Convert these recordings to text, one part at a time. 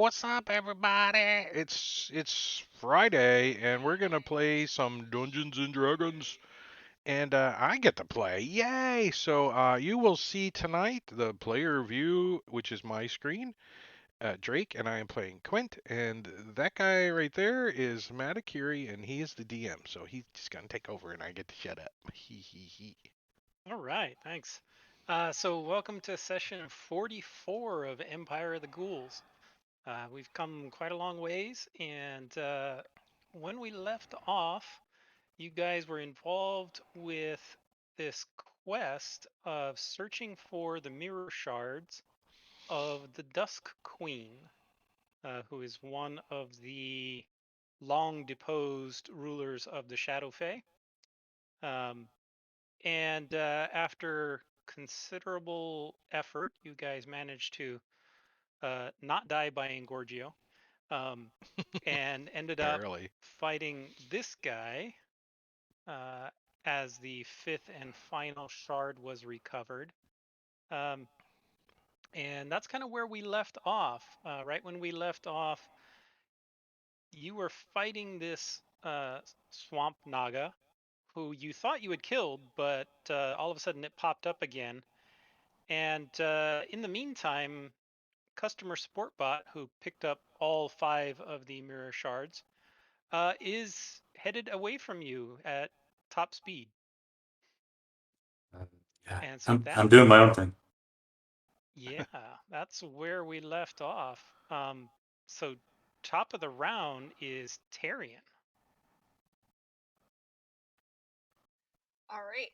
What's up, everybody? It's Friday, and we're gonna play some Dungeons and Dragons, and I get to play. Yay! So you will see tonight the player view, which is my screen. Drake and I am playing Quint, and that guy right there is Matakiri, and he is the DM. So he's just gonna take over, and I get to shut up. He he he. All right, thanks. So welcome to session 44 of Empire of the Ghouls. We've come quite a long ways, and when we left off, you guys were involved with this quest of searching for the mirror shards of the Dusk Queen, who is one of the long deposed rulers of the Shadow Fae. Um, And after considerable effort, you guys managed to not die by Engorgio, um, and ended up Barely. fighting this guy uh, as the fifth and final shard was recovered. Um, and that's kind of where we left off. Right when we left off, you were fighting this swamp naga who you thought you had killed, but all of a sudden it popped up again. And in the meantime, customer support bot, who picked up all 5 of the mirror shards, is headed away from you at top speed. Uh, yeah, And so I'm doing my own thing. yeah, that's where we left off. So top of the round is Tarian. All right.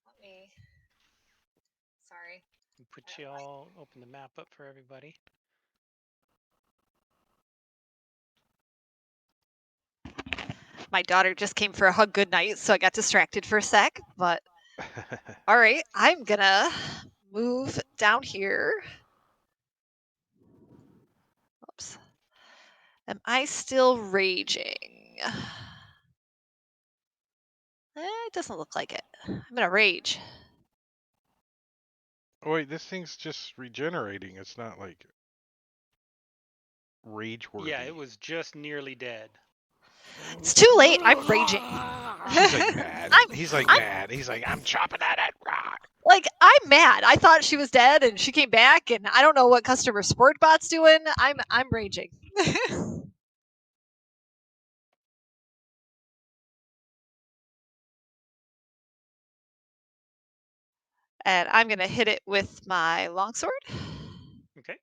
Let me. Sorry. Put you all open the map up for everybody. My daughter just came for a hug goodnight, so I got distracted for a sec. But all right, I'm gonna move down here. Oops. Am I still raging? It doesn't look like it. I'm gonna rage. Wait, this thing's just regenerating. It's not like rage Yeah, worthy. it was just nearly dead. It's too late. I'm raging. He's like mad. I'm He's like I'm mad. He's like, I'm chopping at it. Rah. like I'm mad. I thought she was dead and she came back and I don't know what customer support bot's doing. I'm raging. And I'm gonna hit it with my longsword. Okay.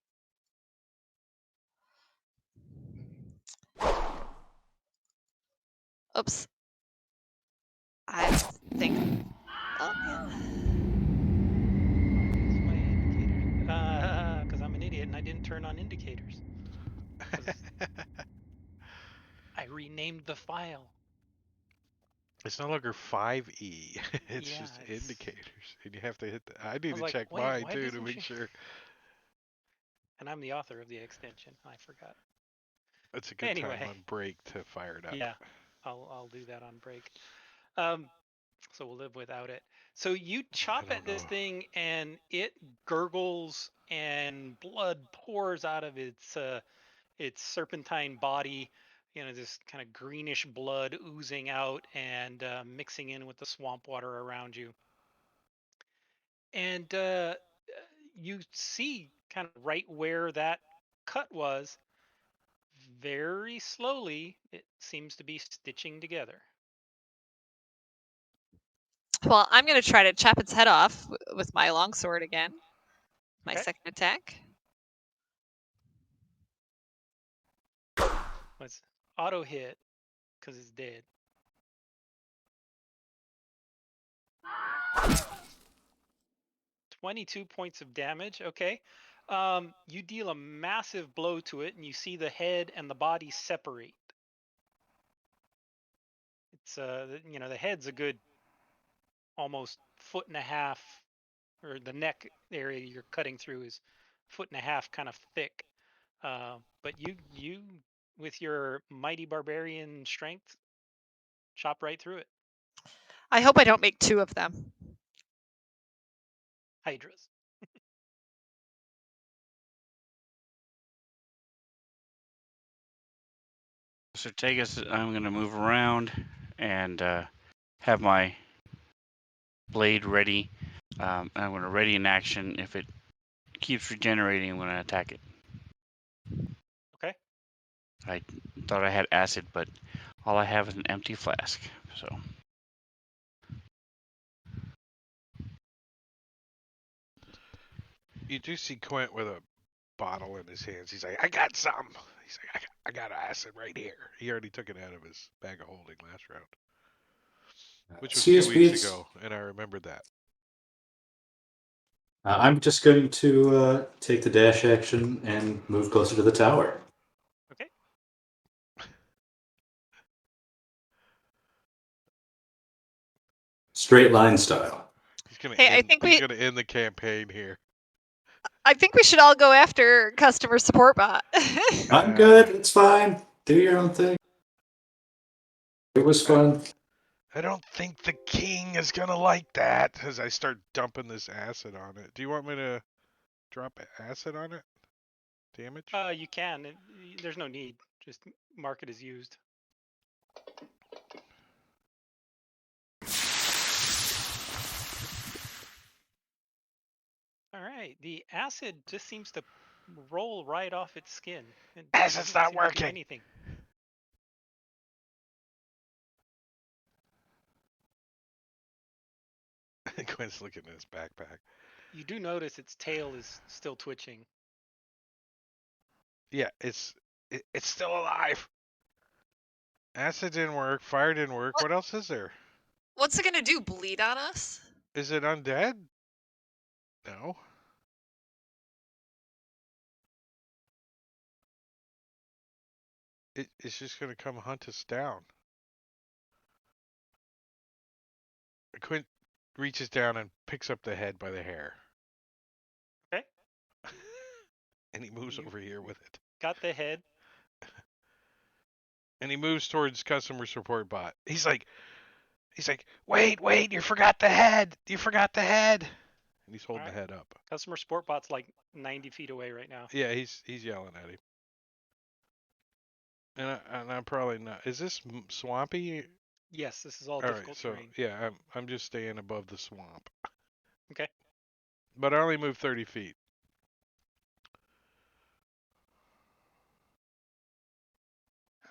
Oops. I think. Oh, yeah. It's my indicator. Because I'm an idiot and I didn't turn on indicators. 'Cause I renamed the file. It's no longer 5E. It's Yeah, just it's. indicators. And you have to hit the. I I need was to like, check wait, mine why too to doesn't make she? sure. And I'm the author of the extension. I forgot. It's a good time Anyway, on break to fire it up. yeah, I'll do that on break. Um, so we'll live without it. So you I chop don't at this know. thing and it gurgles and blood pours out of its serpentine body. You know, this kind of greenish blood oozing out and mixing in with the swamp water around you. And you see kind of right where that cut was, very slowly, it seems to be stitching together. Well, I'm gonna try to chop its head off with my longsword again. My Okay. second attack. Let's auto hit because it's dead. 22 points of damage. Okay. You deal a massive blow to it, and you see the head and the body separate. It's the head's a good almost foot and a half, or the neck area you're cutting through is foot and a half, kind of thick. But you with your mighty barbarian strength, chop right through it. I hope I don't make 2 of them. Hydras. Tegas, I'm going to move around and have my blade ready. I'm going to ready in action. If it keeps regenerating, I'm going to attack it. Okay. I thought I had acid, but all I have is an empty flask. So You do see Quint with a bottle in his hands. He's like, I got some. He's like, I got acid right here. He already took it out of his bag of holding last round, which was 2 weeks CSB, ago, and I remembered that. I'm just going to take the dash action and move closer to the tower. Okay. Straight line style. He's gonna Hey, end. He's gonna end the campaign here. I think we should all go after customer support bot. I'm good. It's fine. Do your own thing. It was fun. I don't think the king is gonna like that as I start dumping this acid on it. Do you want me to drop acid on it? Damage? You can. There's no need. Just mark it as used. All right. The acid just seems to roll right off its skin. It Acid's doesn't not seem to do working. anything. Quinn's looking at his backpack. You do notice its tail is still twitching. Yeah, it's still alive. Acid didn't work. Fire didn't work. What else is there? What's it gonna do? Bleed on us? Is it undead? No. It's just gonna come hunt us down. Quint reaches down and picks up the head by the hair. Okay. And he moves You- over here with it. Got the head. And he moves towards customer support bot. He's like, wait, you forgot the head. You forgot the head. And he's holding Alright. the head up. Customer support bot's like 90 feet away right now. Yeah, he's yelling at him. And I'm probably not. Is this swampy? Yes, this is all All right, difficult so terrain. yeah, I'm just staying above the swamp. Okay. But I only move 30 feet.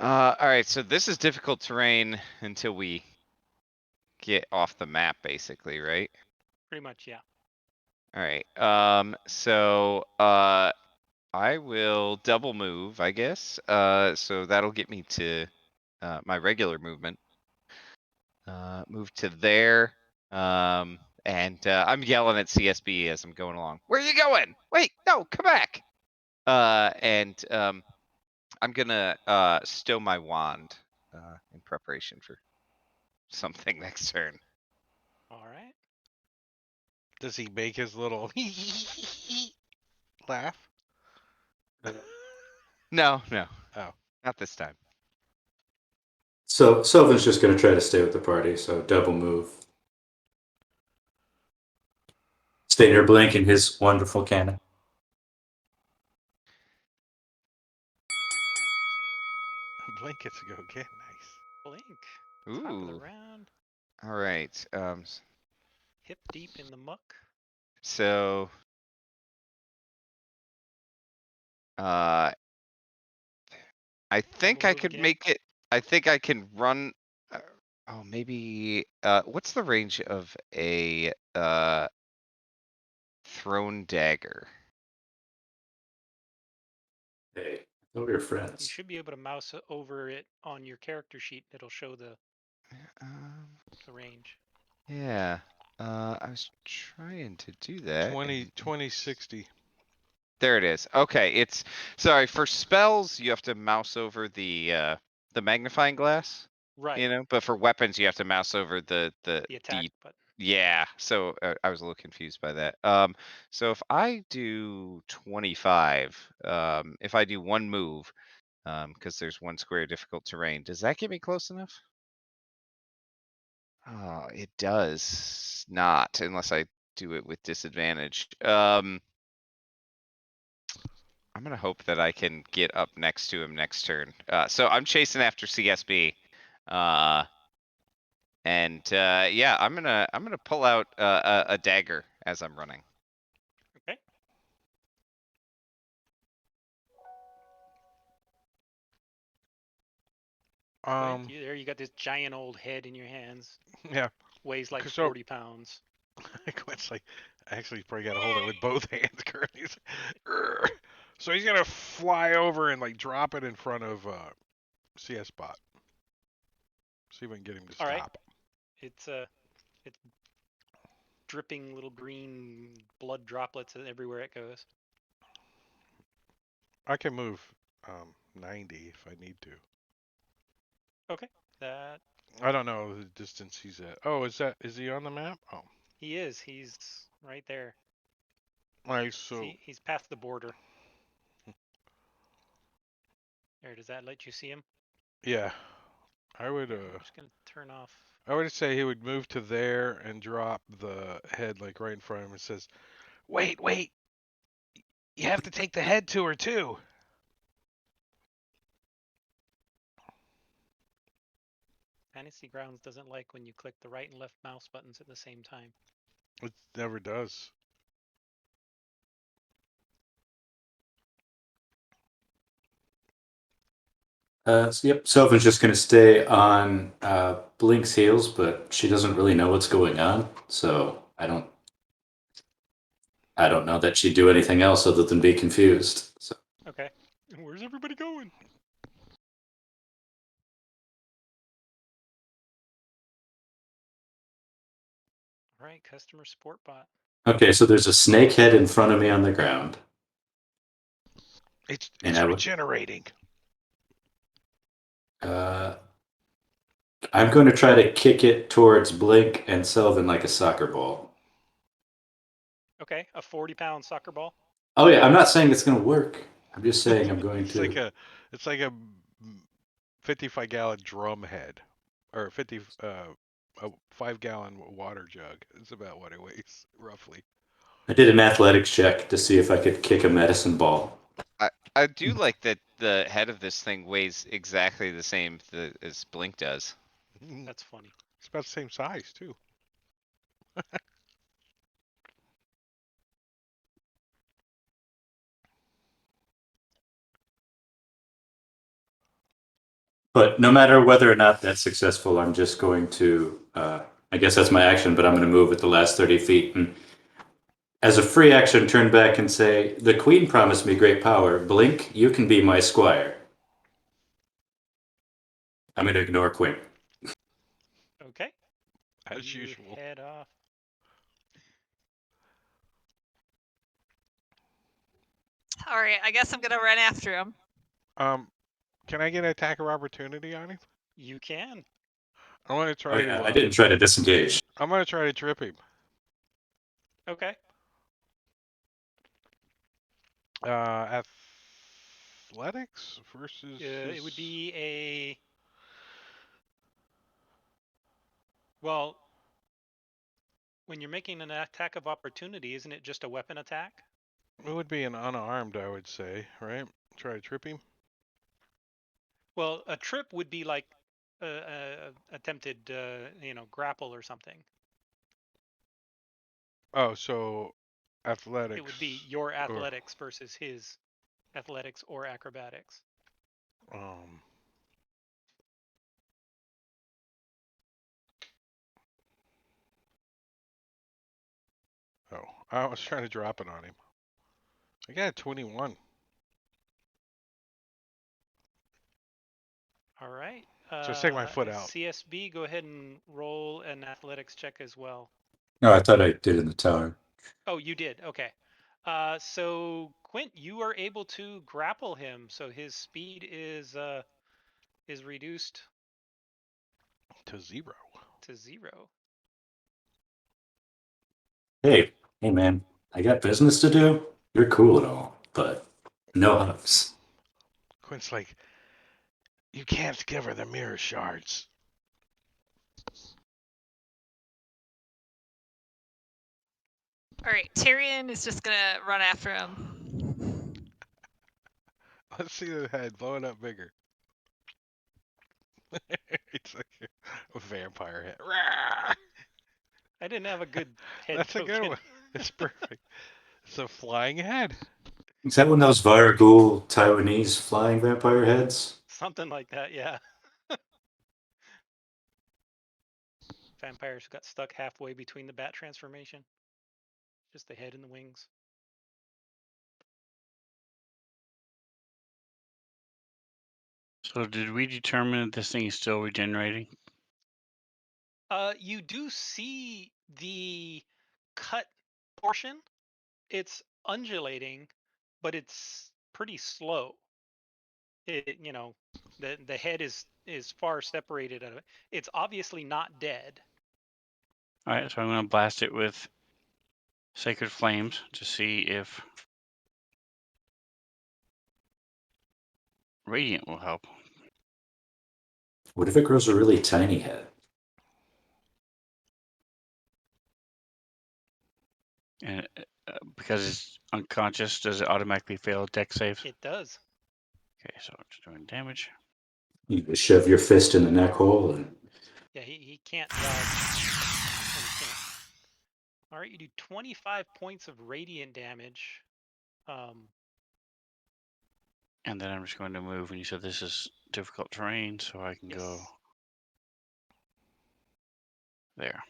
All right, so this is difficult terrain until we get off the map, basically, right? Pretty much, yeah. All right. So I will double move, I guess. So that'll get me to my regular movement. Move to there. And I'm yelling at CSB as I'm going along. Where are you going? Wait, no, come back. And I'm gonna stow my wand in preparation for something next turn. All right. Does he make his little laugh? No, Oh. not this time. So Sylvan's just going to try to stay with the party, so double move. Stay near Blink in his wonderful cannon. Blink gets to go again. Nice. Blink. Top of the Ooh. round. All right. Hip deep in the muck. So I think Double I move could again. make it. I think I can run. Oh, maybe. What's the range of a thrown dagger? Hey, know your You friends. should be able to mouse over it on your character sheet. It'll show the range. Yeah. I was trying to do that. 2060. There it is. Okay, it's sorry for spells. You have to mouse over the magnifying glass. Right. You know, but for weapons, you have to mouse over the attack button. Yeah, so I was a little confused by that. So if I do 25, if I do one move, because there's one square difficult terrain, does that get me close enough? Oh, it does not, unless I do it with disadvantage. All I'm gonna hope that I can get up next to him next turn. So I'm chasing after CSB. Yeah, I'm gonna pull out a dagger as I'm running. Okay. There you got this giant old head in your hands. Yeah. Weighs like So 40 pounds. Quint's like, actually, he's probably got to hold it with both hands currently. He's like, "Urgh." So he's gonna fly over and like drop it in front of CS Bot. See if we can get him to All right. stop. It's dripping little green blood droplets everywhere it goes. I can move 90 if I need to. Okay. That I don't know the distance he's at. Oh, is he on the map? Oh, he is. He's right there. nice. So He's past the border. There, does that let you see him? yeah, I would I'm just gonna turn off. I would say he would move to there and drop the head like right in front of him and says, "Wait, wait, you have to take the head to her too." Fantasy Grounds doesn't like when you click the right and left mouse buttons at the same time. It never does. Yep, Sophin's just going to stay on Blink's heels, but she doesn't really know what's going on, so I don't know that she'd do anything else other than be confused. So. Okay. Where's everybody going? All right, customer support bot. Okay, so there's a snake head in front of me on the ground. It's And regenerating. I'm going to try to kick it towards Blink and Sylvan like a soccer ball. Okay, a 40-pound soccer ball. Oh yeah, I'm not saying it's going to work. I'm just saying I'm going to. It's like a 55-gallon drum head, or a 5-gallon water jug. It's about what it weighs roughly. I did an athletics check to see if I could kick a medicine ball. I do like that the head of this thing weighs exactly the same as Blink does. That's funny. It's about the same size too. But no matter whether or not that's successful, I'm just going to. I guess that's my action, but I'm going to move at the last 30 feet and, as a free action, turn back and say, "The Queen promised me great power. Blink, you can be my squire." I'm going to ignore Quinn. Okay. As You usual. head off. All right, I guess I'm gonna run after him. Can I get an attack of opportunity on him? You can. I want to try to. I didn't try to disengage. I'm gonna try to trip him. Okay. Athletics versus. It would be a. Well, when you're making an attack of opportunity, isn't it just a weapon attack? It would be an unarmed, I would say, right? Try to trip him. Well, a trip would be like attempted, grapple or something. Oh, so athletics. It would be your athletics versus his athletics or acrobatics. Oh, I was trying to drop it on him. I got a 21. All right. So take my foot out. CSB, go ahead and roll an athletics check as well. No, I thought I did in the tower. Oh, you did. Okay. So Quint, you are able to grapple him. So his speed is reduced To 0. to 0. Hey, man, I got business to do. You're cool and all, but no hugs. Quint's like, you can't give her the mirror shards. All right, Tyrion is just gonna run after him. Let's see the head. Blow it up bigger. It's like a vampire head. Rawr! I didn't have a good head That's a good token. one. It's perfect. It's a flying head. Is that one of those Ghoul Taiwanese flying vampire heads? Something like that, yeah. Vampires got stuck halfway between the bat transformation. Just the head and the wings. So did we determine that this thing is still regenerating? You do see the cut portion. It's undulating, but it's pretty slow. The head is far separated out of it. It's obviously not dead. All right, so I'm going to blast it with Sacred Flames to see if Radiant will help. What if it grows a really tiny head? And because it's unconscious, does it automatically fail deck saves? It does. Okay, so it's doing damage. You just shove your fist in the neck hole and Yeah, he can't dodge. And he can't. All right, you do 25 points of radiant damage. And then I'm just going to move. And you said this is difficult terrain, so I can go Yes. there.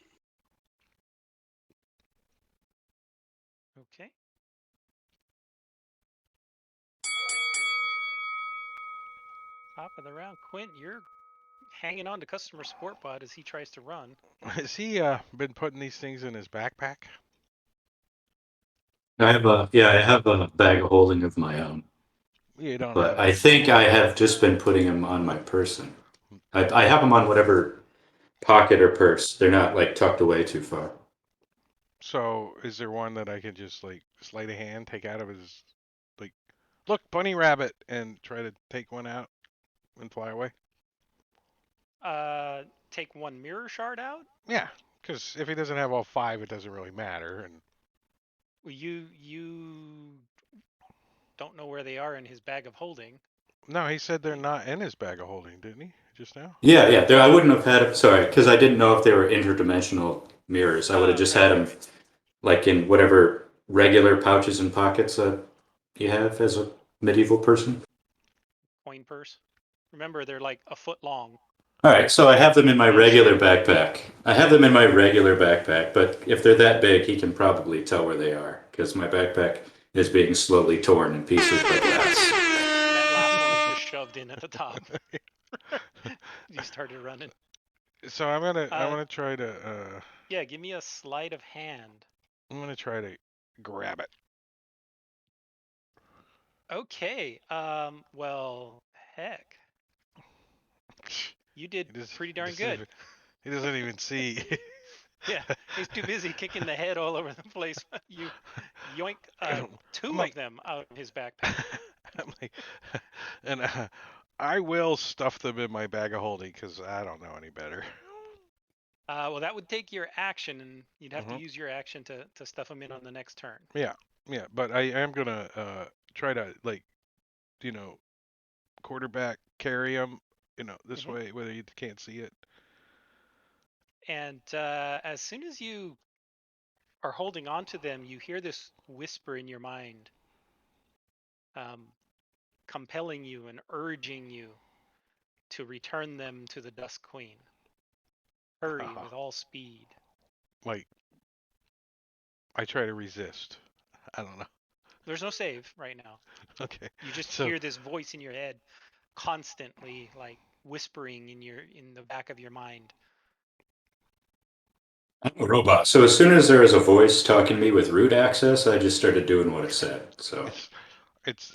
Okay. Top of the round, Quint, you're hanging on to customer support bot as he tries to run. Has he been putting these things in his backpack? I have a bag of holding of my own. You don't But have I any. think I have just been putting them on my person. I have them on whatever pocket or purse. They're not like tucked away too far. So, is there one that I could just like sleight of hand, take out of his like, look, bunny rabbit, and try to take one out and fly away? Take one mirror shard out. Yeah, because if he doesn't have all five, it doesn't really matter. And Well, you don't know where they are in his bag of holding. no, he said they're not in his bag of holding, didn't he? Just now. Yeah. I wouldn't have had it. Sorry, because I didn't know if they were interdimensional mirrors. I would have just Right, had right, them right. like in whatever regular pouches and pockets that you have as a medieval person. Coin purse. Remember, they're like a foot long. All right, so I have them in my Each. regular backpack. But if they're that big, he can probably tell where they are because my backpack is being slowly torn in pieces by glass. That last one was just shoved in at the top. You started running. So I'm gonna try to Yeah, give me a sleight of hand. I'm gonna try to grab it. Okay. Well, heck, you did pretty darn good. He doesn't even see. Yeah, he's too busy kicking the head all over the place. You yoink two like- of them out of his backpack. I'm like, and I will stuff them in my bag of holding because I don't know any better. Well, that would take your action, and you'd have to Mhm. use your action to stuff them in on the next turn. Yeah, but I am gonna try to like, quarterback carry them, this Mhm. way whether you can't see it. And as soon as you are holding on to them, you hear this whisper in your mind, compelling you and urging you to return them to the Dusk Queen. Hurry with all speed. Like, I try to resist. I don't know. There's no save right now. Okay. You just So- hear this voice in your head constantly like whispering in the back of your mind. I'm a robot. So as soon as there was a voice talking to me with root access, I just started doing what it said. So It's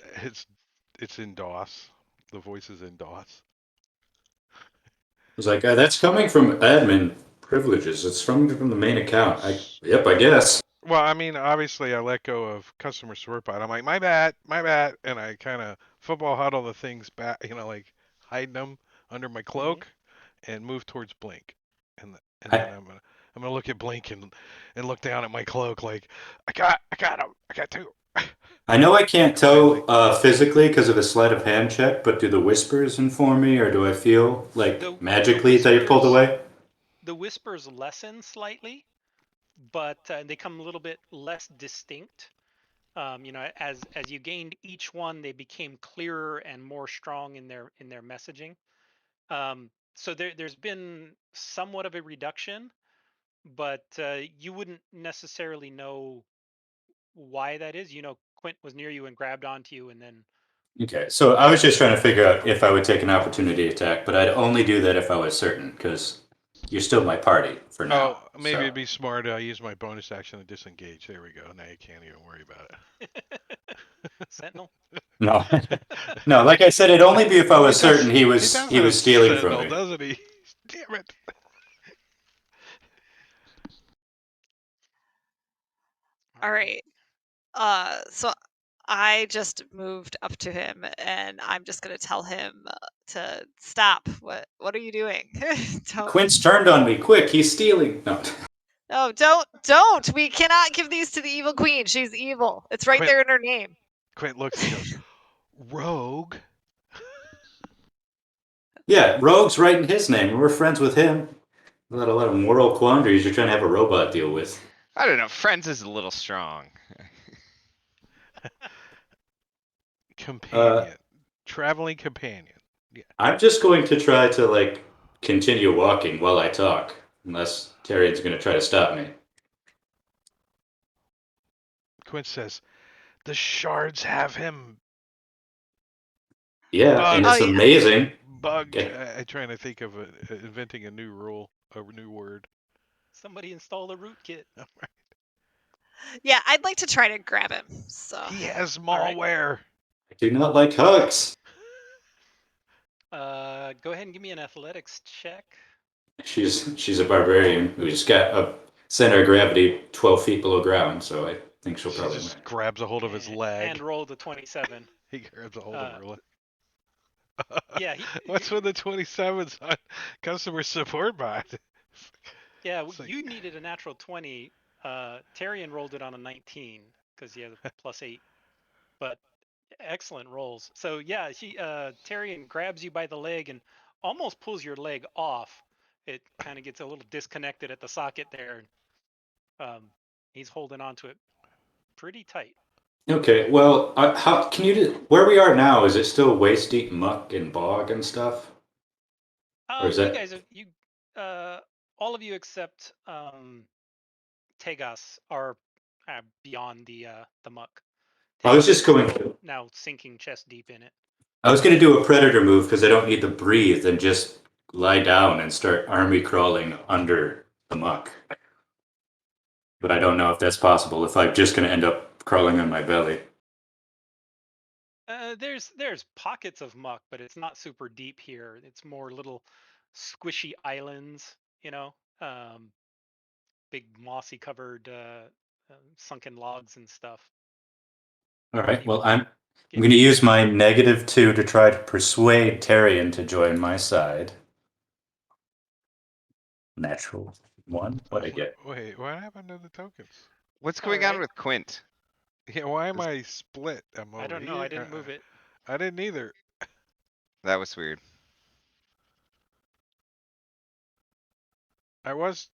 it's in DOS. The voice is in DOS. I was like, that's coming from admin privileges. It's from the main account. Yep, I guess. Well, I mean, obviously, I let go of customer support bot. I'm like, my bad, and I kind of football huddle the things back, like hiding them under my cloak, and move towards Blink, and then I'm gonna look at Blink and look down at my cloak like, I got him, I got two. I know I can't Finally. tell physically because of a sleight of hand check, but do the whispers inform me, or do I feel The like the magically they pulled whispers away? the whispers lessen slightly, but they come a little bit less distinct. As you gained each one, they became clearer and more strong in their messaging. So there's been somewhat of a reduction, but you wouldn't necessarily know why that is. Quint was near you and grabbed onto you, and then Okay, so I was just trying to figure out if I would take an opportunity attack, but I'd only do that if I was certain, because you're still my party for Oh, now. maybe So it'd be smart. I use my bonus action to disengage. There we go. Now you can't even worry about Sentinel. no, no. Like I said, it'd only be if I was certain He he does have was stealing from Sentinel, me. doesn't he? Damn it. All right. So I just moved up to him, and I'm just gonna tell him to stop. What are you doing? don't Quint's turned on me. Quick, he's stealing. No. no don't. We cannot give these to the evil queen. She's evil. It's right Quint there in her name. Quint looks and goes, Rogue. Yeah, Rogue's right in his name. We're friends with him. A lot of moral quandaries you're trying to have a robot deal with. I don't know. Friends is a little strong. Uh, Companion. Traveling companion. Yeah. I'm just going to try to continue walking while I talk, unless Tyrion's going to try to stop me. Quint says, the shards have him Yeah, and Oh it's bugged. yeah. amazing. Bugged. Okay. I'm trying to think of inventing a new rule, a new word. Somebody install a rootkit. Yeah, I'd like to try to grab him. So He has All right. malware. I do not like hugs. Go ahead and give me an athletics check. She's a barbarian who's got a center of gravity 12 feet below ground, so I think she'll She probably win. just grabs a hold of his And leg. rolled a 27. He grabs a hold of Uh, her leg. yeah, What's with the 27s on customer support bot? yeah, It's like, you needed a natural 20. Tyrion rolled it on a 19 because he has a +8. But excellent rolls. So yeah, Tyrion grabs you by the leg and almost pulls your leg off. It kind of gets a little disconnected at the socket there. Um, he's holding onto it pretty tight. Okay, well, how can you where we are now? Is it still waist deep muck and bog and stuff, or is You that? guys are all of you except Tegas are beyond the muck. I was Tegas just is going. still now sinking chest deep in it. I was going to do a predator move because I don't need to breathe and just lie down and start army crawling under the muck. But I don't know if that's possible. If I'm just going to end up crawling on my belly. There's pockets of muck, but it's not super deep here. It's more little squishy islands, um, big mossy covered sunken logs and stuff All that right. you Well, would I'm get going to use into. my -2 to try to persuade Tarion to join my side. Natural one. What I get? wait, what happened to the tokens? What's All going on right. with Quint? Yeah, why am I split? I'm I over don't know. I here. didn't move it. I didn't either. That was weird. I was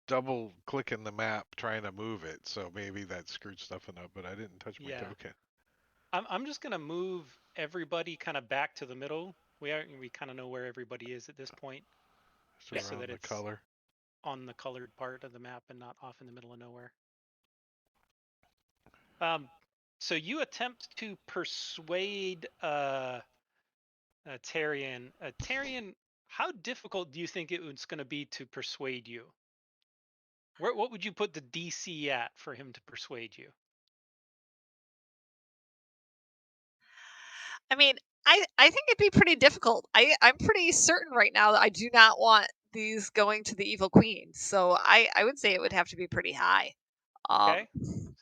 double clicking the map trying to move it, so maybe that screwed stuff up, but I didn't touch my Yeah. token. I'm just gonna move everybody kind of back to the middle. We kind of know where everybody is at this point, just so Around that the it's color. on the colored part of the map and not off in the middle of nowhere. So you attempt to persuade Tarion. Tarion, how difficult do you think it's going to be to persuade you? What would you put the DC at for him to persuade you? I mean, I think it'd be pretty difficult. I'm pretty certain right now that I do not want these going to the evil queen. So I would say it would have to be pretty high. Okay,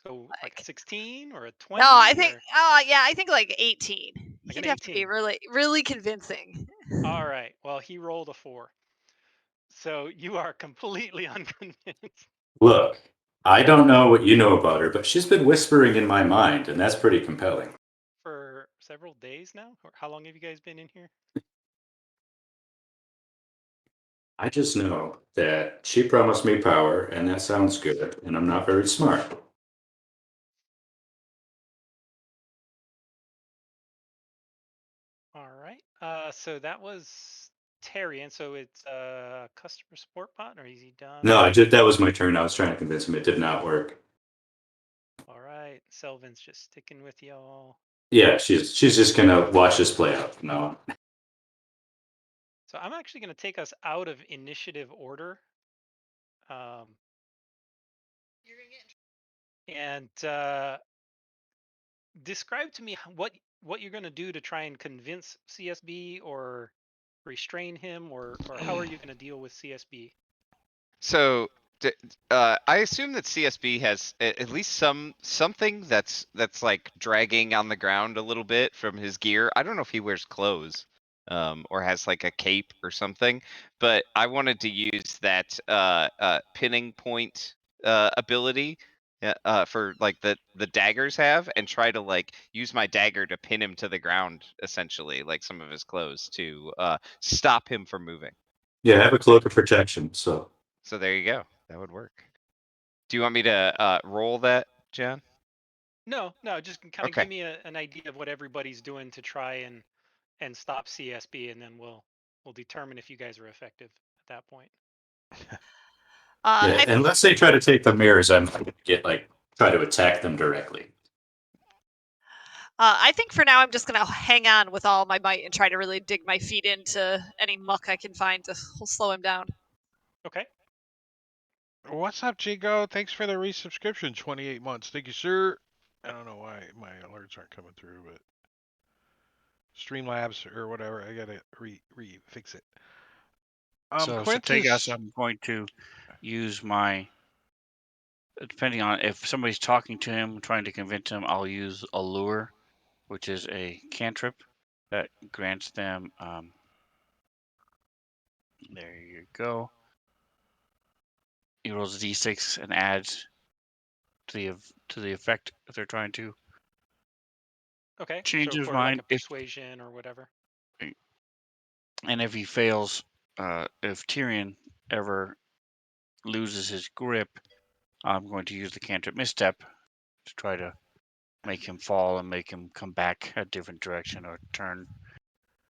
so like a Like 16 or a no, I 20 think or yeah, I think like 18. like an He'd have to be 18. really convincing. All right. Well, he rolled a 4, so you are completely unconvinced. Look, I don't know what you know about her, but she's been whispering in my mind, and that's pretty compelling. For several days now? Or how long have you guys been in here? I just know that she promised me power, and that sounds good, and I'm not very smart. All right. So that was Terry, and so it's customer support bot, or is he done? No, that was my turn. I was trying to convince him it did not work. All right. Selvin's just sticking with y'all. Yeah, she's just gonna watch this play out. No. So I'm actually going to take us out of initiative order. And describe to me what you're going to do to try and convince CSB or restrain him, or how are you going to deal with CSB? So, I assume that CSB has at least something that's like dragging on the ground a little bit from his gear. I don't know if he wears clothes, or has like a cape or something, but I wanted to use that pinning point ability for like the daggers have, and try to like use my dagger to pin him to the ground, essentially, like some of his clothes, to stop him from moving. Yeah, I have a cloak of protection, so. So there you go. That would work. Do you want me to roll that, John? No, just kind of Okay. give me an idea of what everybody's doing to try and stop CSB, and then we'll determine if you guys are effective at that point. Yeah, I, unless they try to take the mirrors, I'm not gonna try to attack them directly. I think for now I'm just gonna hang on with all my might and try to really dig my feet into any muck I can find to slow him down. Okay. What's up, Chico? Thanks for the resubscription. 28 months. Thank you, sir. I don't know why my alerts aren't coming through, but Streamlabs or whatever. I gotta fix it. So Tegas, I'm going to use my, depending on if somebody's talking to him, trying to convince him, I'll use Allure, which is a cantrip that grants them. There you go. He rolls a d6 and adds to the effect if they're trying to Okay. change So his for like mind. a persuasion or whatever. And if he fails, if Tyrion ever loses his grip, I'm going to use the cantrip misstep to try to make him fall and make him come back a different direction or turn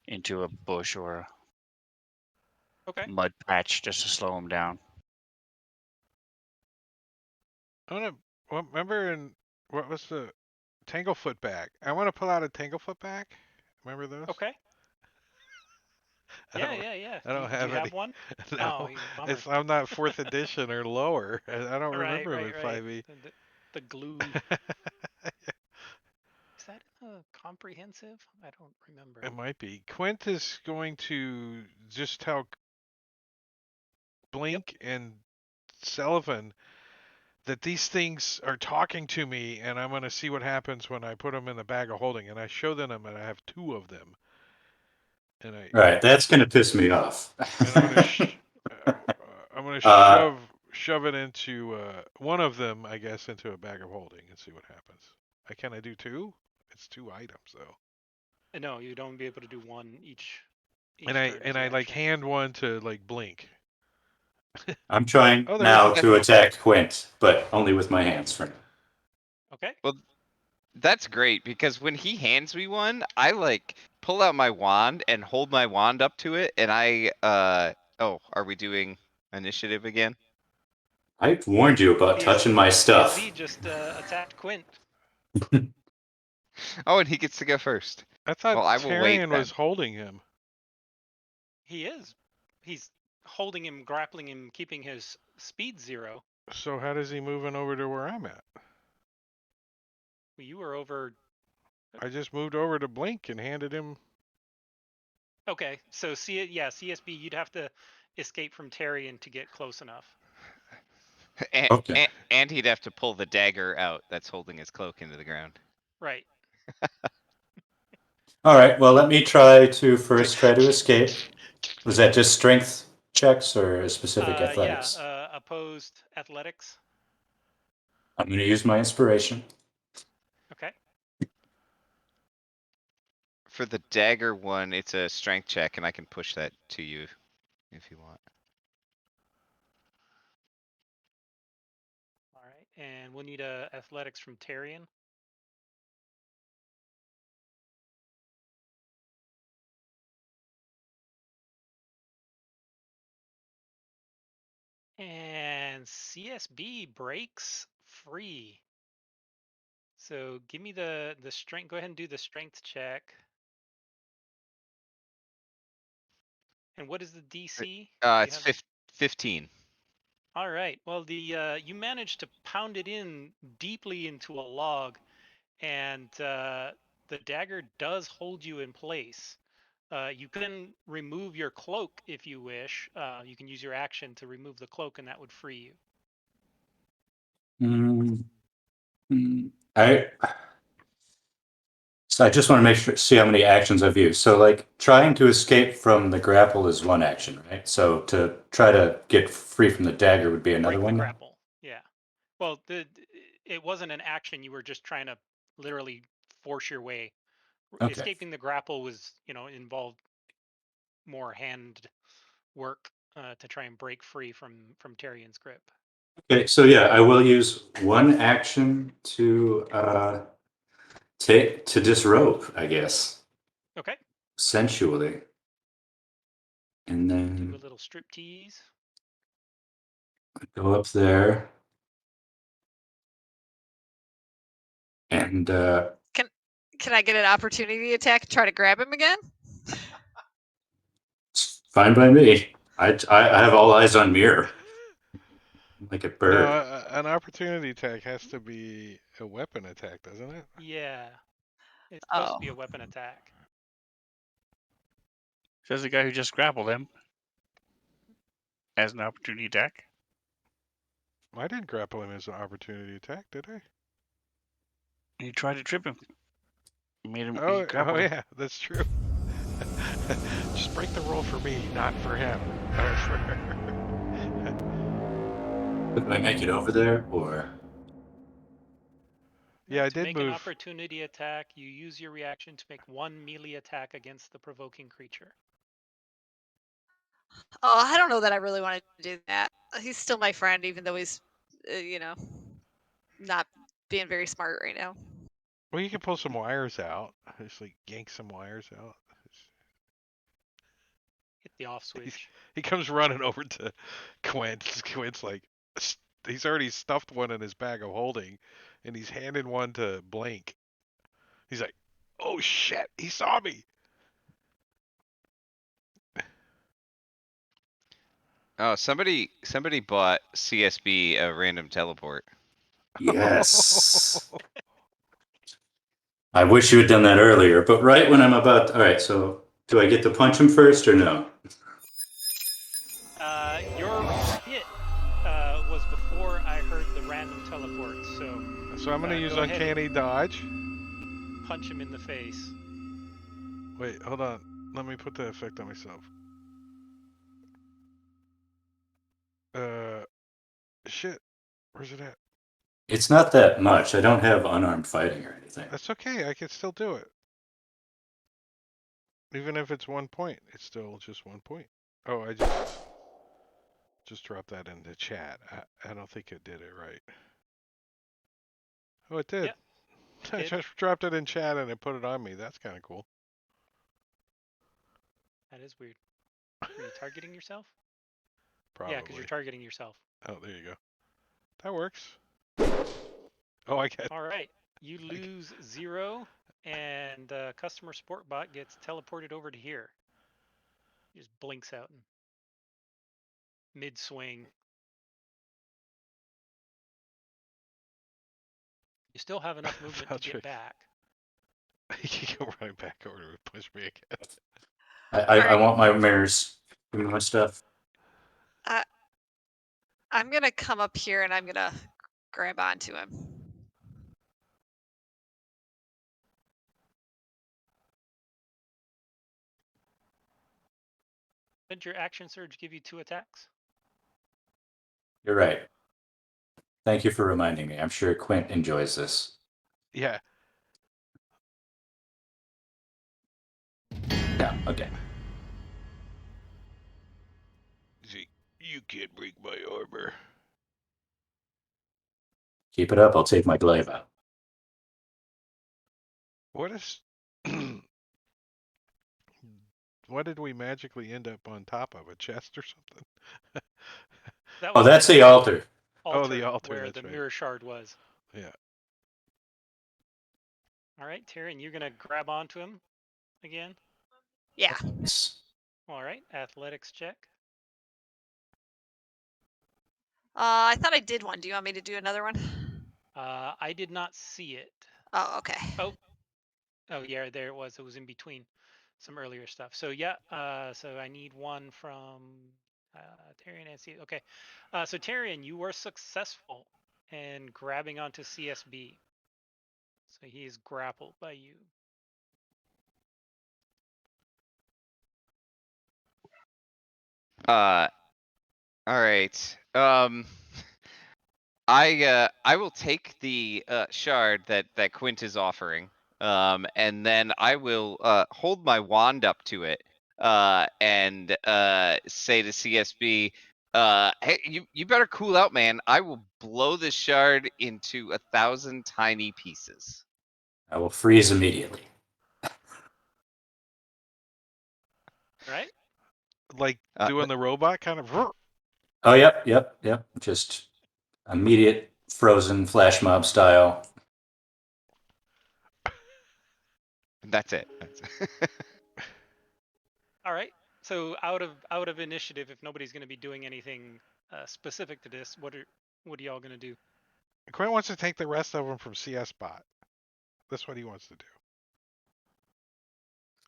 into a bush or Okay. a mud patch just to slow him down. I wanna remember what was the Tanglefoot bag? I want to pull out a Tanglefoot bag. Remember those? Okay. I Yeah, don't. yeah. I don't Do have you any. have one? No, Oh, bummer. I'm not fourth edition or lower. I don't Right. remember them in 5e. The glue. Is that in the comprehensive? I don't remember. It might be. Quint is going to just tell Blink and Sullivan that these things are talking to me, and I'm going to see what happens when I put them in the bag of holding. And I show them, and I have 2 of them. And All right, that's gonna piss me off. and uh, I'm gonna shove it into one of them, I guess, into a bag of holding and see what happens. Can I do 2? It's 2 items though. No, you don't be able to do one each And I turn as your like action. hand one to like Blink. I'm trying Oh, there's now a to attack Quint, but only with my hands for now. Okay. Well, that's great, because when he hands me one, I like pull out my wand and hold my wand up to it, and oh, are we doing initiative again? I warned you about touching my stuff. CSB just attacked Quint. Oh, and he gets to go first. I thought Well, I will wait Tyrion then. was holding him. He is. He's holding him, grappling him, keeping his speed 0. So how does he moving over to where I'm at? You were over. I just moved over to Blink and handed him. Okay, so CSB, you'd have to escape from Tyrion to get close enough. And, Okay. and he'd have to pull the dagger out that's holding his cloak into the ground. Right. All right. Well, let me try to first try to escape. Was that just strength checks or specific athletics? Yeah. Opposed athletics. I'm going to use my inspiration. Okay. For the dagger one, it's a strength check, and I can push that to you if you want. All right. And we'll need athletics from Tyrion. And CSB breaks free. So give me the strength. Go ahead and do the strength check. And what is the DC? Do you It's have 15. All right. Well, the you managed to pound it in deeply into a log, and the dagger does hold you in place. You can remove your cloak if you wish. You can use your action to remove the cloak, and that would free you. I So I just want to make sure, see how many actions I've used. So like trying to escape from the grapple is one action, right? So to try to get free from the dagger would be another Break the one. grapple. Yeah. Well, it wasn't an action. You were just trying to literally force your way. Okay. Escaping the grapple was, involved more hand work to try and break free from Tyrion's grip. Okay, so yeah, I will use one action to disrobe, I guess, Okay. sensually. And Do then a little strip tease. go up there. And Can I get an opportunity attack and try to grab him again? it's fine by me. I have all eyes on Mirror. Like a No, bird. an opportunity attack has to be a weapon attack, doesn't it? Yeah. It's supposed to Oh. be a weapon attack. Says the guy who just grappled him as an opportunity attack. I didn't grapple him as an opportunity attack, did I? He tried to trip him. Made him. He Oh, grappled him. yeah, that's true. Just break the rule for me, not for him. Do I make it over there or? Yeah, I To did make an move. opportunity attack, you use your reaction to make one melee attack against the provoking creature. Oh, I don't know that I really want to do that. He's still my friend, even though he's, not being very smart right now. Well, you can pull some wires out. Just like yank some wires out. Hit the off switch. He comes running over to Quint. Quint's like, he's already stuffed one in his bag of holding, and he's handing one to Blink. He's like, oh shit, he saw me. Oh, somebody bought CSB a random teleport. Yes. I wish you had done that earlier, but right when I'm about, all right, so do I get to punch him first or no? Your hit was before I heard the random teleport, So I'm gonna use go ahead uncanny dodge. and punch him in the face. Wait, hold on. Let me put the effect on myself. Shit. Where's it at? It's not that much. I don't have unarmed fighting or anything. That's okay. I can still do it. Even if it's 1 point, it's still just 1 point. Oh, I just dropped that in the chat. I don't think it did it right. Oh, it did. Yep, I did. just dropped it in chat and it put it on me. That's kind of cool. That is weird. Are you targeting yourself? Probably. Yeah, because you're targeting yourself. Oh, there you go. That works. Oh, I get. All right. You lose 0, and customer support bot gets teleported over to here. He just blinks out in mid swing. You still have enough movement to Patrick. get back. You can go running back over to push me again. I want my mirrors. Give me my stuff. I'm gonna come up here and I'm gonna grab onto him. Didn't your action surge give you 2 attacks? You're right. Thank you for reminding me. I'm sure Quint enjoys this. Yeah. Yeah, okay. See, you can't break my armor. Keep it up. I'll take my glaive out. What is? What did we magically end up on top of? A chest or something? That Oh, was that's the altar. Oh, the altar, where that's the right. mirror shard was. Yeah. All right, Tyrion, you're gonna grab onto him again. Yeah. All right, athletics check. I thought I did one. Do you want me to do another one? I did not see it. Oh, okay. Oh, yeah, there it was. It was in between some earlier stuff. So yeah, so I need one from Tyrion and C. Okay, so Tyrion, you were successful in grabbing onto CSB. So he is grappled by you. All right. I will take the shard that Quint is offering. And then I will hold my wand up to it and say to CSB, hey, you better cool out, man. I will blow this shard into 1,000 tiny pieces. I will freeze immediately. Right? Like doing the robot kind of. Oh, yep. Just immediate frozen flash mob style. That's it. All right. So out of initiative, if nobody's going to be doing anything specific to this, what are y'all going to do? Quinn wants to take the rest of them from CS Bot. That's what he wants to do.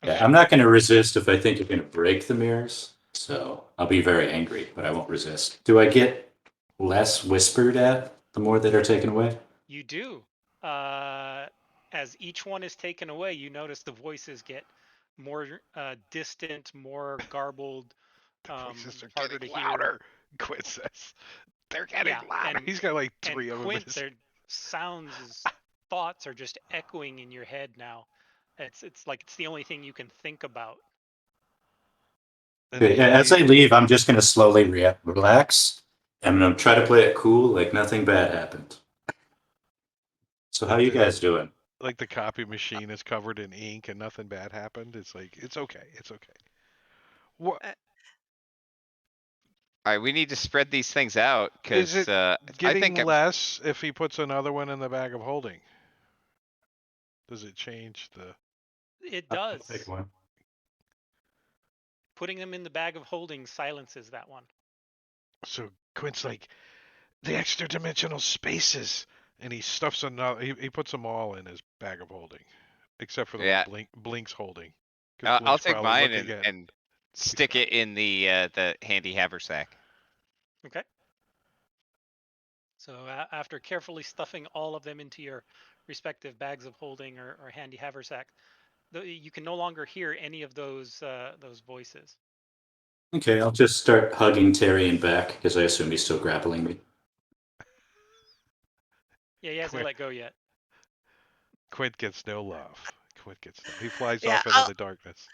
Yeah, Okay. I'm not going to resist if I think you're going to break the mirrors. So I'll be very angry, but I won't resist. Do I get less whispered at the more that are taken away? You do. As each one is taken away, you notice the voices get more distant, more garbled, The voices are harder to getting hear. louder. Quinn says, "They're getting Yeah, louder." He's got like and 3 of them. Quint, their thoughts are just echoing in your head now. It's like it's the only thing you can think about. And As I leave, I'm just going to slowly relax. I'm going to try to play it cool, like nothing bad happened. So how you guys doing? like the copy machine is covered in ink and nothing bad happened. It's like it's okay. It's okay. What Uh, All right, we need to spread these things out is because it I getting think less if he puts another one in the bag of holding? Does it change the? It I'll does. take one. Putting them in the bag of holding silences that one. So Quint's like the extra dimensional spaces, and he stuffs another. He puts them all in his bag of holding, except for the yeah, one Blink's holding, because I'll Blink's take probably mine looking at. and stick it in the handy haversack. Okay. So after carefully stuffing all of them into your respective bags of holding or handy haversack, you can no longer hear any of those voices. Okay, I'll just start hugging Tyrion back because I assume he's still grappling me. Yeah, he hasn't let go yet. Quint gets no love. Quint gets no. He flies Yeah, off into the darkness.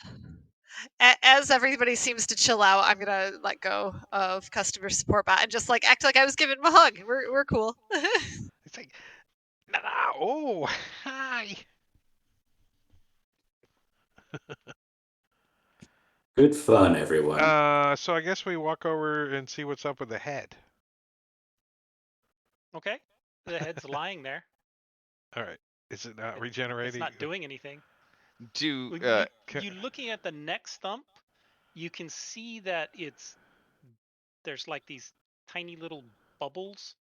as everybody seems to chill out, I'm gonna let go of customer support bot and just like act like I was giving him a hug. We're cool. It's like, no, oh, hi. Good fun, everyone. So I guess we walk over and see what's up with the head. Okay. The head's lying there. All right. Is it not regenerating? It's not doing anything. Do You looking at the neck stump, you can see that there's like these tiny little bubbles,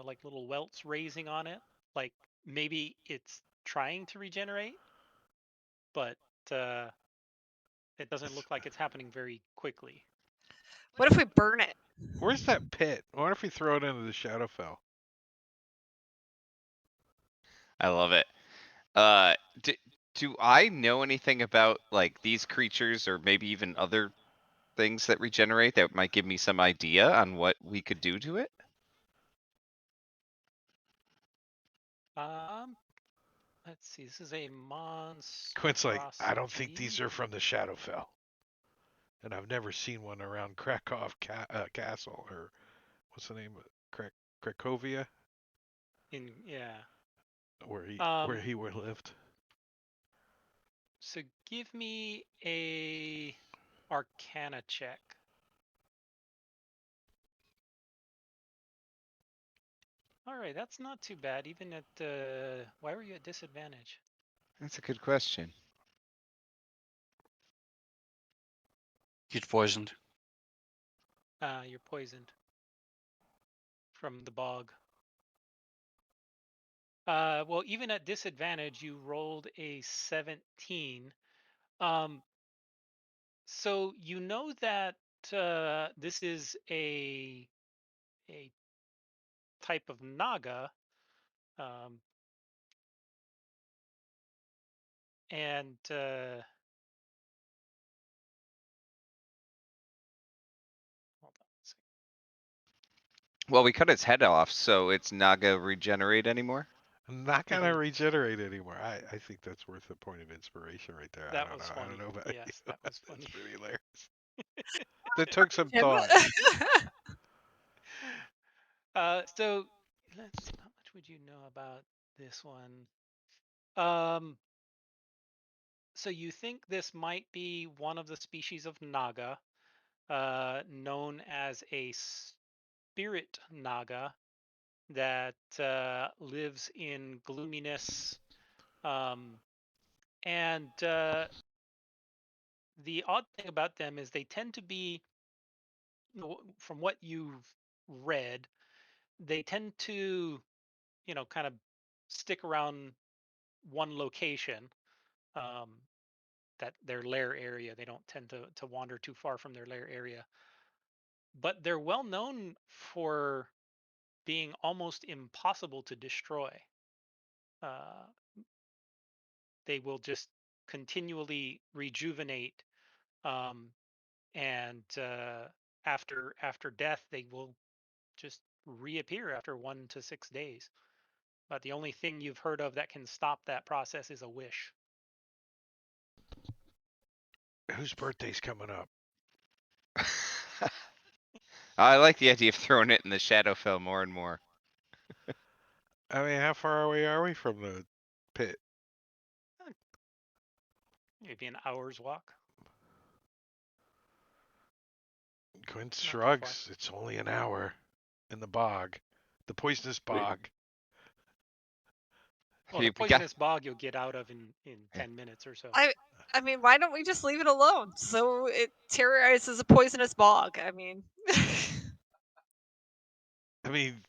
like little welts raising on it. Like maybe it's trying to regenerate, but it doesn't look like it's happening very quickly. What if we burn it? Where's that pit? I wonder if we throw it into the Shadowfell. I love it. Do I know anything about like these creatures or maybe even other things that regenerate that might give me some idea on what we could do to it? Let's see. This is a Quint's like, I don't think monstrosity. these are from the Shadowfell, and I've never seen one around Krakow Castle, or what's the name of it? Cracovia, Yeah. where Um. he lived. So give me a Arcana check. All right, that's not too bad. Even at why were you at disadvantage? That's a good question. Get poisoned. You're poisoned from the bog. Well, even at disadvantage, you rolled a 17. Um, so you know that this is a type of naga, um, and hold on a second. Well, we cut its head off, so it's not gonna regenerate anymore. I'm not gonna regenerate anymore. I think that's worth a point of inspiration right there. That I don't was know. I don't funny. know about you. Yes, that was That's funny. pretty hilarious. That took some Him? thought. So let's see, how much would you know about this one? Um, so you think this might be one of the species of naga, known as a spirit naga that lives in gloominess. Um, and the odd thing about them is they tend to be, from what you've read, they tend to, kind of stick around one location, um, that their lair area. They don't tend to wander too far from their lair area. But they're well known for being almost impossible to destroy. Uh, they will just continually rejuvenate, um, and after death, they will just reappear after 1 to 6 days. But the only thing you've heard of that can stop that process is a wish. Whose birthday's coming up? I like the idea of throwing it in the Shadowfell more and more. I mean, how far away are we from the pit? Maybe an hour's walk. Quint Not too far. shrugs. It's only an hour in the bog, the poisonous bog. Well, the We got poisonous bog you'll get out of in 10 minutes or so. I mean, why don't we just leave it alone? So it terrorizes a poisonous bog. I mean, I mean,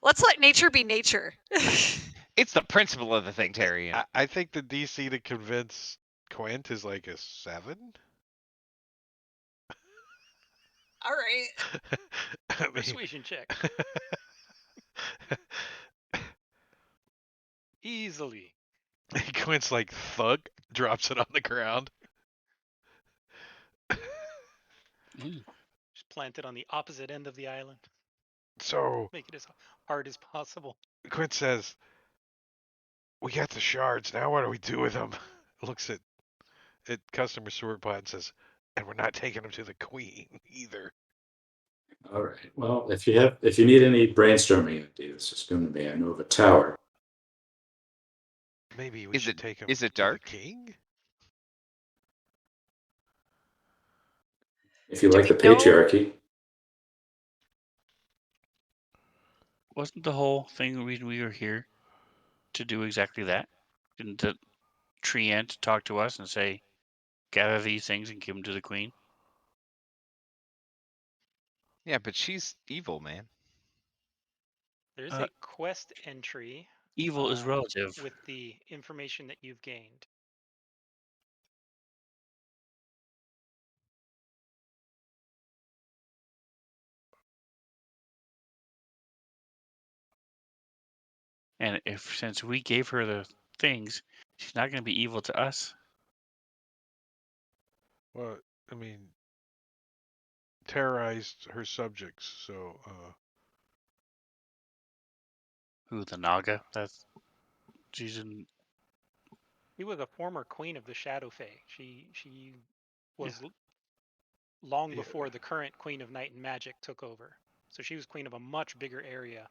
let's let nature be nature. it's the principle of the thing, Terry. I think the DC to convince Quint is like a 7. All right. I mean, Persuasion check. Easily. Quint's like thug, drops it on the ground. Mm. Just plant it on the opposite end of the island. So Make it as hard as possible. Quint says, "We got the shards. Now what do we do with them?" Looks at customer support bot and says, "And we're not taking them to the queen either." All right. Well, if you need any brainstorming ideas, just come to me. I know of a tower. Maybe we should take them is it to the dark? king. If you Do like we the know? patriarchy. Wasn't the whole thing the reason we were here to do exactly that? Didn't the tree ant talk to us and say, gather these things and give them to the queen? Yeah, but she's evil, man. There's Uh, a quest entry Evil is relative. with the information that you've gained. And since we gave her the things, she's not going to be evil to us. Well, I mean, terrorized her subjects. So, Who, the Naga? That's She's in. He was a former queen of the Shadow Fae. She was long Yeah. before the current queen of Night and Magic took over. So she was queen of a much bigger area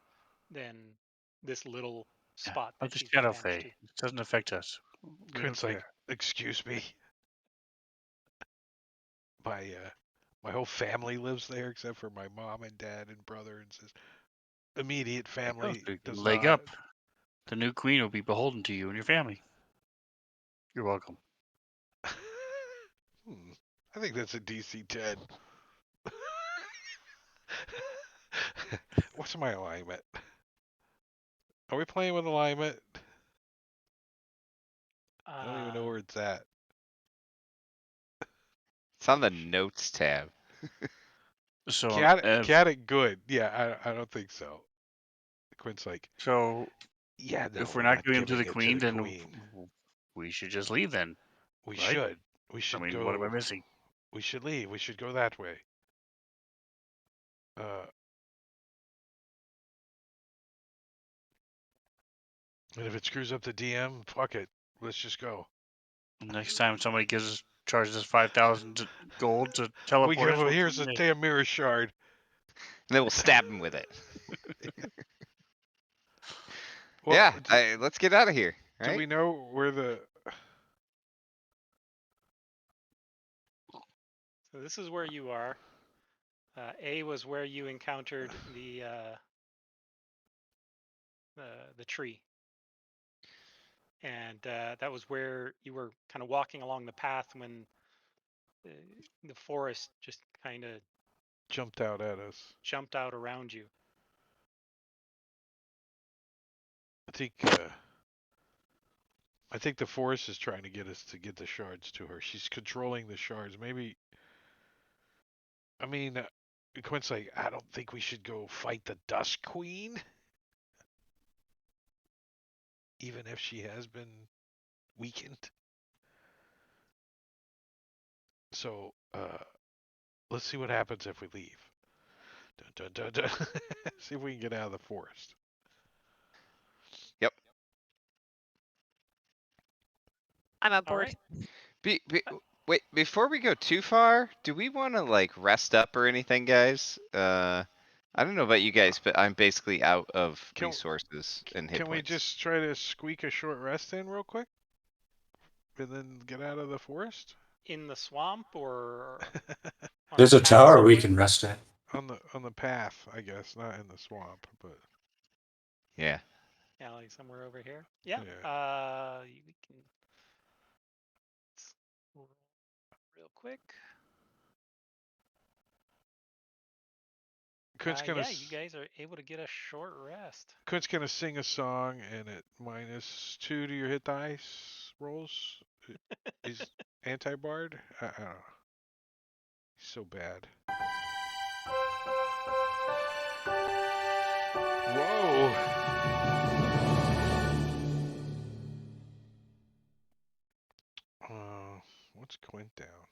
than this little Yeah, spot I'm that the she's Shadow banished Fae. to. It doesn't affect us. We don't Quint's like, care. excuse me. My whole family lives there except for my mom and dad and brother and his immediate There you go. family So you can does leg not. up. The new queen will be beholden to you and your family. You're welcome. I think that's a DC 10. What's my alignment? Are we playing with alignment? I don't even know where it's at. It's on the notes tab. So Chaotic good. Yeah, I don't think so. Quint's like, so yeah, no, if we're we're not not giving to giving the it to queen, the then queen. we should just leave then, We right? should. We I should mean, what am I go. missing? We should leave. We should go that way. And if it screws up the DM, fuck it. Let's just go. Next time somebody charges us 5,000 gold to We teleport us, go. we'll Here's a hey, damn mirror shard. And then we'll stab him with it. Well, Yeah, let's get out of here, do right? we know where the? So this is where you are. A was where you encountered the tree, and that was where you were kind of walking along the path when uh, the forest just kind of Jumped out at us. jumped out around you. I think. I think the forest is trying to get us to get the shards to her. She's controlling the shards. Maybe. I mean, Quint's like, I don't think we should go fight the Dust Queen, even if she has been weakened. So, let's see what happens if we leave. Dun, dun, dun, dun. See if we can get out of the forest. Yep. I'm on All board. right. Wait, before we go too far, do we want to like rest up or anything, guys? I don't know about you guys, but I'm basically out of Can resources and hit can we points. just try to squeak a short rest in real quick, and then get out of the forest? In the swamp or on There's the a path tower we somewhere? can rest at. On the path, I guess, not in the swamp, but Yeah. Yeah, like somewhere over here. Yeah. yeah. We can roll real quick. Yeah, you guys are able to get a short rest. Quint's gonna sing a song, and at -2 to your hit dice rolls, he's anti-bard. I don't know. He's so bad. Whoa. What's Quint down?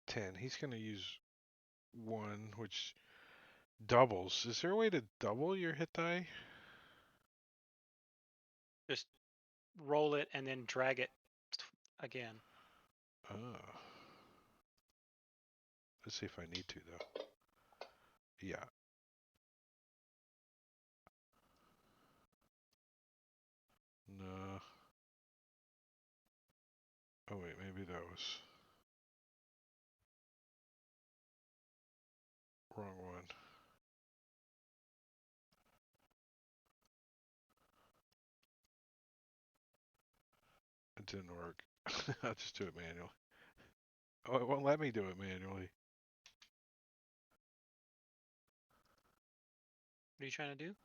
10. He's gonna use 1, which doubles. Is there a way to double your hit die? Just roll it and then drag it again. Oh. Let's see if I need to, though. Yeah. No. Oh, wait, maybe that was wrong one. It didn't work. I'll just do it manually. Oh, it won't let me do it manually. What are you trying to do?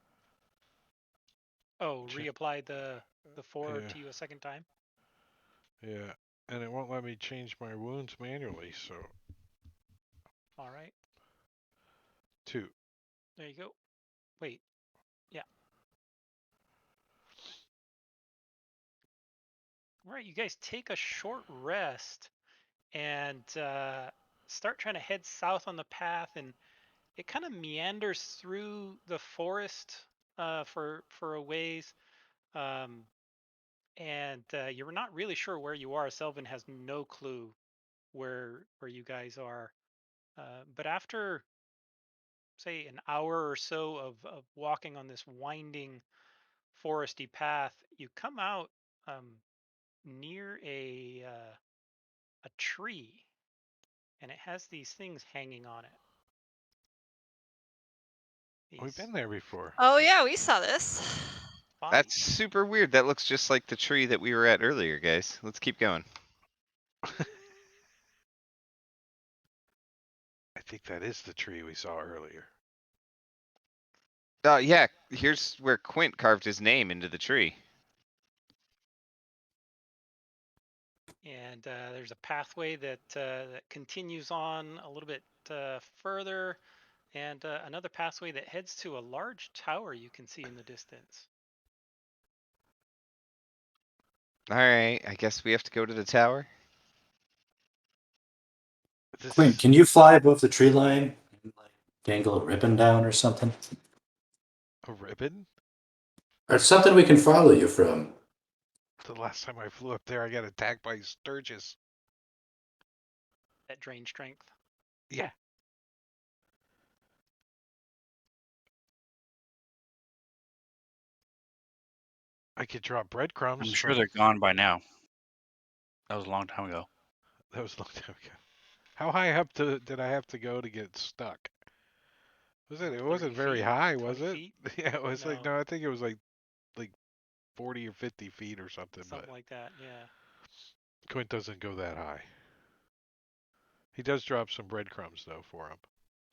Oh, reapply the 4 Yeah. to you a second time? Yeah. And it won't let me change my wounds manually, so. All right. 2. There you go. Wait. Yeah. All right, you guys take a short rest and start trying to head south on the path, and it kind of meanders through the forest for a ways, um, and you're not really sure where you are. Selvin has no clue where you guys are. But after say an hour or so of walking on this winding foresty path, you come out near a tree, and it has these things hanging on it. We've These been there before. Oh yeah, we saw this. That's vines. super weird. That looks just like the tree that we were at earlier, guys. Let's keep going. I think that is the tree we saw earlier. Yeah, here's where Quint carved his name into the tree. And there's a pathway that continues on a little bit further, and another pathway that heads to a large tower you can see in the distance. All right, I guess we have to go to the tower. Quinn, can you fly above the tree line and like dangle a ribbon down or something? A ribbon? Or something we can follow you from? The last time I flew up there, I got attacked by Sturgis. That drain strength. Yeah. I could drop breadcrumbs I'm sure from. they're gone by now. That was a long time ago. That was a long time ago. How high up did I have to go to get stuck? Was it? It 30 wasn't very feet, high, 20 was it? feet? Yeah, it was like No, no. I think it was like 40 or 50 feet or something. But something like that. Yeah. Quint doesn't go that high. He does drop some breadcrumbs though for him,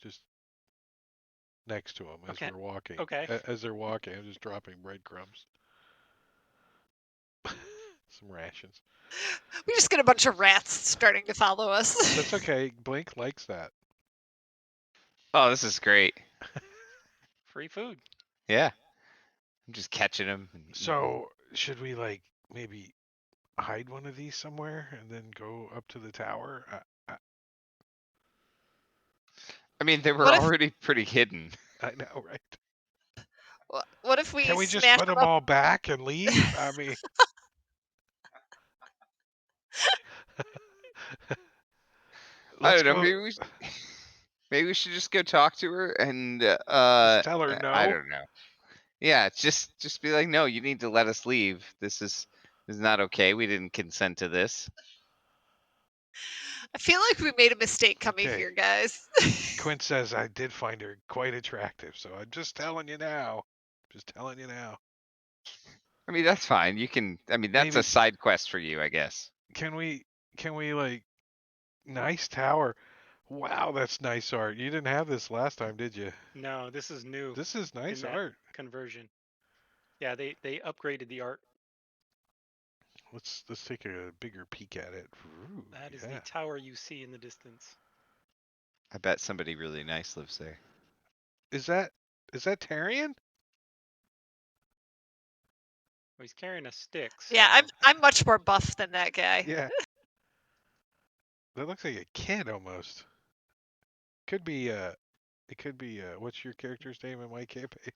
just next to him as Okay. we're walking. Okay. As they're walking, I'm just dropping breadcrumbs. Some rations. We just get a bunch of rats starting to follow us. That's okay. Blink likes that. Oh, this is great. Free food. Yeah, I'm just catching them. So should we like maybe hide one of these somewhere and then go up to the tower? I mean, they were What if already pretty hidden. I know, right? what if we Can we just smash put them them up? all back and leave? I mean, I let's don't know. go. Maybe we should just go talk to her and Just tell her I no. don't know. Yeah, just be like, no, you need to let us leave. This is not okay. We didn't consent to this. I feel like we made a mistake coming Okay. here, guys. Quint says I did find her quite attractive, so I'm just telling you now. Just telling you now. I mean, that's fine. You can. I mean, that's a Maybe side quest for you, I guess. can we like nice tower? Wow, that's nice art. You didn't have this last time, did you? No, this is new This is in nice that art. conversion. Yeah, they upgraded the art. Let's take a bigger peek at it. Ooh, That is the yeah. tower you see in the distance. I bet somebody really nice lives there. Is that Tarian? Well, he's carrying a stick. Yeah, So I'm much more buff than that guy. Yeah. That looks like a kid almost. Could be it could be what's your character's name in my campaign?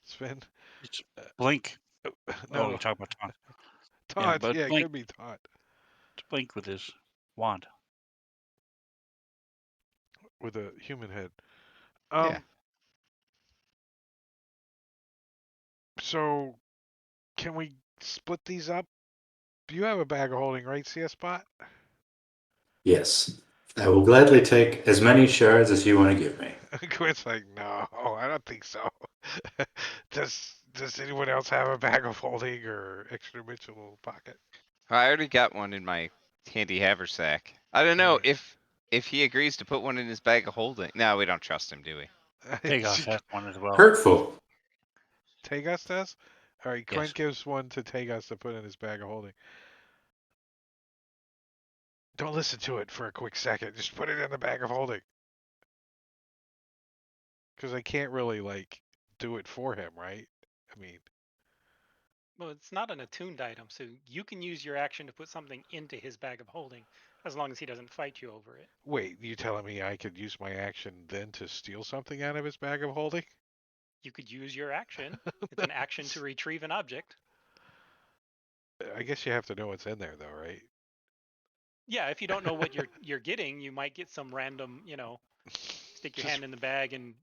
Sven? It's Blink. Oh, No, you talk about Taunt. Yeah, Taunt. but Yeah, it Blink. could be Taunt Blink with his wand. with a human head. Yeah. So can we split these up? You have a bag of holding, right, CS Bot? Yes. I will gladly take as many shards as you want to give me. Quint's like, no, I don't think so. Does anyone else have a bag of holding or extra dimensional pocket? I already got one in my handy haversack. I don't know Alright. if he agrees to put one in his bag of holding. No, we don't trust him, do we? Takeoff has one as well. Hurtful. Tagos does? Alright, Yes. Quint gives one to Tagos to put in his bag of holding. Don't listen to it for a quick second. Just put it in the bag of holding. Because I can't really, like, do it for him, right? I mean, well, it's not an attuned item, so you can use your action to put something into his bag of holding, as long as he doesn't fight you over it. wait, you telling me I could use my action then to steal something out of his bag of holding? You could use your action. It's an action to retrieve an object. I guess you have to know what's in there, though, right? Yeah, if you don't know what you're getting, you might get some random, stick your Just hand in the bag and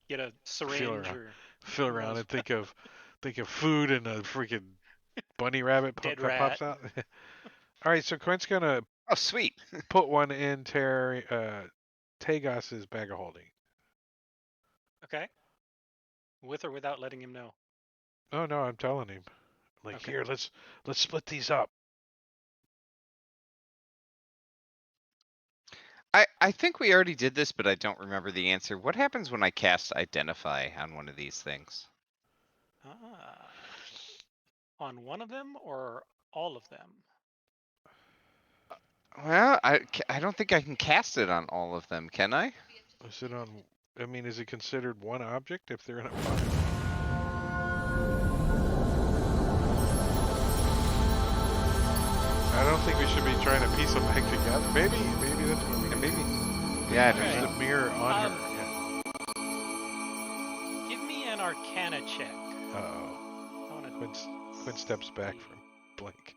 get a feel syringe around, or feel who around, knows, and think of food, and a freaking bunny rabbit dead pops rat. out. All right, so Quint's gonna Oh, sweet. put one in Tagos's bag of holding. Okay. With or without letting him know. Oh no, I'm telling him. Like, Okay. here, let's split these up. I think we already did this, but I don't remember the answer. What happens when I cast Identify on one of these things? Ah. On one of them or all of them? Well, I don't think I can cast it on all of them, can I? Is it on? I mean, is it considered one object if they're in a pile? I don't think we should be trying to piece them back together. Maybe that's what we. Maybe Yeah, I there's don't the know. mirror on Um, her. Yeah. Give me an Arcana check. Uh oh. I want Quinn steps back see. from Blink.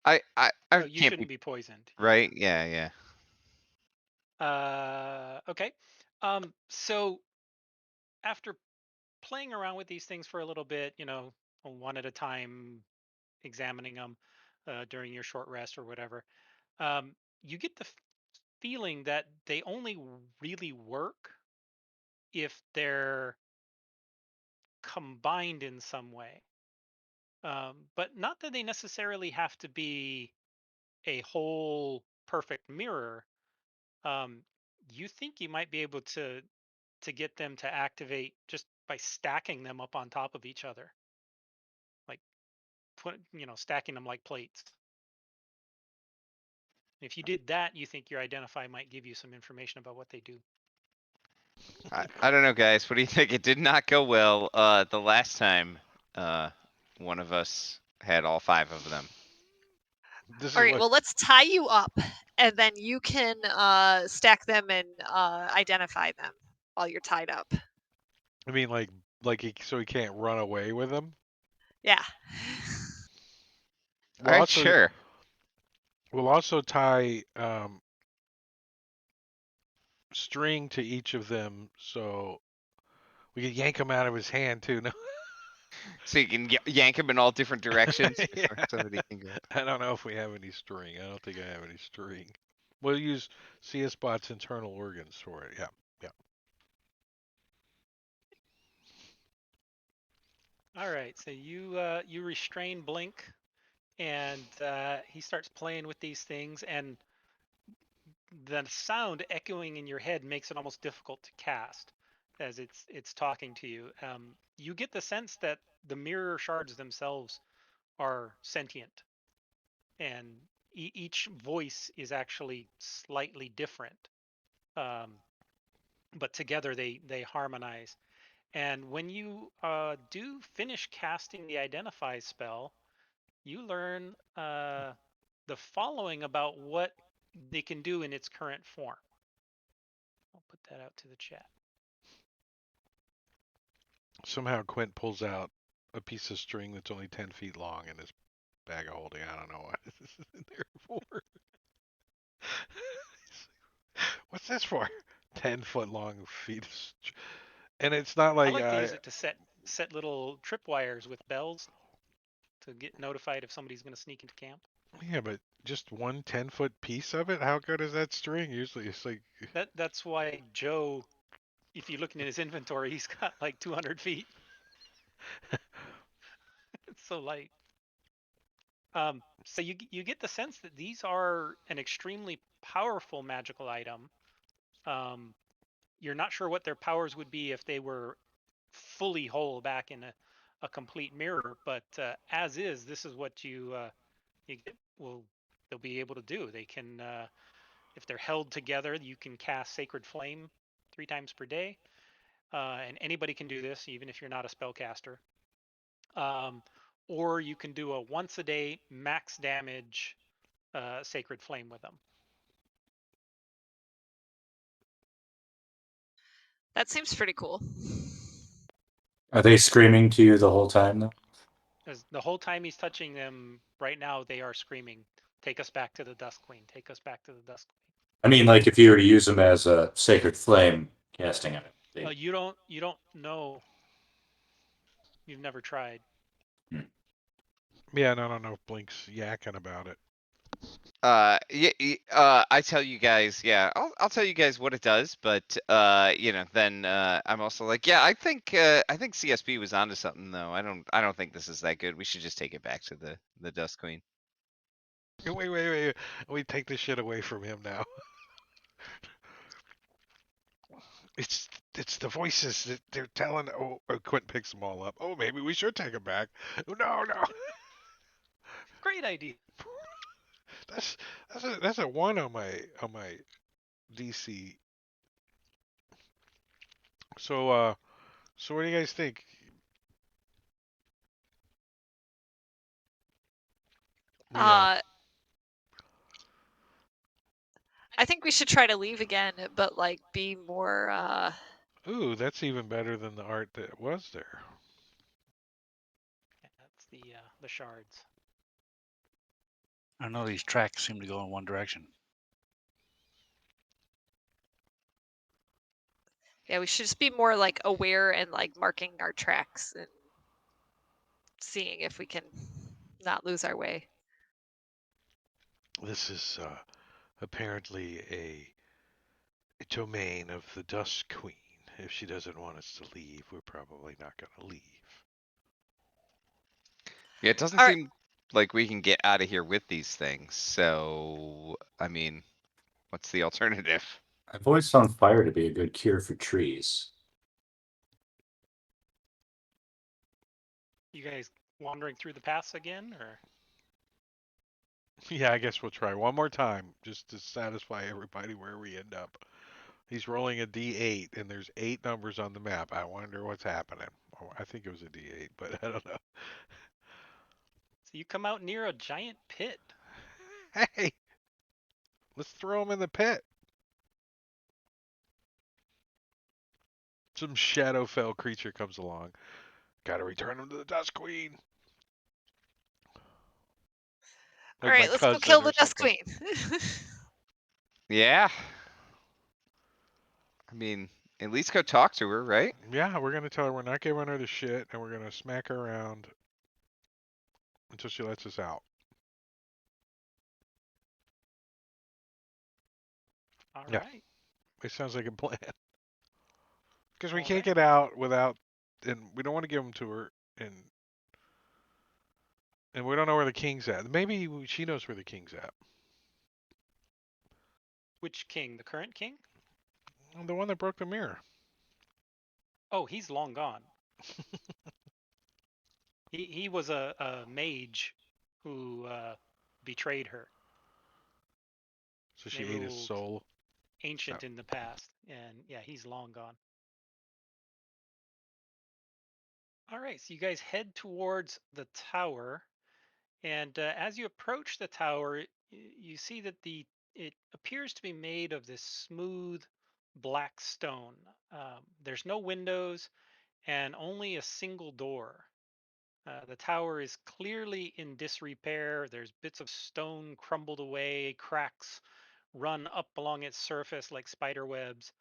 I Oh, you can't shouldn't be be poisoned. right. Yeah. Okay. So after playing around with these things for a little bit, one at a time, examining them during your short rest or whatever, you get the feeling that they only really work if they're combined in some way. But not that they necessarily have to be a whole perfect mirror. Um, you think you might be able to get them to activate just by stacking them up on top of each other, like stacking them like plates. If you did that, you think your identify might give you some information about what they do. I don't know, guys. What do you think? It did not go well. The last time, uh, one of us had all 5 of them. This All is right, what. well, let's tie you up, and then you can stack them and identify them while you're tied up. I mean, so he can't run away with them. Yeah. We'll All right, also sure. tie string to each of them, so we can yank him out of his hand too. No. So you can yank them in all different directions Yeah. before somebody can go. I don't know if we have any string. I don't think I have any string. We'll use CS Bot's internal organs for it. Yeah. All right, so you restrain Blink, and he starts playing with these things, and the sound echoing in your head makes it almost difficult to cast as it's talking to you. You get the sense that the mirror shards themselves are sentient, and each voice is actually slightly different, um, but together they harmonize. And when you do finish casting the Identify spell, you learn the following about what they can do in its current form. I'll put that out to the chat. Somehow Quint pulls out a piece of string that's only 10 feet long in his bag of holding. I don't know what this is in there for. What's this for? 10-foot long feet of and it's not I like like to use it to set little tripwires with bells to get notified if somebody's going to sneak into camp. yeah, but just one 10-foot piece of it? How good is that string? Usually it's like That's why Joe, if you're looking at his inventory, he's got like 200 feet. It's so light. So you get the sense that these are an extremely powerful magical item. You're not sure what their powers would be if they were fully whole back in a complete mirror, but as is, this is what you get. Well, they'll be able to do. They can, if they're held together, you can cast Sacred Flame 3 times per day, and anybody can do this, even if you're not a spellcaster. Or you can do a once a day max damage Sacred Flame with them. That seems pretty cool. Are they screaming to you the whole time though? As the whole time he's touching them, right now they are screaming, "Take us back to the Dusk Queen! Take us back to the Dusk Queen!" I mean, like if you were to use them as a sacred flame casting on it. You don't know. You've never tried. Yeah, no, no. Blink's yakking about it. I tell you guys, yeah, I'll tell you guys what it does, but you know, then I'm also like, yeah, I think CSP was onto something though. I don't think this is that good. We should just take it back to the Dust Queen. Wait. We take this shit away from him now. It's the voices that they're telling. Oh, Quint picks them all up. Oh, maybe we should take him back. Oh, no. Great idea. That's that's a one on my DC. So what do you guys think? We I think we should try to leave again, but like be more. Ooh, that's even better than the art that was there. Yeah, that's the shards. I know these tracks seem to go in one direction. Yeah, we should just be more like aware and like marking our tracks and seeing if we can not lose our way. This is apparently a domain of the Dust Queen. If she doesn't want us to leave, we're probably not going to leave. Yeah, it doesn't All right. seem like we can get out of here with these things. So, I mean, what's the alternative? I've always found fire to be a good cure for trees. You guys wandering through the paths again, or? Yeah, I guess we'll try one more time just to satisfy everybody where we end up. He's rolling a D8, and there's 8 numbers on the map. I wonder what's happening. Oh, I think it was a D8, but I don't know. So you come out near a giant pit. Hey, let's throw him in the pit. Some Shadowfell creature comes along. Gotta return him to the Dust Queen. All Like my right, let's go cousin kill or the Dust something. Queen. Yeah. I mean, at least go talk to her, right? Yeah, we're gonna tell her we're not giving her the shit, and we're gonna smack her around until she lets us out. All Yeah. right. It sounds like a plan. Because we All can't right. get out without, and we don't want to give them to her, and we don't know where the king's at. Maybe she knows where the king's at. Which king? The current king? The one that broke the mirror. Oh, he's long gone. He was a mage who betrayed her. So They she ate his ruled soul. ancient in the past, and yeah, he's long gone. All right, so you guys head towards the tower, and as you approach the tower, you see that it appears to be made of this smooth black stone. There's no windows and only a single door. The tower is clearly in disrepair. There's bits of stone crumbled away, cracks run up along its surface like spider webs.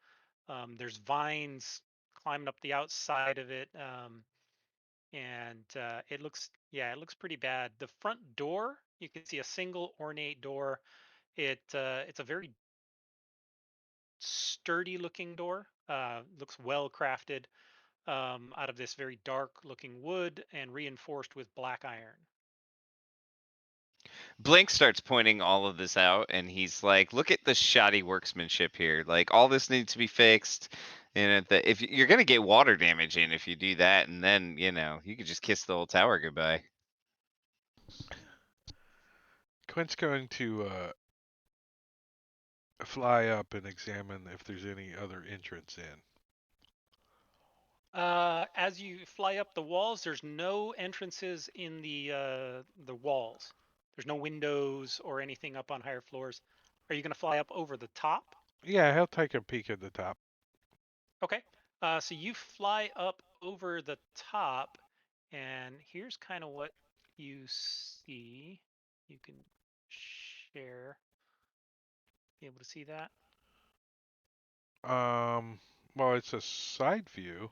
There's vines climbing up the outside of it, and it looks pretty bad. The front door, you can see a single ornate door. It's a very sturdy looking door. Looks well crafted, out of this very dark looking wood and reinforced with black iron. Blink starts pointing all of this out, and he's like, "Look at the shoddy workmanship here. Like, all this needs to be fixed. And if you're gonna get water damage in if you do that, and then you could just kiss the whole tower goodbye." Quint's going to fly up and examine if there's any other entrance in. As you fly up the walls, there's no entrances in the walls. There's no windows or anything up on higher floors. Are you going to fly up over the top? Yeah, he'll take a peek at the top. Okay. So you fly up over the top, and here's kind of what you see. You can share. Be able to see that? Well, it's a side view.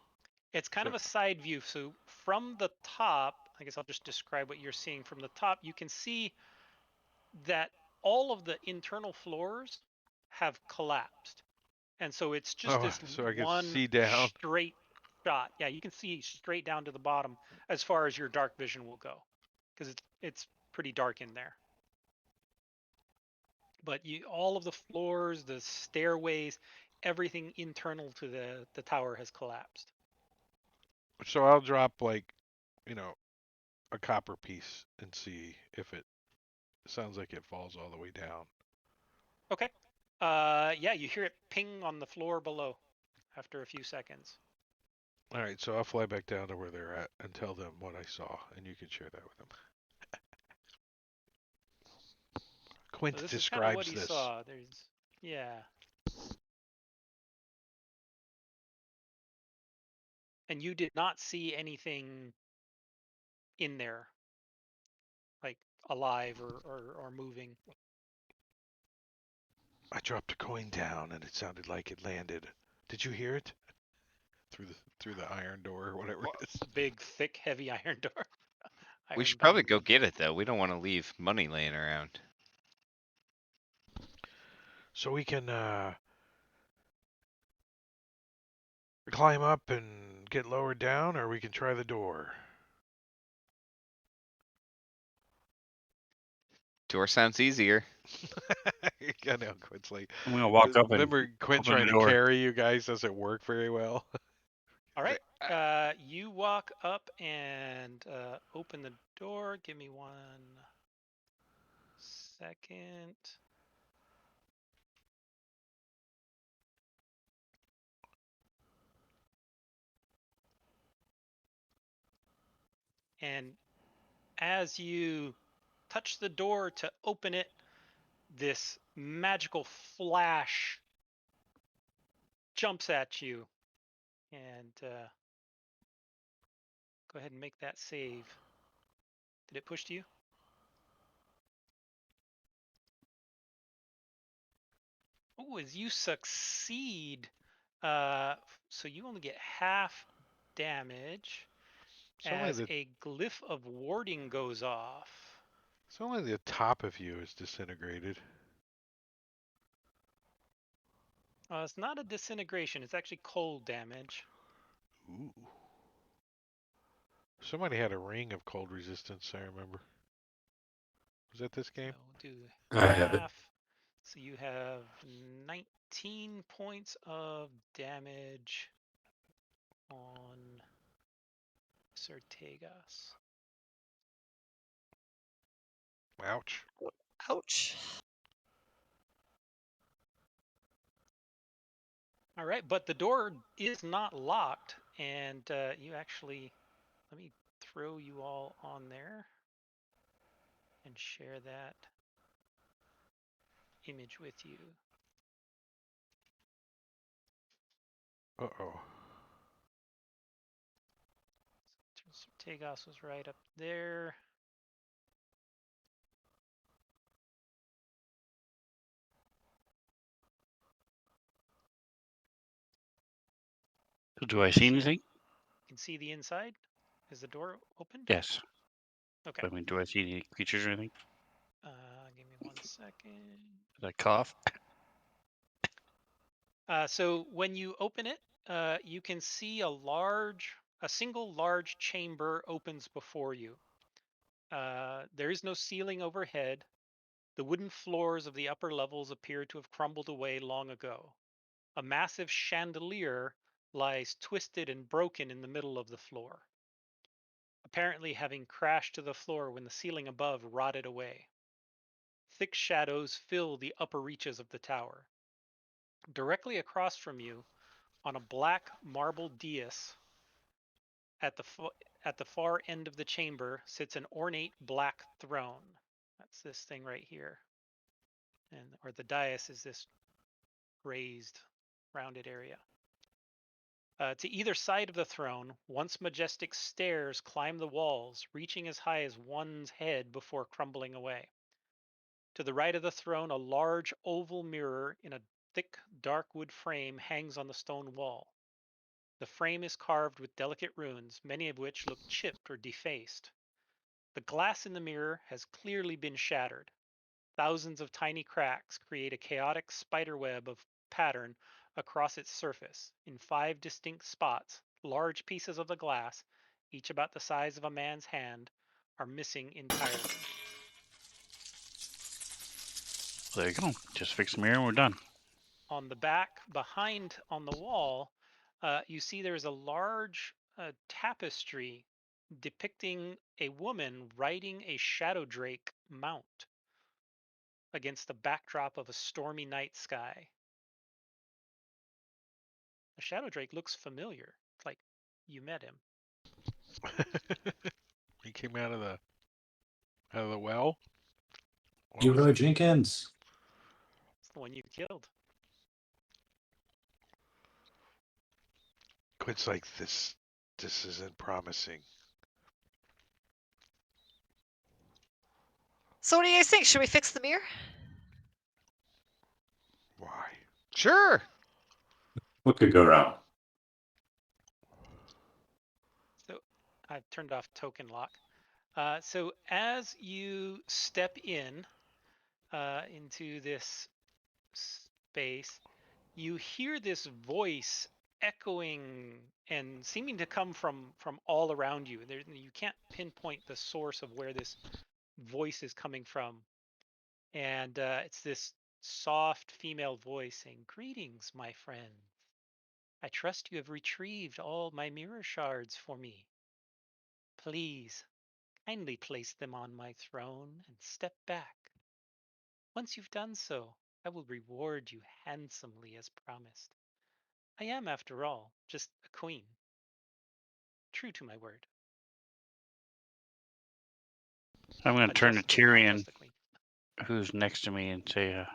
It's kind So, of a side view. So from the top, I guess I'll just describe what you're seeing from the top. You can see that all of the internal floors have collapsed. And so it's just oh, this so I can one see down. straight shot. Yeah, you can see straight down to the bottom as far as your dark vision will go, because it's pretty dark in there. But all of the floors, the stairways, everything internal to the tower has collapsed. So I'll drop like, you know, a copper piece and see if it sounds like it falls all the way down. Okay. Yeah, you hear it ping on the floor below after a few seconds. All right, so I'll fly back down to where they're at and tell them what I saw, and you can share that with them. So Quint this is kind of what describes he this. saw. Yeah. And you did not see anything in there, like alive or moving. I dropped a coin down, and it sounded like it landed. Did you hear it? Through the iron door or whatever it is. Big, thick, heavy iron door. We Iron should probably bound. go get it though. We don't want to leave money laying around. So we can climb up and get lowered down, or we can try the door. Door sounds easier. I know Quint's like. I'm gonna walk up and Remember Quint open trying the to door. carry you guys doesn't work very well. All It's right. like, "Ah." You walk up and open the door. Give me 1 second. And as you touch the door to open it, this magical flash jumps at you. And go ahead and make that save. Did it push to you? Oh, as you succeed, so you only get half damage It's only as the a glyph of warding goes off. it's only the top of you is disintegrated. It's not a disintegration, it's actually cold damage. Ooh. Somebody had a ring of cold resistance, I remember. Was that this game? So we'll do I have it. half. So you have 19 points of damage on Certegas. Ouch. Ouch. All right, but the door is not locked, and you actually, let me throw you all on there and share that image with you. Uh-oh. Certegas was right up there. Do I see So anything? you can see the inside. Is the door opened? Yes. Okay. I mean, do I see any creatures or anything? Give me 1 second. Did I cough? So when you open it, you can see a single large chamber opens before you. There is no ceiling overhead. The wooden floors of the upper levels appear to have crumbled away long ago. A massive chandelier lies twisted and broken in the middle of the floor, apparently having crashed to the floor when the ceiling above rotted away. Thick shadows fill the upper reaches of the tower. Directly across from you, on a black marble dais at the far end of the chamber, sits an ornate black throne. That's this thing right here. Or the dais is this raised, rounded area. To either side of the throne, once majestic stairs climb the walls, reaching as high as one's head before crumbling away. To the right of the throne, a large oval mirror in a thick, dark wood frame hangs on the stone wall. The frame is carved with delicate runes, many of which look chipped or defaced. The glass in the mirror has clearly been shattered. Thousands of tiny cracks create a chaotic spiderweb of pattern across its surface. In 5 distinct spots, large pieces of the glass, each about the size of a man's hand, are missing entirely. There you go. Just fix the mirror and we're done. On the back, behind on the wall, you see there's a large tapestry depicting a woman riding a shadow drake mount against the backdrop of a stormy night sky. The shadow drake looks familiar, like you met him. He came out of the well. What was Hero it? Jenkins. It's the one you killed. Quint's like this. This isn't promising. So what do you guys think? Should we fix the mirror? Why? Sure. What could go wrong? So I've turned off token lock. So as you step in into this space, you hear this voice echoing and seeming to come from all around you. You can't pinpoint the source of where this voice is coming from, and it's this soft female voice saying, "Greetings, my friend. I trust you have retrieved all my mirror shards for me. Please, kindly place them on my throne and step back. Once you've done so, I will reward you handsomely as promised. I am, after all, just a queen. True to my word. I'm going A to turn to just queen, not Tyrion, just a queen." who's next to me, and say,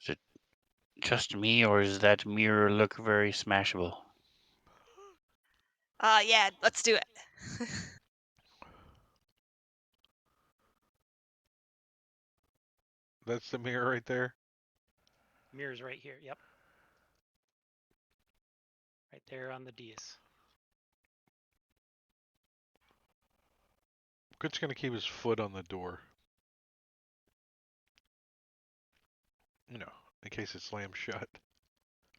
is it just me, or does that mirror look very smashable? Yeah, let's do it. That's the mirror right there. Mirror's right here. Yep. Right there on the dais. Quint's gonna keep his foot on the door. You know, in case it slams shut.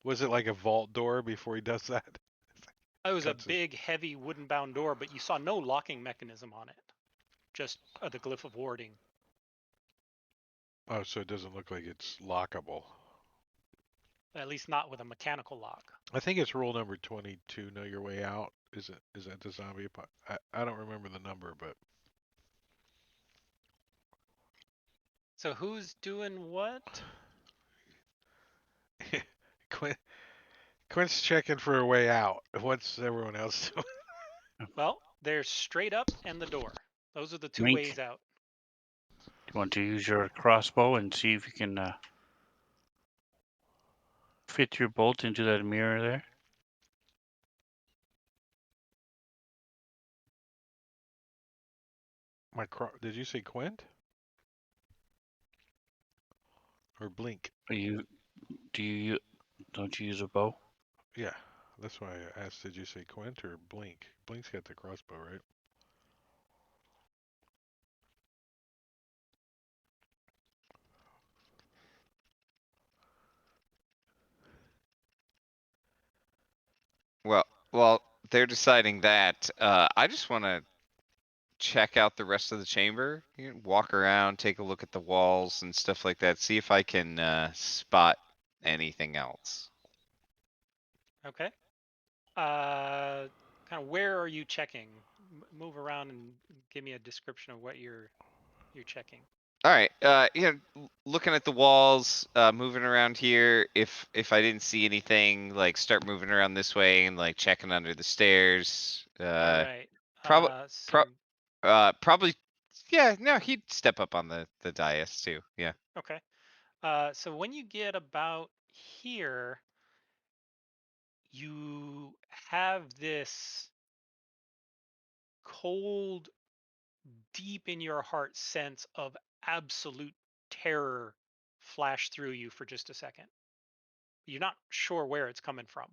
Was it like a vault door before he does that? It was a Cuts it. big, heavy wooden bound door, but you saw no locking mechanism on it. Just the glyph of warding. Oh, so it doesn't look like it's lockable. At least not with a mechanical lock. I think it's rule number 22. Know your way out. Is that the zombie? I don't remember the number, but So who's doing what? Quint's checking for a way out. What's everyone else doing? Well, there's straight up and the door. Those are the 2 Mink. ways out. Do you want to use your crossbow and see if you can fit your bolt into that mirror there? Did you say Quint? Or Blink? Don't you use a bow? Yeah, that's why I asked. Did you say Quint or Blink? Blink's got the crossbow, right? Well, they're deciding that. I just want to check out the rest of the chamber. Walk around, take a look at the walls and stuff like that. See if I can spot anything else. Okay. Kind of where are you checking? Move around and give me a description of what you're checking. All right. Looking at the walls, moving around here. If I didn't see anything, like start moving around this way and like checking under the stairs. All right. Probably, So probably. Yeah. No, he'd step up on the dais too. Yeah. okay. So when you get about here, you have this cold, deep in your heart sense of absolute terror flash through you for just a second. You're not sure where it's coming from,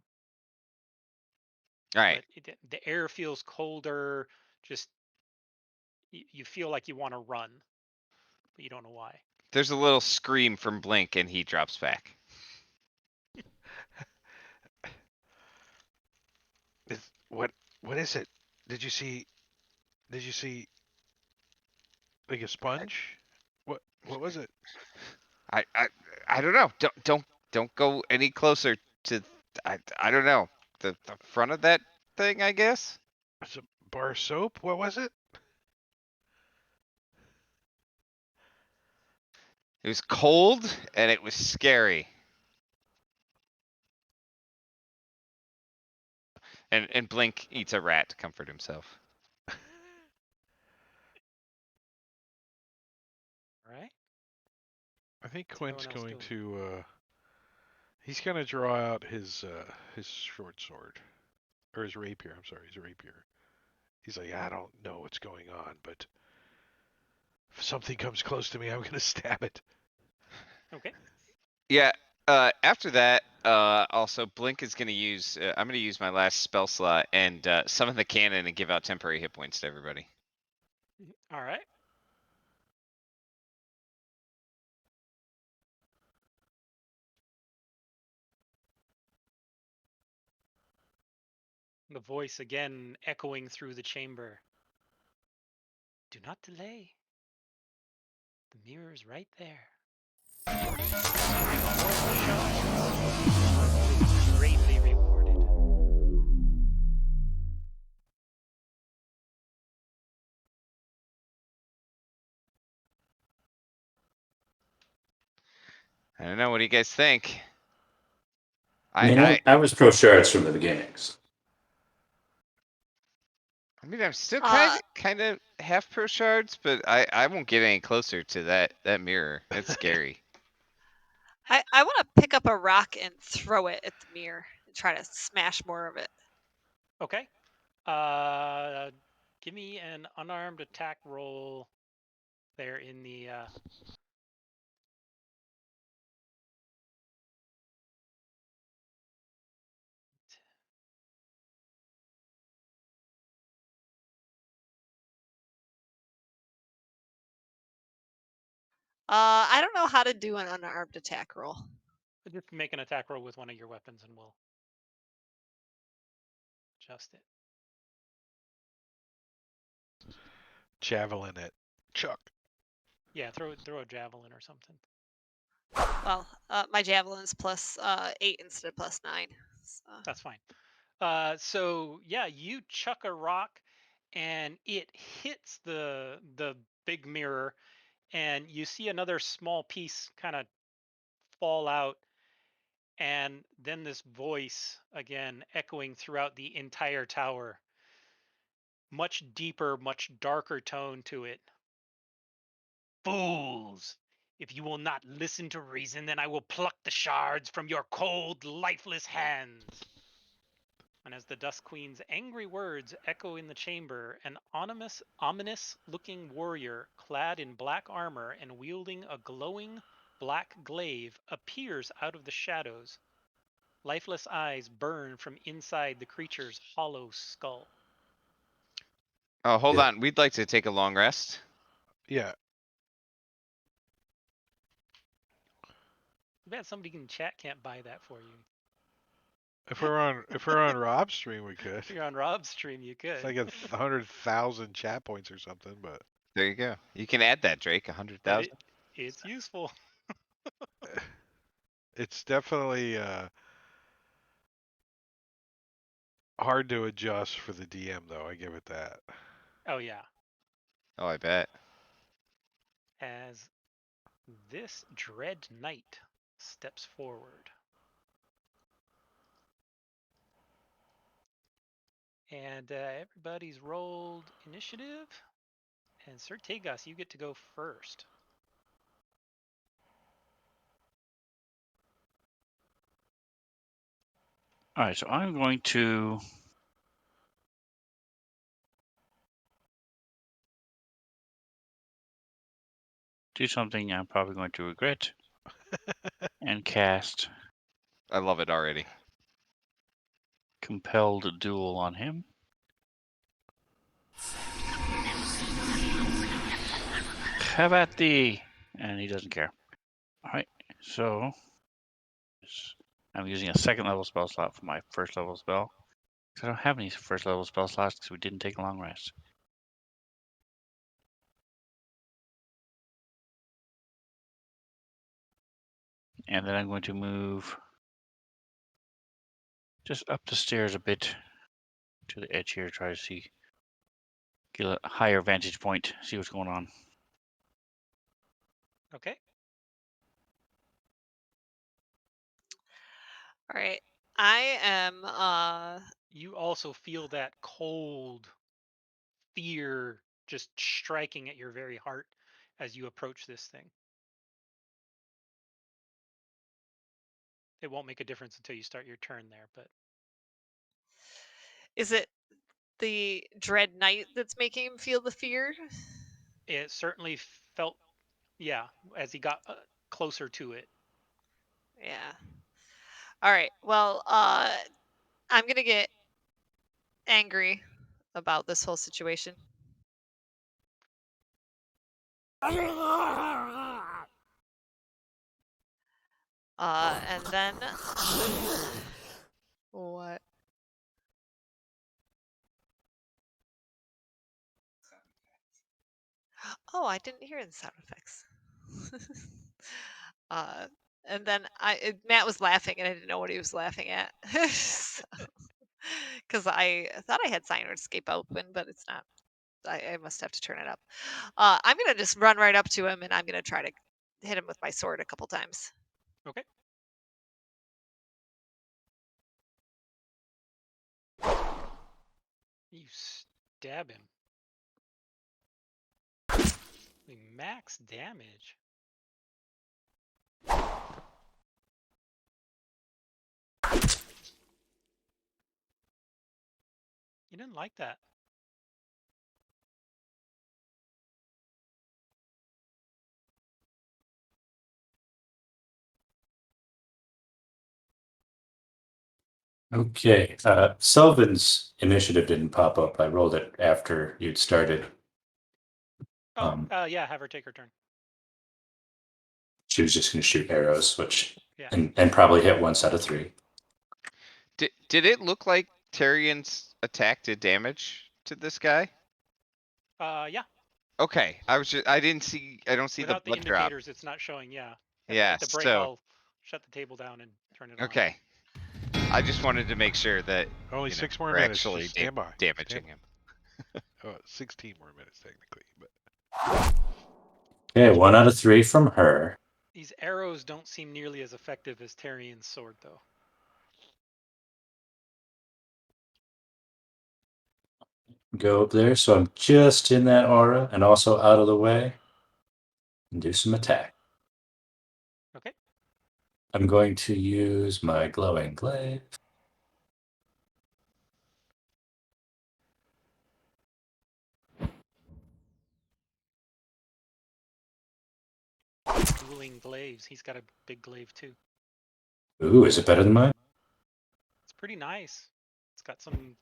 All right. but the air feels colder. Just you feel like you want to run, but you don't know why. There's a little scream from Blink, and he drops back. What is it? Did you see like a sponge? What was it? I don't know. Don't go any closer to. I don't know. The front of that thing, I guess. It's a bar of soap? What was it? It was cold and it was scary. And Blink eats a rat to comfort himself. All right. I think What's Quint's everyone else going doing? to he's gonna draw out his short sword. Or his rapier, I'm sorry, his rapier. He's like, I don't know what's going on, but if something comes close to me, I'm gonna stab it. Okay. Yeah. After that, also Blink is gonna use. I'm gonna use my last spell slot and summon the cannon and give out temporary hit points to everybody. All right. The voice again echoing through the chamber. Do not delay. The mirror is right there. Greatly rewarded. I don't know. What do you guys think? I mean, I was pro shards from the beginnings. I mean, I'm still Uh, kind of half pro shards, but I won't get any closer to that mirror. It's scary. I want to pick up a rock and throw it at the mirror and try to smash more of it. Okay. Give me an unarmed attack roll there in the I don't know how to do an unarmed attack roll. just make an attack roll with one of your weapons and we'll adjust it. Javelin it. Chuck. Yeah, throw a javelin or something. Well, my javelin's plus 8 instead of plus 9. So. That's fine. So yeah, you chuck a rock and it hits the big mirror and you see another small piece kind of fall out, and then this voice again echoing throughout the entire tower. Much deeper, much darker tone to it. Fools! If you will not listen to reason, then I will pluck the shards from your cold, lifeless hands. And as the Dust Queen's angry words echo in the chamber, an ominous-looking warrior clad in black armor and wielding a glowing black glaive appears out of the shadows. Lifeless eyes burn from inside the creature's hollow skull. Oh, hold Yeah. on. We'd like to take a long rest. Yeah. Too bad somebody in chat can't buy that for you. If we're on Rob's stream, we could. If you're on Rob's stream, you could. It's like 100,000 chat points or something, but There you go. You can add that, Drake. But 100,000. it's useful. it's definitely hard to adjust for the DM, though. I give it that. Oh yeah. Oh, I bet. As this dread knight steps forward. And everybody's rolled initiative. And Sir Tegas, you get to go first. All right, so I'm going to do something I'm probably going to regret and cast I love it already. Compelled Duel on him. How about thee? And he doesn't care. All right, so I'm using a second level spell slot for my first level spell. I don't have any first level spell slots because we didn't take a long rest. And then I'm going to move just up the stairs a bit to the edge here, try to see, get a higher vantage point, see what's going on. Okay. All right. I am You also feel that cold fear just striking at your very heart as you approach this thing. It won't make a difference until you start your turn there, but is it the dread knight that's making him feel the fear? it certainly felt, yeah, as he got closer to it. Yeah. All right. Well, I'm going to get angry about this whole situation. And then what? Oh, I didn't hear the sound effects. And then Matt was laughing, and I didn't know what he was laughing at, because I thought I had Sign Escape open, but it's not. I must have to turn it up. I'm gonna just run right up to him, and I'm gonna try to hit him with my sword a couple times. Okay. You stab him. Max damage. You didn't like that. Okay. Selvin's initiative didn't pop up. I rolled it after you'd started. Oh, yeah, have her take her turn. She was just going to shoot arrows, which Yeah. and probably hit once out of 3. Did it look like Tyrion's attack did damage to this guy? Yeah. Okay, I don't see Without the the blood drop. indicators, it's not showing. Yeah. Yeah, At the break, so I'll shut the table down and turn it on. okay. I just wanted to make sure that Only 6 more we're minutes. actually Just stand by. damaging him. 16 more minutes technically, but Okay, 1 out of 3 from her. These arrows don't seem nearly as effective as Tyrion's sword, though. Go up there, so I'm just in that aura and also out of the way. And do some attack. Okay. I'm going to use my glowing glaive. Dueling glaives. He's got a big glaive, too. Ooh, is it better than mine? It's pretty nice. It's got some,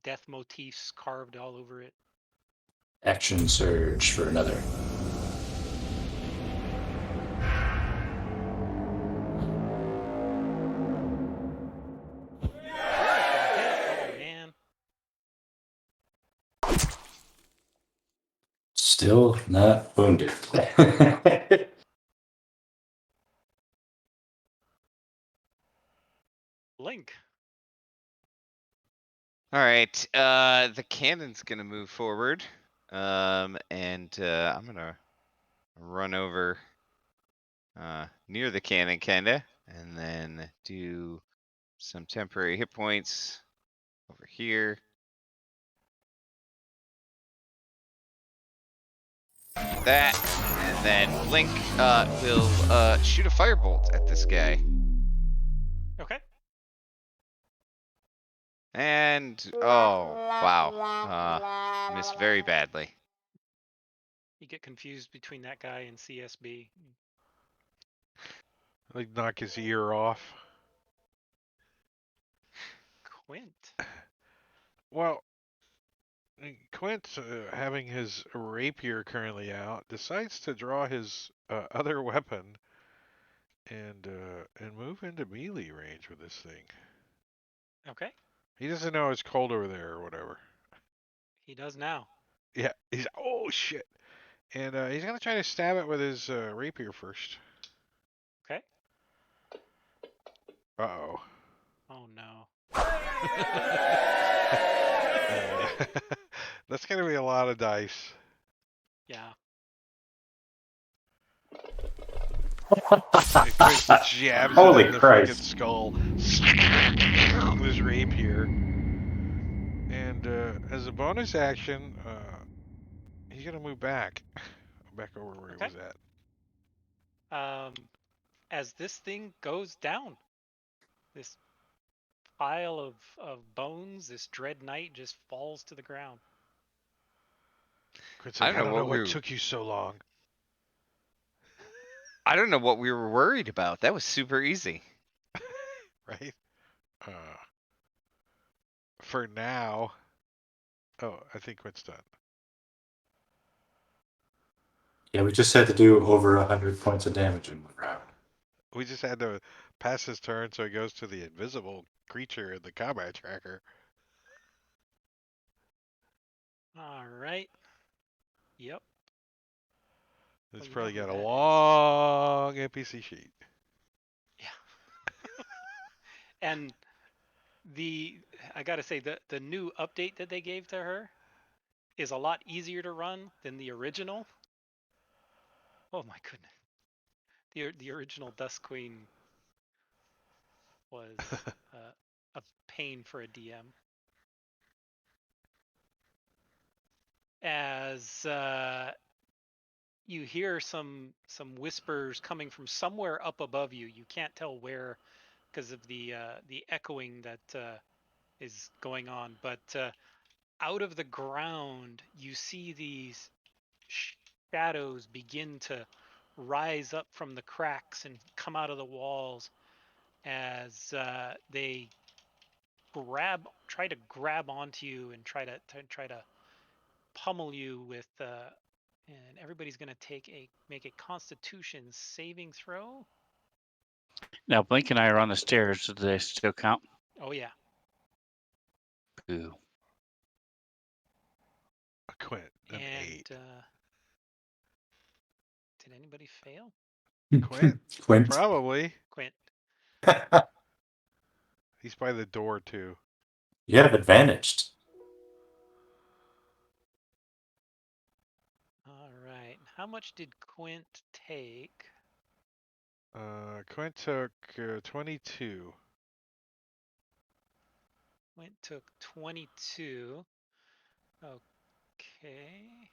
death motifs carved all over it. Action surge for another. Oh, man. Still not wounded. Link. All right, the cannon's gonna move forward, and I'm gonna run over near the cannon, kinda, and then do some temporary hit points over here. That, and then Blink will shoot a firebolt at this guy. Okay. And oh wow, missed very badly. You get confused between that guy and CSB. Like knock his ear off. Quint. Well, Quint, having his rapier currently out, decides to draw his other weapon and move into melee range with this thing. Okay. He doesn't know it's cold over there or whatever. He does now. Yeah, he's oh shit, and he's gonna try to stab it with his rapier first. Okay. Uh-oh. Oh no. That's gonna be a lot of dice. Yeah. It Chris jabs Holy it in the Christ. freaking skull. This rapier. And as a bonus action, he's gonna move back over where he Okay. was at. As this thing goes down, this pile of bones, this dread knight just falls to the ground. Quint's I like, don't I know don't know what we what were, took you so long. I don't know what we were worried about. That was super easy. Right? Uh, for now. Oh, I think Quint's done. Yeah, we just had to do over 100 points of damage in one round. We just had to pass his turn so he goes to the invisible creature in the combat tracker. All right. Yep. It's Well, you know probably who got a that is. long NPC sheet. Yeah. And I gotta say the new update that they gave to her is a lot easier to run than the original. Oh my goodness. The original Dust Queen was a pain for a DM. As you hear some whispers coming from somewhere up above you. You can't tell where because of the echoing that is going on. But out of the ground, you see these shadows begin to rise up from the cracks and come out of the walls as they try to grab onto you and try to pummel you with and everybody's going to make a constitution saving throw. Now, Blink and I are on the stairs. Do they still count? Oh yeah. Ooh. A Quint, an And 8. did anybody fail? Quint? Quint. Probably. Quint. He's by the door, too. You have advantaged. All right. How much did Quint take? Quint took 22. Quint took 22. Okay.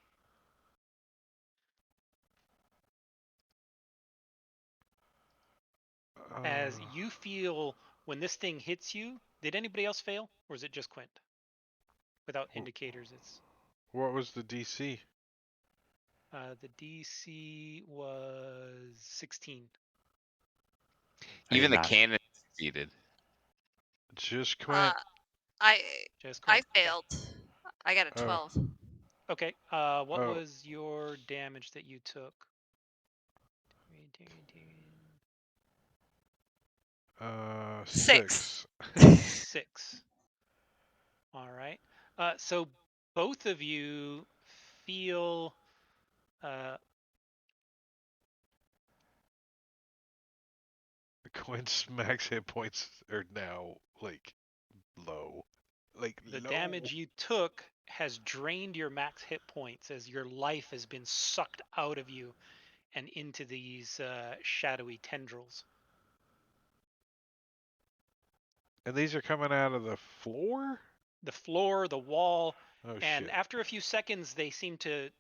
As you feel when this thing hits you, did anybody else fail, or is it just Quint? Without indicators, it's What was the DC? the DC was 16. Even the not. cannon succeeded. Just Uh, Quint. I Just I Quint. Okay. failed. I got a Oh. 12. Okay. What Oh. was your damage that you took? 6. 6. All right. So both of you feel Quint's max hit points are now, like, low. Like, the low. damage you took has drained your max hit points as your life has been sucked out of you and into these shadowy tendrils. And these are coming out of the floor? The floor, the wall, Oh, and shit. after a few seconds, they seem to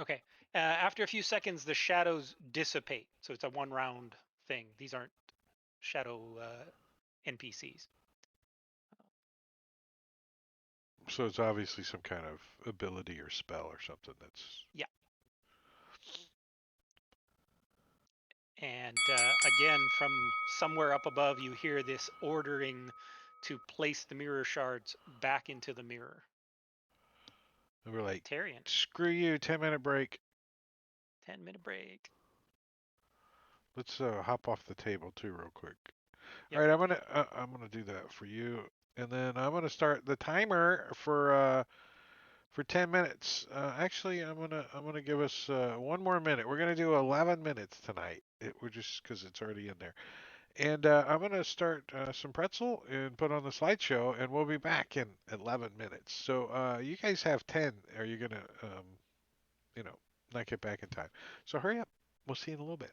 Okay. After a few seconds, the shadows dissipate. So it's a 1-round thing. These aren't shadow NPCs. So it's obviously some kind of ability or spell or something that's. Yeah. And again, from somewhere up above, you hear this ordering to place the mirror shards back into the mirror. And we're like, Tarian, screw you, 10-minute break. 10-minute break. Let's hop off the table too, real quick. Yep. All right, I'm gonna do that for you, and then I'm gonna start the timer for 10 minutes. Actually, I'm gonna give us 1 more minute. We're gonna do 11 minutes tonight. We're just because it's already in there. And I'm gonna start some pretzel and put on the slideshow, and we'll be back in 11 minutes. So you guys have 10. Are you gonna you know not get back in time? So hurry up. We'll see you in a little bit.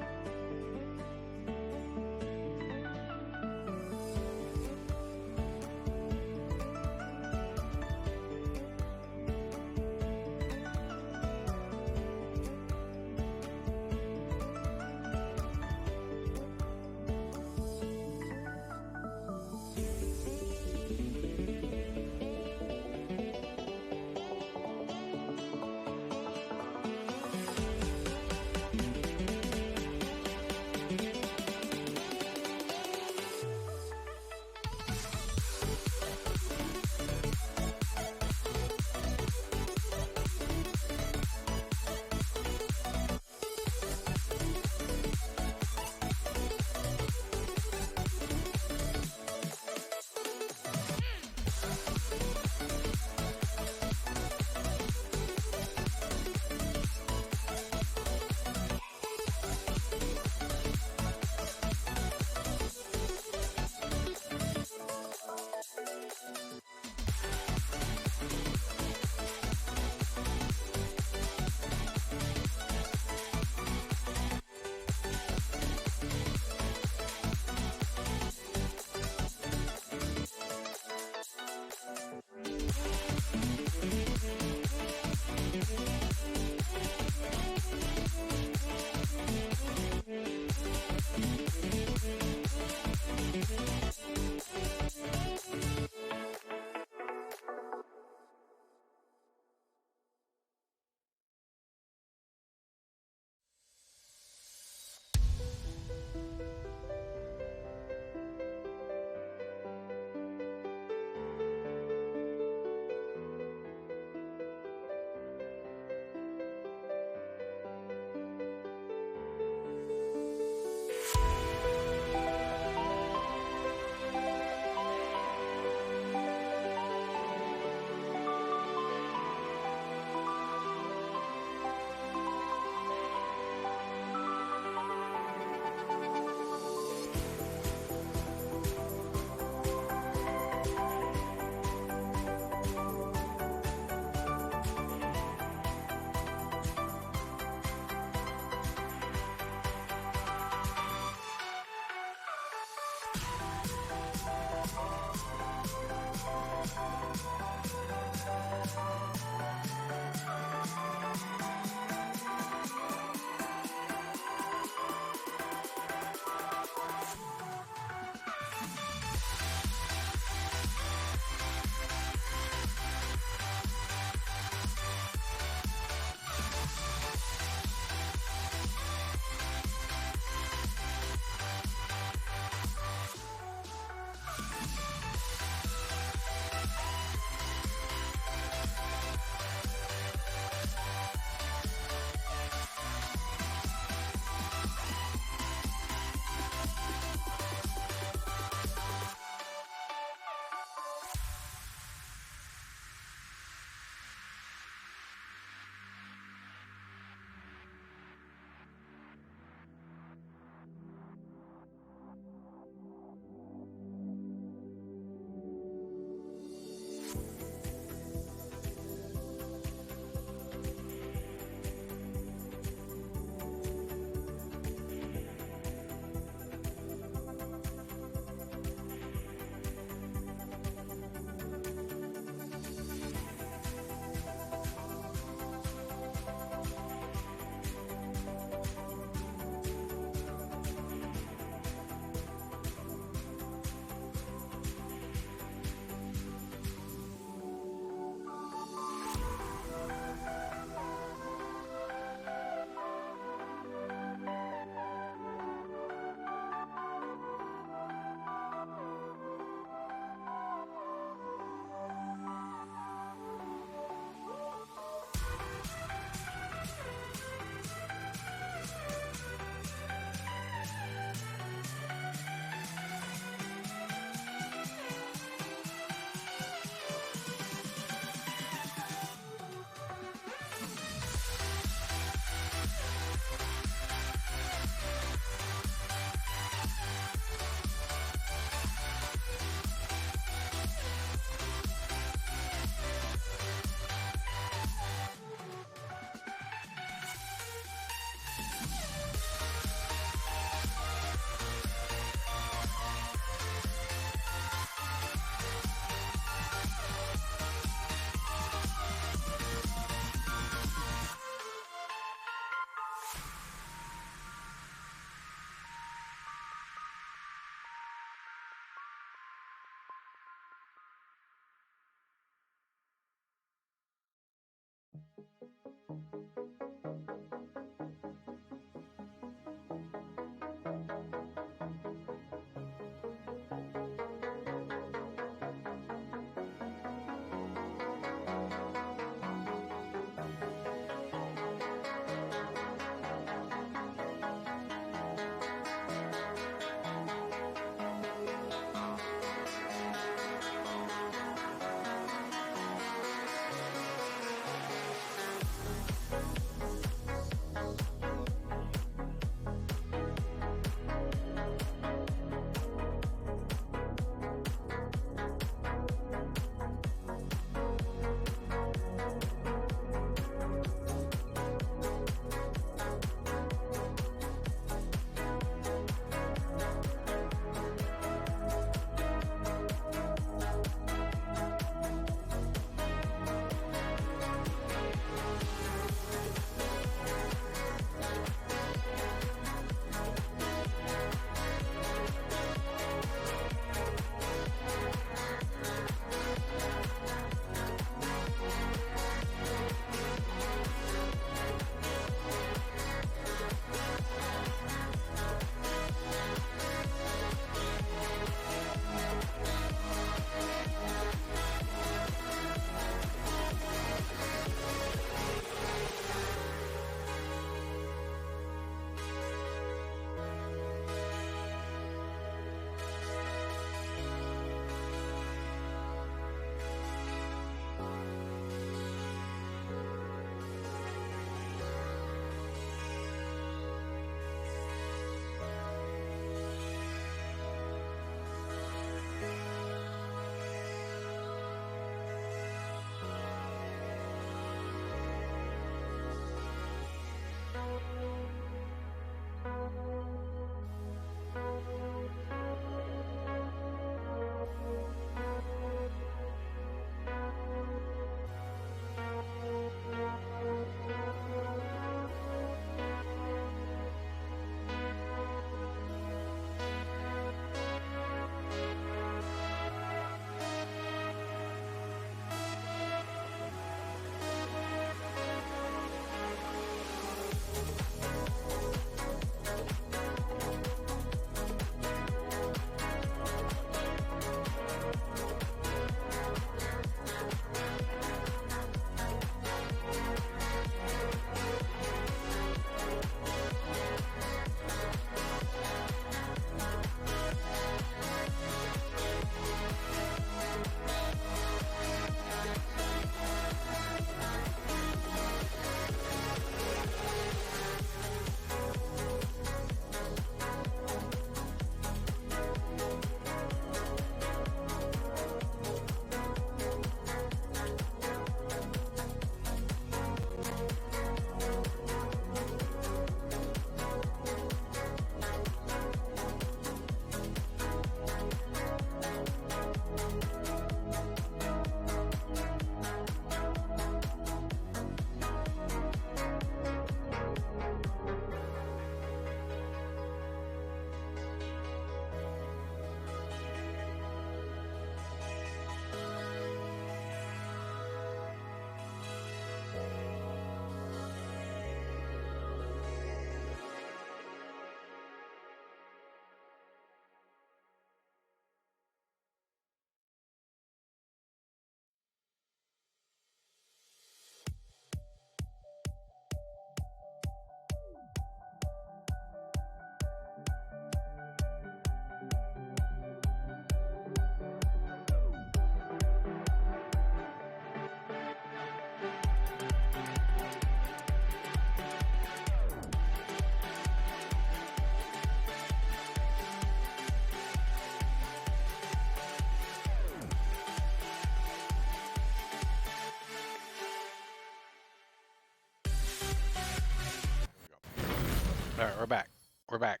All right, we're back. We're back.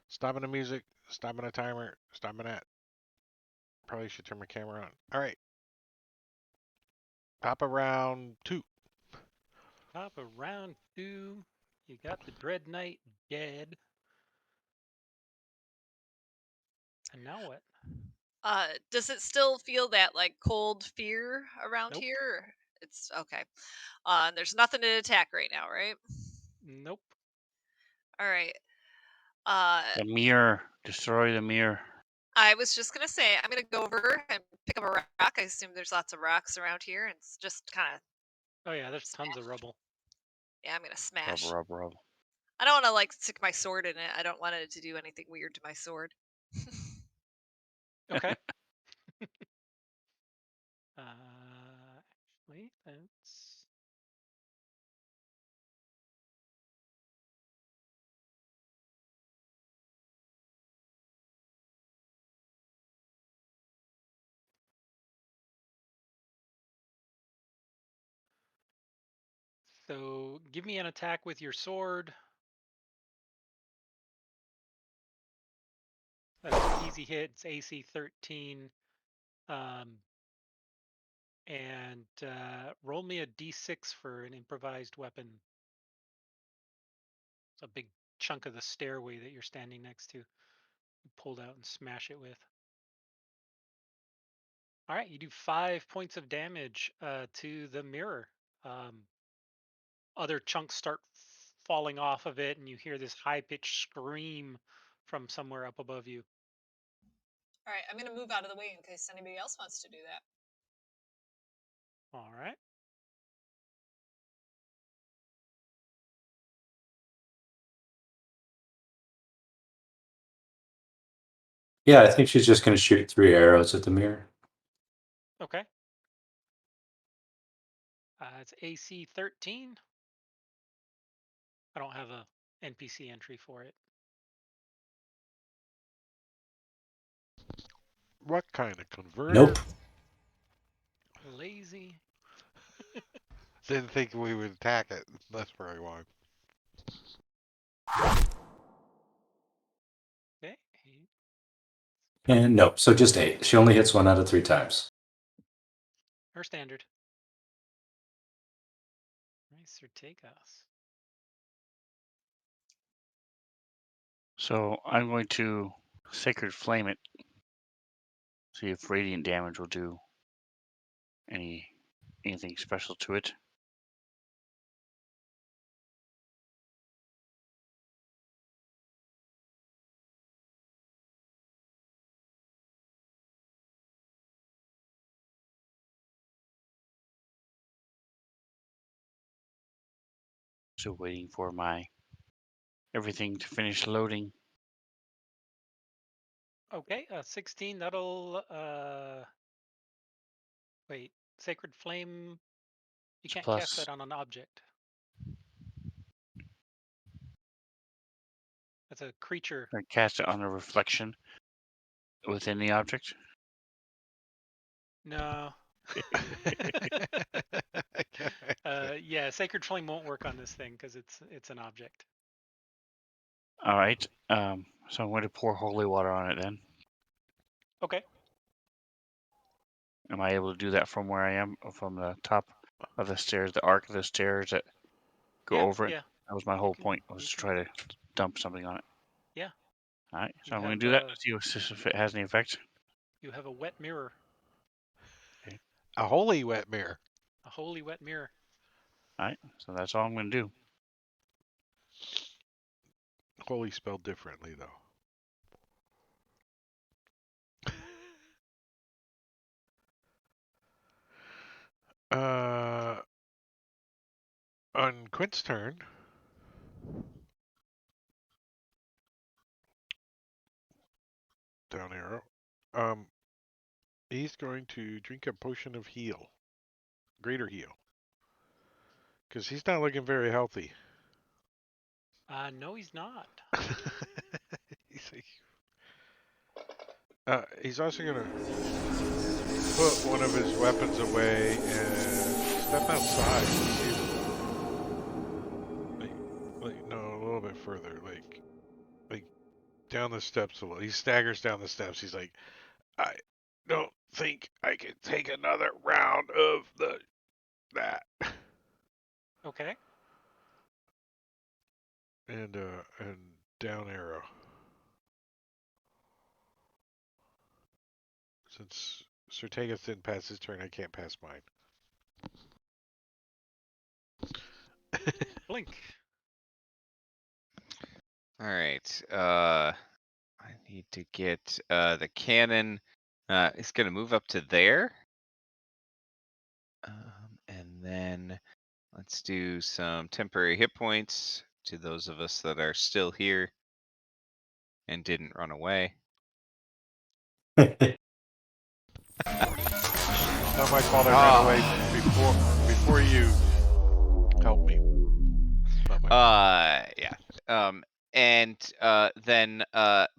Stopping the music. Stopping the timer. Stopping that. Probably should turn my camera on. All right. Top of round 2. Top of round 2. You got the Dread Knight dead. And now what? Does it still feel that like cold fear around Nope. here? It's okay. There's nothing to attack right now, right? Nope. All right. The mirror. Destroy the mirror. I was just gonna say I'm gonna go over and pick up a rock. I assume there's lots of rocks around here, and it's just kind of Oh yeah, there's tons of rubble. yeah. I'm gonna smash. Rub. I don't want to like stick my sword in it. I don't want it to do anything weird to my sword. Okay. Actually, that's so. Give me an attack with your sword. That's an easy hit. It's AC 13. And roll me a d6 for an improvised weapon. It's a big chunk of the stairway that you're standing next to. You pulled out and smash it with. All right, you do 5 points of damage to the mirror. Other chunks start falling off of it, and you hear this high-pitched scream from somewhere up above you. All right, I'm gonna move out of the way in case anybody else wants to do that. All right. Yeah, I think she's just going to shoot 3 arrows at the mirror. Okay. It's AC 13. I don't have a NPC entry for it. What kind of converter? Nope. Lazy. Didn't think we would attack it. That's very long. Okay. And nope. So just 8. She only hits 1 out of 3 times. Or standard. Nice or take us. So I'm going to Sacred Flame it. See if radiant damage will do anything special to it. Still waiting for my everything to finish loading. Okay, 16, that'll wait, Sacred Flame, you It's can't cast plus. that on an object. That's a creature. I cast it on a reflection within the object. No. Yeah, Sacred Flame won't work on this thing because it's an object. All right. So I'm going to pour holy water on it then. Okay. Am I able to do that from where I am, from the top of the stairs, the arc of the stairs that go Yeah, over it? yeah. That was my whole can- point, was you to can- try to dump something on it. Yeah. All right. So You I'm going have, to do that to see if it has any effect. You have a wet mirror, A holy wet mirror. a holy wet mirror. All right. So that's all I'm going to do. Holy spelled differently, though. On Quint's turn, down arrow, he's going to drink a potion of heal, greater heal, because he's not looking very healthy. No, he's not. He's also gonna put one of his weapons away and step outside. No, a little bit further. down the steps a little. He staggers down the steps. He's like, I don't think I can take another round of that. Okay. And down arrow. Since Sertagus didn't pass his turn, I can't pass mine. Blink. All right. I need to get the cannon. It's gonna move up to there. And then let's do some temporary hit points to those of us that are still here and didn't run away. Not my fault I ran away before you helped me. Not my fault. Yeah. And then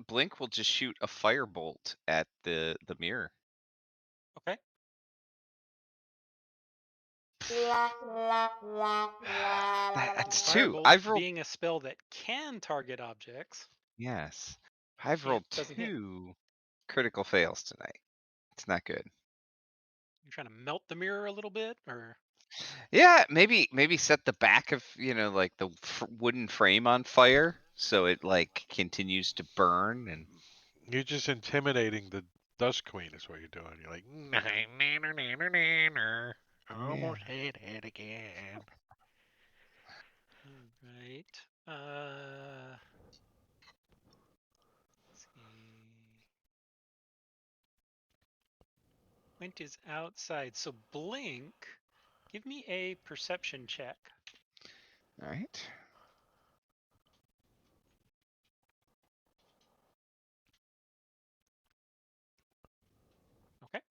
Blink will just shoot a firebolt at the mirror. Okay. That's two. Firebolt I've rolled. being a spell that can target objects. Yes. I've Can't, rolled doesn't hit. 2 critical fails tonight. It's not good. You're trying to melt the mirror a little bit, or Yeah, maybe set the back of, like the wooden frame on fire so it like continues to burn and You're just intimidating the Dust Queen is what you're doing. You're like, almost hit it again. right. Let's see. Quint is outside, so Blink. Give me a perception check. all right. Okay.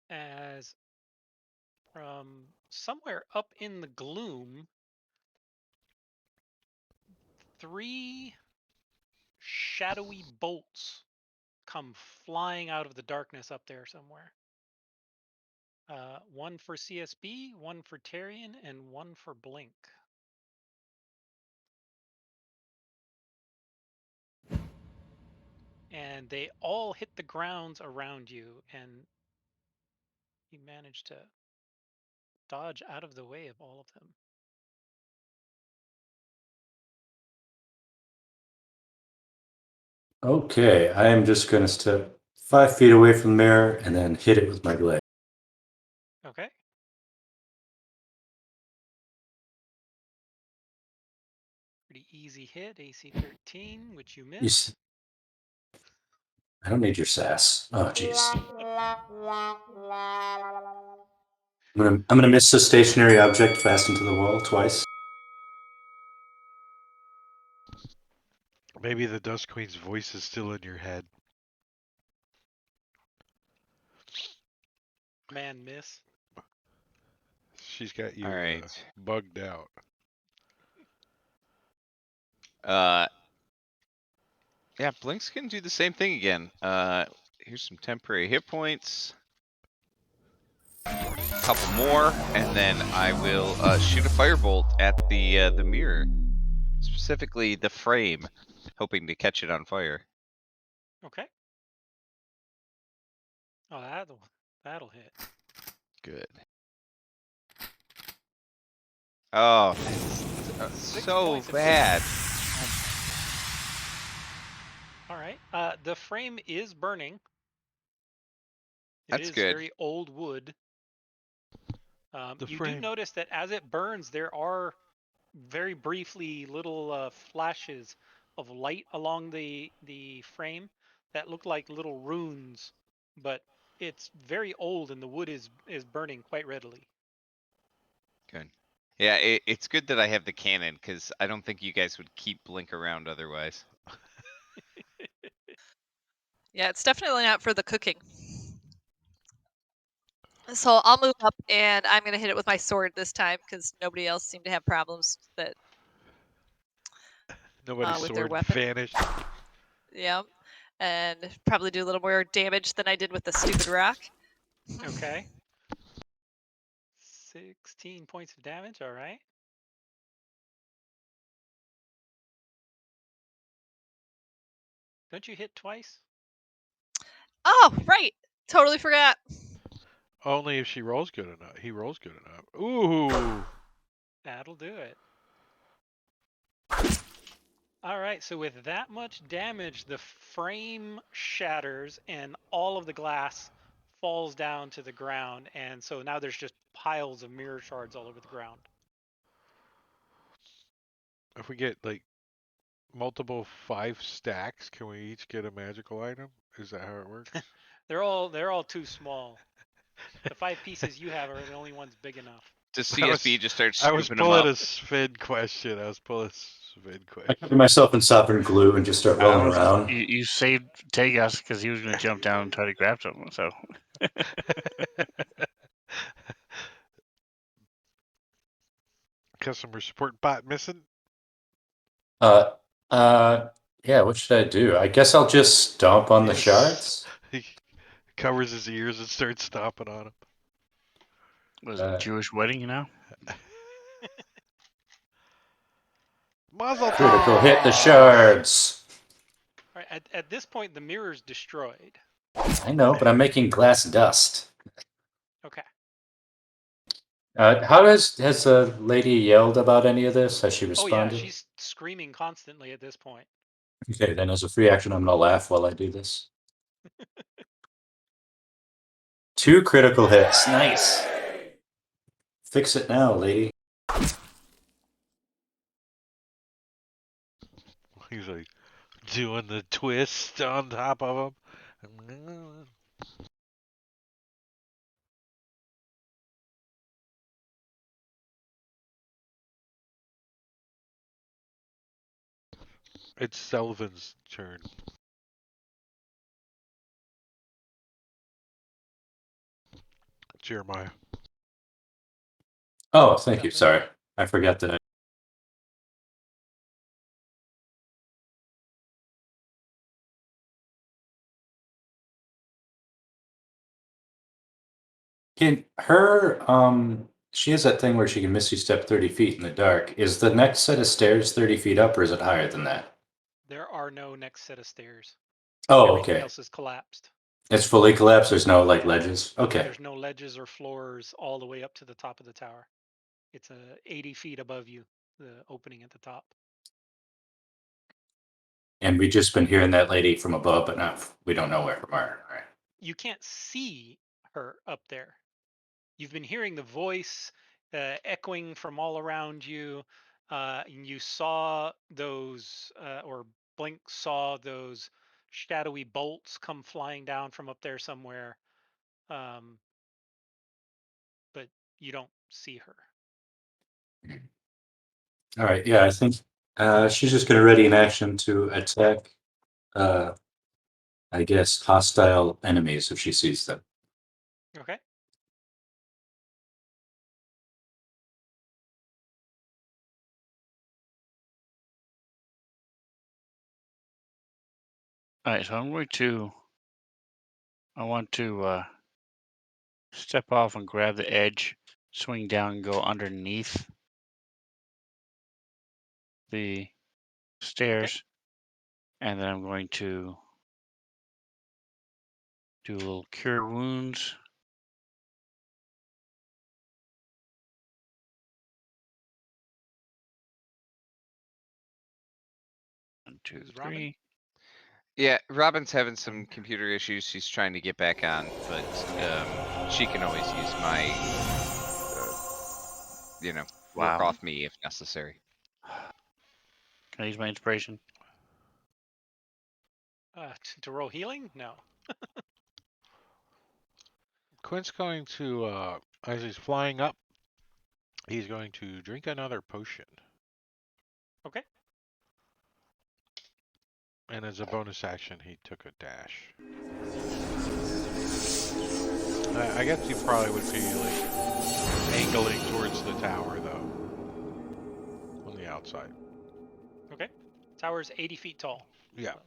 As from somewhere up in the gloom, 3 shadowy bolts come flying out of the darkness up there somewhere. One for CSB, one for Tarian, and one for Blink. And they all hit the grounds around you, and you managed to dodge out of the way of all of them. Okay, I am just going to step 5 feet away from the mirror and then hit it with my blade. Okay. Pretty easy hit, AC 13, which you missed. I don't need your sass. Oh, jeez. I'm gonna miss a stationary object fastened to the wall twice. Maybe the Dust Queen's voice is still in your head. Man, miss. She's got you All right. bugged out. Yeah, Blink's gonna do the same thing again. Here's some temporary hit points. A couple more, and then I will shoot a firebolt at the mirror, specifically the frame, hoping to catch it on fire. Okay. Oh, that'll hit. Good. Oh, that's 6 so points of bad. All right. The frame is burning. That's It is good. very old wood. The You frame. do notice that as it burns, there are very briefly little flashes of light along the frame that look like little runes, but it's very old and the wood is burning quite readily. Good. Yeah, it's good that I have the cannon because I don't think you guys would keep Blink around otherwise. Yeah, it's definitely not for the cooking. So I'll move up and I'm gonna hit it with my sword this time because nobody else seemed to have problems that Nobody's with their sword weapon. vanished. Yeah, and probably do a little more damage than I did with the stupid rock. Okay. 16 points of damage. All right. Don't you hit twice? Oh, right. Totally forgot. Only if she rolls good enough. He rolls good enough. Ooh. That'll do it. All right, so with that much damage, the frame shatters and all of the glass falls down to the ground. And so now there's just piles of mirror shards all over the ground. If we get like multiple 5 stacks, can we each get a magical item? Is that how it works? They're all too small. The 5 pieces you have are the only ones big enough. Does I was- CSB just start I was scooping them pulling up? a Sven question. I cover myself in sodden glue and just start rolling around. You saved Tegas because he was going to jump down and try to grab something. So Customer support bot missing? Uh, yeah, what should I do? I guess I'll just stomp on the Yes. shards. He covers his ears and starts stomping on them. was it a Jewish wedding, you know? Muzzle Critical hit the toss! shards. All right, at this point, the mirror's destroyed. I know, but I'm making glass dust. Okay. How has the lady yelled about any of this? Has she Oh yeah, responded? she's screaming constantly at this point. Okay, then as a free action, I'm gonna laugh while I do this. 2 critical hits. Nice. Fix it now, lady. He's like doing the twist on top of him. It's Sullivan's turn. Jeremiah. Oh, thank you. Nothing. Sorry. I forgot that. Can her she has that thing where she can misty step 30 feet in the dark. Is the next set of stairs 30 feet up or is it higher than that? There are no next set of stairs. Oh, Everything okay. else is collapsed. It's fully collapsed. There's no like ledges. Okay. There's no ledges or floors all the way up to the top of the tower. It's 80 feet above you, the opening at the top. And we just been hearing that lady from above, but not we don't know where from her. All right. You can't see her up there. You've been hearing the voice echoing from all around you. And you saw those, or Blink saw those shadowy bolts come flying down from up there somewhere. But you don't see her. All right. Yeah, I think she's just gonna ready an action to attack I guess hostile enemies if she sees them. Okay. All right, so I want to step off and grab the edge, swing down, and go underneath the stairs, and then I'm going to do a little cure wounds. One, two, Is Robin? three. Yeah, Robin's having some computer issues. She's trying to get back on, but she can always use my, work Wow. off me if necessary. Can I use my inspiration? To roll healing? No. Quint's going to, as he's flying up, he's going to drink another potion. Okay. And as a bonus action, he took a dash. I guess he probably would be like angling towards the tower, though, on the outside. Okay. Tower's 80 feet tall. Yeah. So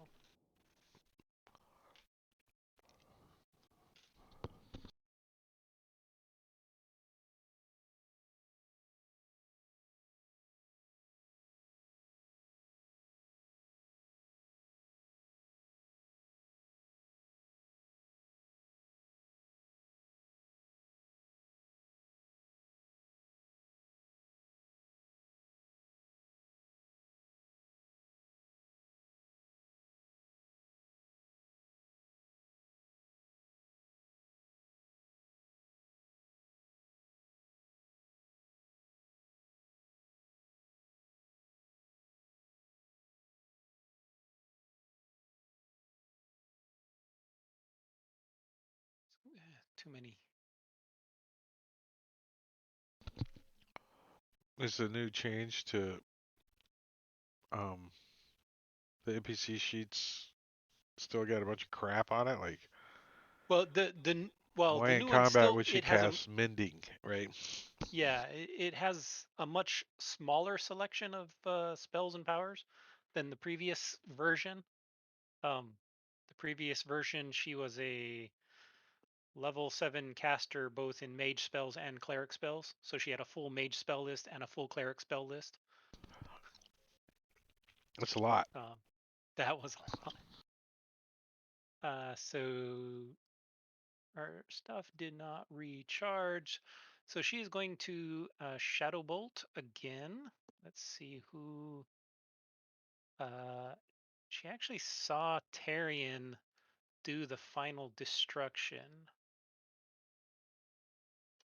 too many. Is the new change to the NPC sheets still got a bunch of crap on it? Like Well, the why in new one combat still would she it has a cast mending, right? yeah it has a much smaller selection of spells and powers than the previous version. The previous version she was a level 7 caster both in mage spells and cleric spells, so she had a full mage spell list and a full cleric spell list. That's a lot. That was a lot. So our stuff did not recharge. So she's going to Shadow Bolt again. Let's see who. She actually saw Tarian do the final destruction.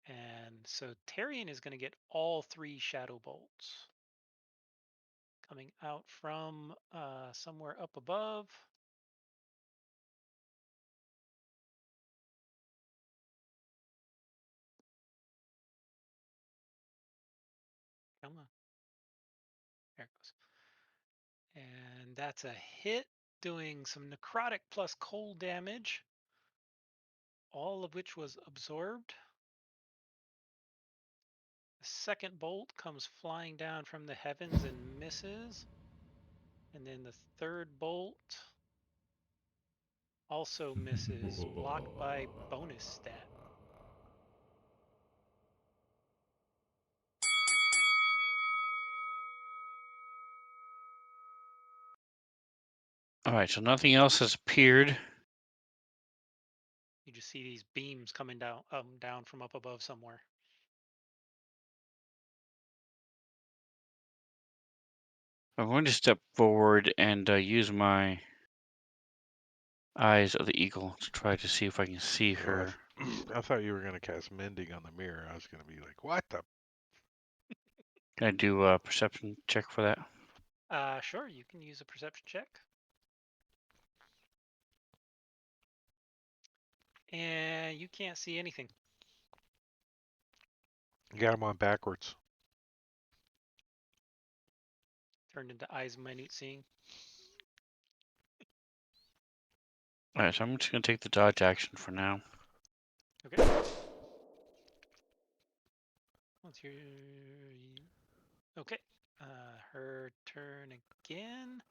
And so Tarian is going to get all 3 Shadow Bolts coming out from somewhere up above. Come on. There it goes. And that's a hit, doing some necrotic plus cold damage, all of which was absorbed. The second bolt comes flying down from the heavens and misses. And then the third bolt also misses, blocked by bonus stat. All right, so nothing else has appeared. You just see these beams coming down from up above somewhere. I'm going to step forward and use my eyes of the eagle to try to see if I can see Oh, her. I thought you were gonna cast mending on the mirror. I was gonna be like, what the? Can I do a perception check for that? Sure, you can use a perception check. And you can't see anything. You got him on backwards. Turned into eyes minute seeing. All right, so I'm just going to take the dodge action for now. Okay. What's your... Okay. Her turn again.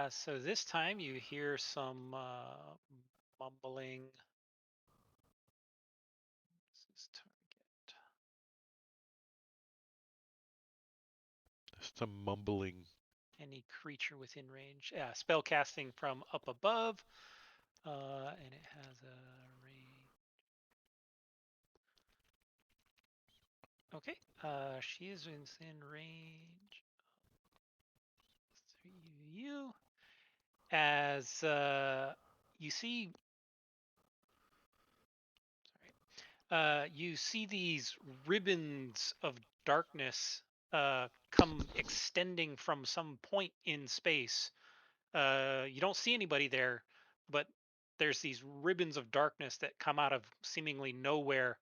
So this time you hear some mumbling. This is target. Just a mumbling. Any creature within range. Yeah, spell casting from up above. And it has a range. Okay. She is within range. You. As you see. Sorry. You see these ribbons of darkness come extending from some point in space. You don't see anybody there, but there's these ribbons of darkness that come out of seemingly nowhere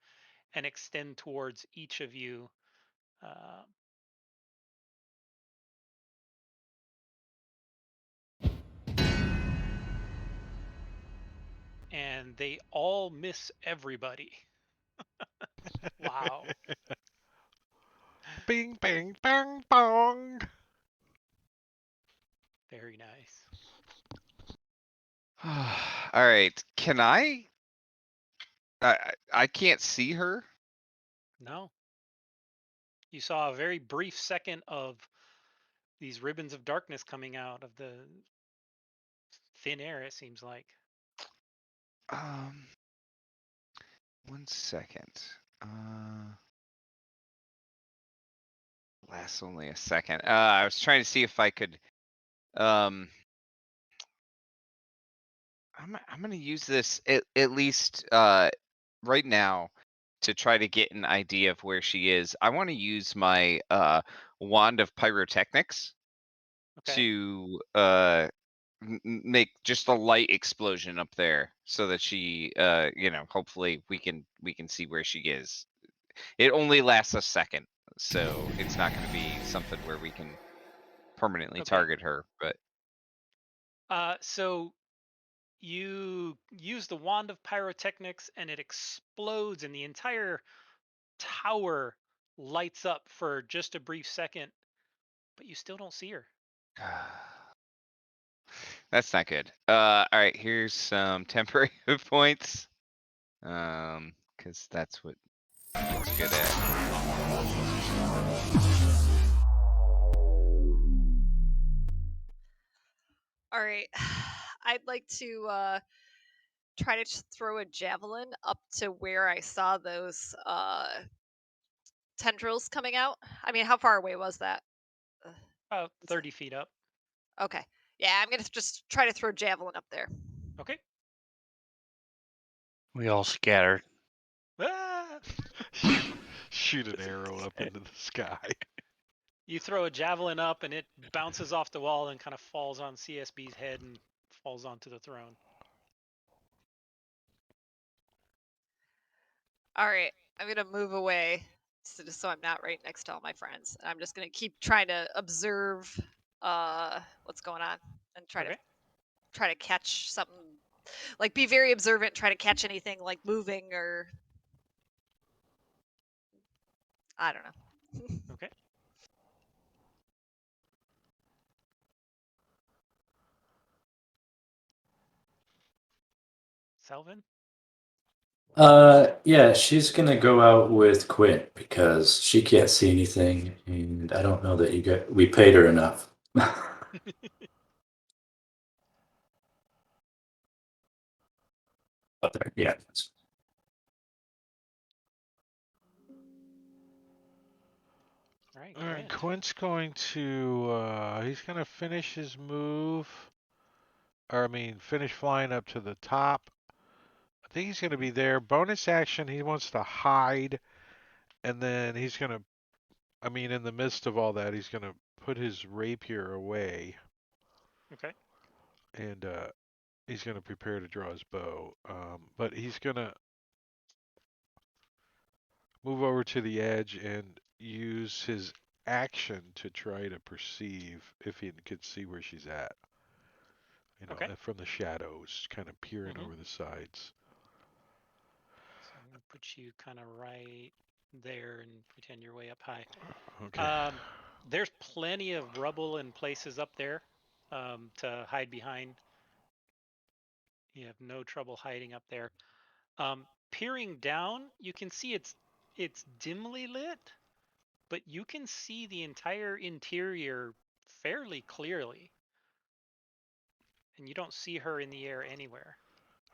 and extend towards each of you. And they all miss everybody. Wow. Bing, bang, bang, bong. Very nice. All right. Can I can't see her. No. You saw a very brief second of these ribbons of darkness coming out of the thin air, it seems like. 1 second. Lasts only a second. I was trying to see if I could. I'm gonna use this at least right now to try to get an idea of where she is. I want to use my wand of pyrotechnics. Okay. to make just a light explosion up there so that she hopefully we can see where she is. It only lasts a second, so it's not going to be something where we can permanently Okay. target her, but So you use the wand of pyrotechnics and it explodes and the entire tower lights up for just a brief second, but you still don't see her. that's not good. All right, here's some temporary hit points. Because that's what he's good at. All right. I'd like to try to throw a javelin up to where I saw those tendrils coming out. I mean, how far away was that? Uh, About 30 feet up. Okay. Yeah, I'm gonna just try to throw javelin up there. Okay. We all scattered. Ah! Shoot an arrow up into the sky. You throw a javelin up and it bounces off the wall and kind of falls on CSB's head and falls onto the throne. All right, I'm gonna move away just so I'm not right next to all my friends. I'm just gonna keep trying to observe what's going on and Okay. try to catch something. Like, be very observant. Try to catch anything like moving or I don't know. Okay. Selvin? Yeah, she's gonna go out with Quint because she can't see anything, and I don't know that we paid her enough. Up there, yeah. All right, All right, Quint. Quint's going to he's gonna finish his move, or I mean, finish flying up to the top. I think he's gonna be there. Bonus action, he wants to hide, and then he's gonna, I mean, in the midst of all that, he's gonna put his rapier away, Okay. and he's gonna prepare to draw his bow. But he's gonna move over to the edge and use his action to try to perceive if he could see where she's at. You know, Okay. from the shadows, kind of peering Mm-hmm. over the sides. So I'm going to put you kind of right there and pretend you're way up high. Okay. There's plenty of rubble and places up there to hide behind. You have no trouble hiding up there. Peering down, you can see it's dimly lit, but you can see the entire interior fairly clearly, and you don't see her in the air anywhere.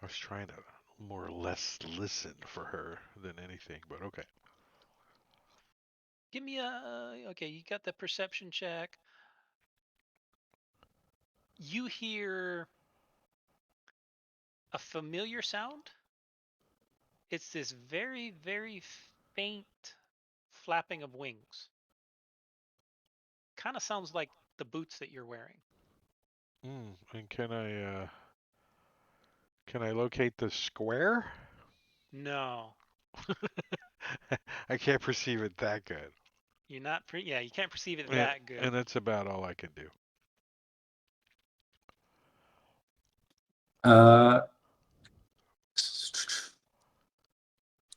I was trying to more or less listen for her than anything, but okay. Give me okay, you got the perception check. You hear a familiar sound. It's this very, very faint flapping of wings. Kind of sounds like the boots that you're wearing. And can I locate the square? No, I can't perceive it that good. you're not. Yeah, you can't perceive it And, that good. and that's about all I can do. Uh,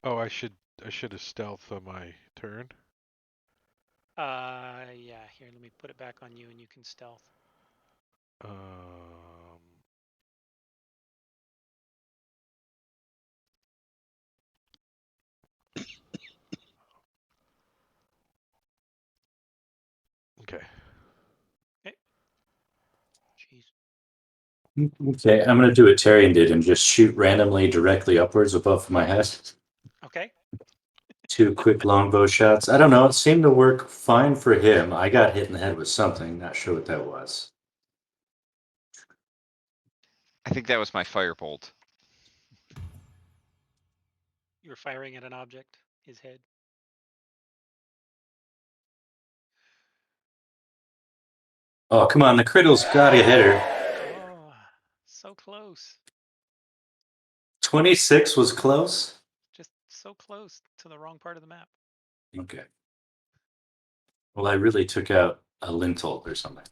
Oh, I should have stealth on my turn. Yeah. Here, let me put it back on you, and you can stealth. Um, okay. Okay. Jeez. okay, I'm gonna do what Tyrion did and just shoot randomly directly upwards above my head. Okay. 2 quick longbow shots. I don't know. It seemed to work fine for him. I got hit in the head with something. Not sure what that was. I think that was my firebolt. You were firing at an object. His head. Oh, come on, the crittle's gotta hit her. Oh, so close. 26 was close. Just so close to the wrong part of the map. Okay. Well, I really took out a lintel or something.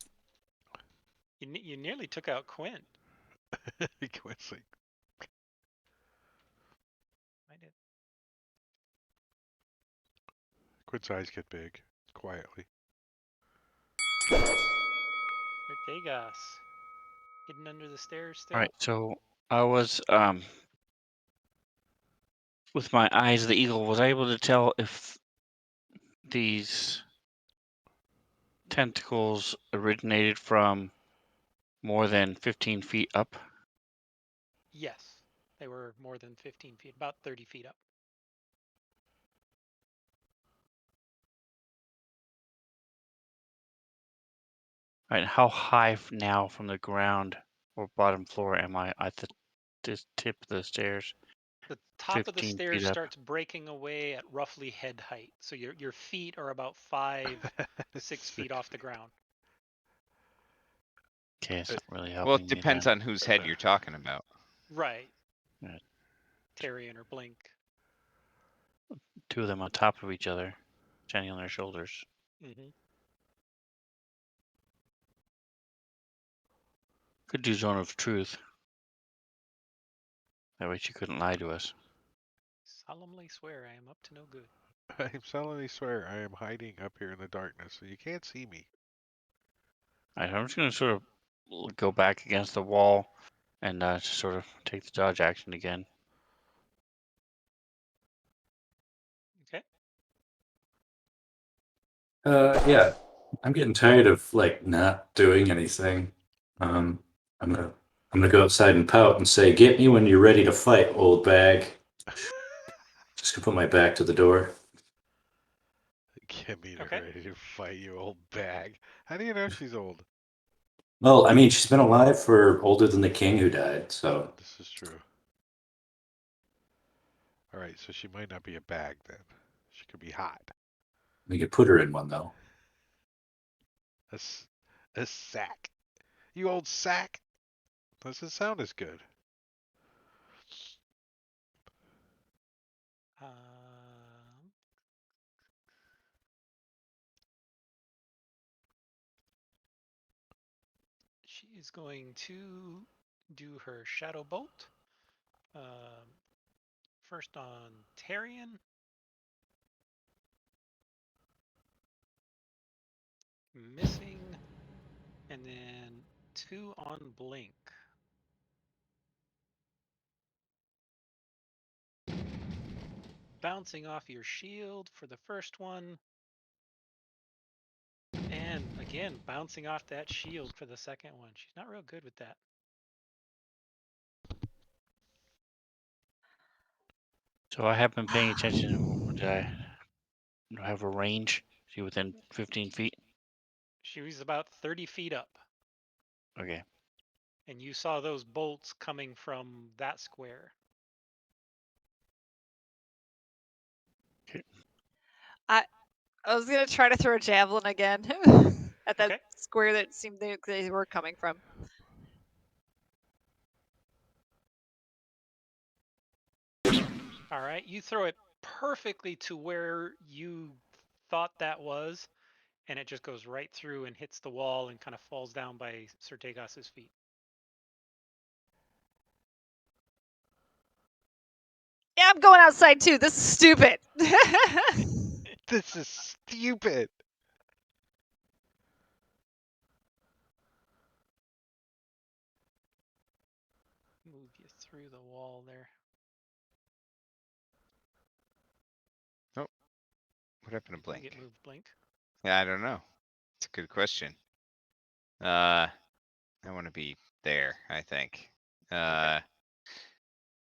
You nearly took out Quinn. Quincy. I did. Quin's eyes get big, quietly. Degas. Hidden under the stairs still. All right, so I was with my eyes of the eagle, was I able to tell if these tentacles originated from more than 15 feet up? Yes. They were more than 15 feet, about 30 feet up. All right, how high now from the ground or bottom floor am I at this tip of the stairs? The top of the 15 stairs feet up. starts breaking away at roughly head height. So your feet are about 5-6 feet off the ground. Okay, it's not really helping Well, it me depends then. on whose head you're talking about. Right. Yeah. Tyrion or Blink. Two of them on top of each other, standing on their shoulders. Mm-hmm. Could do Zone of Truth. That way she couldn't lie to us. Solemnly swear I am up to no good. I solemnly swear I am hiding up here in the darkness, so you can't see me. All right, I'm just going to sort of go back against the wall and just sort of take the dodge action again. Okay. Yeah. I'm getting tired of like not doing anything. I'm gonna go outside and pout and say, "Get me when you're ready to fight, old bag." Just gonna put my back to the door. Get me Okay. ready to fight, you old bag. How do you know she's old? Well, I mean, she's been alive for older than the king who died, so This is true. Alright, so she might not be a bag then. She could be hot. we could put her in one though. A sack. You old sack. Doesn't sound as good. She is going to do her Shadow Bolt. First on Tyrion. Missing. And then 2 on Blink. Bouncing off your shield for the first one. And again, bouncing off that shield for the second one. She's not real good with that. So I have been paying attention. Did I have a range? Is she within 15 feet? She was about 30 feet up. Okay. And you saw those bolts coming from that square. I was gonna try to throw a javelin again at that Okay. square that seemed they were coming from. All right, you throw it perfectly to where you thought that was, and it just goes right through and hits the wall and kind of falls down by Sir Tegas's feet. Yeah, I'm going outside too. This is stupid. This is stupid. Move you through the wall there. What happened to Blink? Get moved, Blink. Yeah, I don't know. It's a good question. I want to be there, I think. All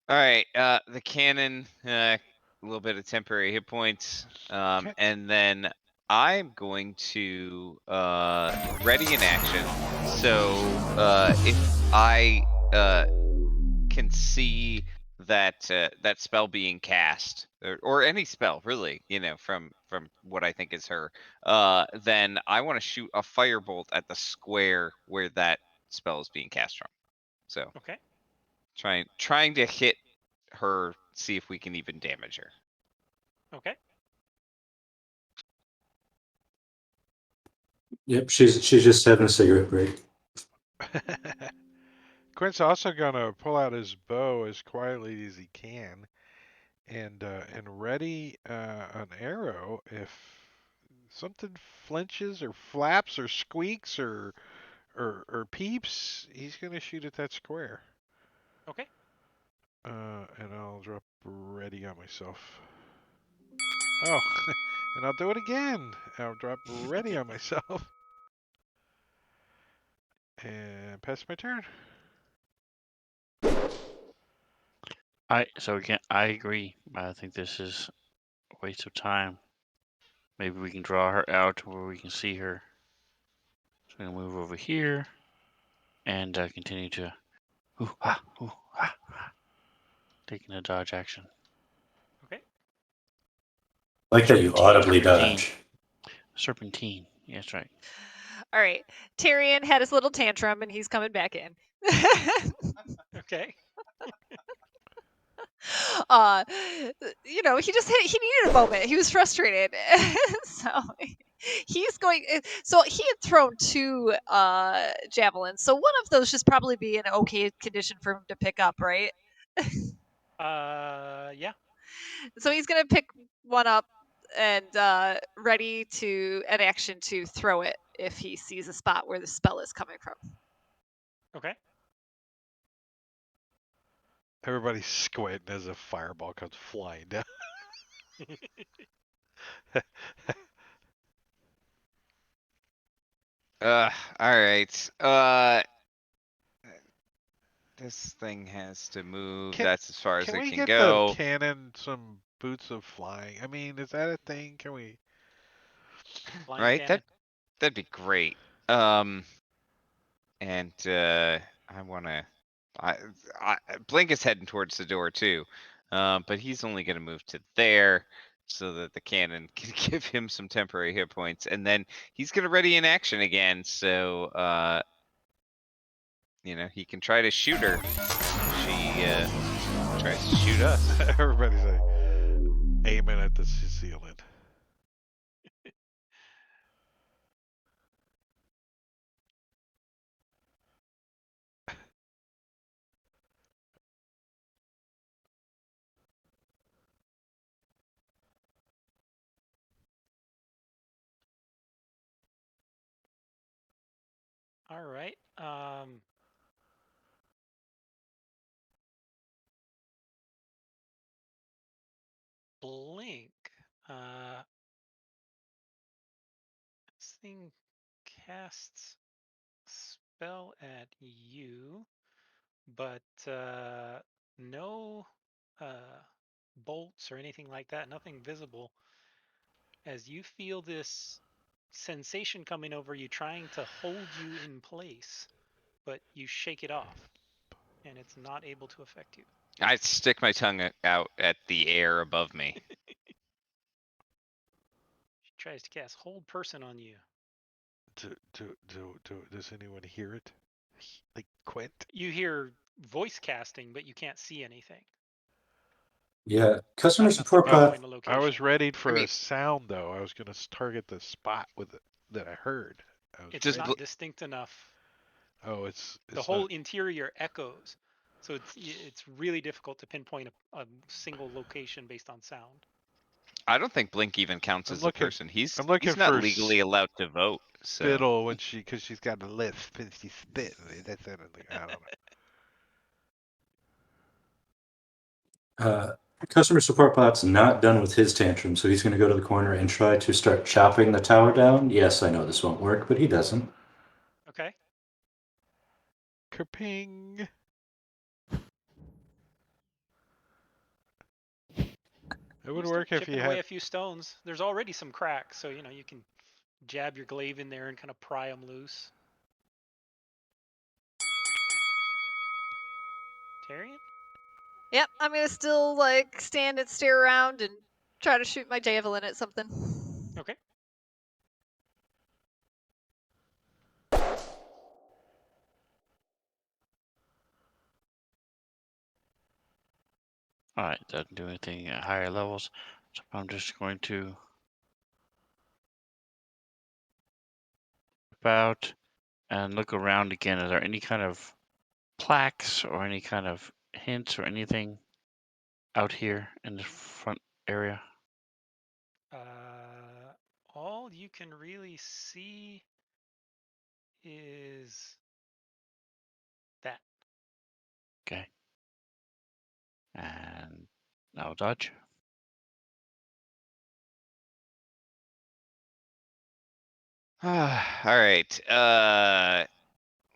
right, the cannon, a little bit of temporary hit points, Okay. and then I'm going to ready in action. So if I can see that spell being cast, or any spell really, from what I think is her, then I want to shoot a firebolt at the square where that spell is being cast from. So Okay. trying to hit her, see if we can even damage her. Okay. Yep, she's just having a cigarette break. Quint's also gonna pull out his bow as quietly as he can, and ready an arrow if something flinches or flaps or squeaks or peeps. He's gonna shoot at that square. Okay. And I'll drop ready on myself. Oh, and I'll do it again. I'll drop ready on myself. And pass my turn. I agree. I think this is a waste of time. Maybe we can draw her out to where we can see her. So I'm gonna move over here and continue to taking a dodge action. Okay. Like that you audibly Serpentine. dodge. Serpentine. Yeah, that's right. All right. Tyrion had his little tantrum and he's coming back in. Okay. He needed a moment. He was frustrated. So he's going so he had thrown 2 javelins. So one of those should probably be in okay condition for him to pick up, right? Yeah. So he's going to pick one up and ready to an action to throw it if he sees a spot where the spell is coming from. Okay. Everybody's squinting as a fireball comes flying down. All right. This thing has to move. Can, That's as far as can it we can get the go. cannon some boots of flying? I mean, is that a thing? Can we? Flying Right? cannon. That'd be great. And I wanna. Blink is heading towards the door too, but he's only gonna move to there so that the cannon can give him some temporary hit points, and then he's gonna ready in action again. So he can try to shoot her. She tries to shoot us. Everybody's like aiming at the ceiling. All right. Blink. This thing casts spell at you, but no bolts or anything like that. Nothing visible. As you feel this sensation coming over you, trying to hold you in place, but you shake it off, and it's not able to affect you. I stick my tongue out at the air above me. She tries to cast Hold Person on you. Does anyone hear it? Like Quint? You hear voice casting, but you can't see anything. Yeah, customer Not to support pinpoint bot. a I was location. ready for I mean, a sound though. I was gonna target the spot with it that I heard. I was It's Just ready. not distinct enough. Oh, it's The whole not. interior echoes, so it's really difficult to pinpoint a single location based on sound. I don't think Blink even counts I'm as a looking. person. He's I'm looking not for legally allowed to vote. So spittle when because she's got a lisp and she's spitting. That's anything. I don't know. Customer support bot's not done with his tantrum, so he's going to go to the corner and try to start chopping the tower down. Yes, I know this won't work, but he doesn't. Okay. Kerping. It would You start work if chipping you away had. a few stones. There's already some cracks, so you can jab your glaive in there and kind of pry them loose. Tarian? Yep, I'm gonna still like stand and stare around and try to shoot my javelin at something. Okay. All right, doesn't do anything at higher levels. So I'm just going to about and look around again. Is there any kind of plaques or any kind of hints or anything out here in the front area? All you can really see is that. Okay. And now dodge. Alright,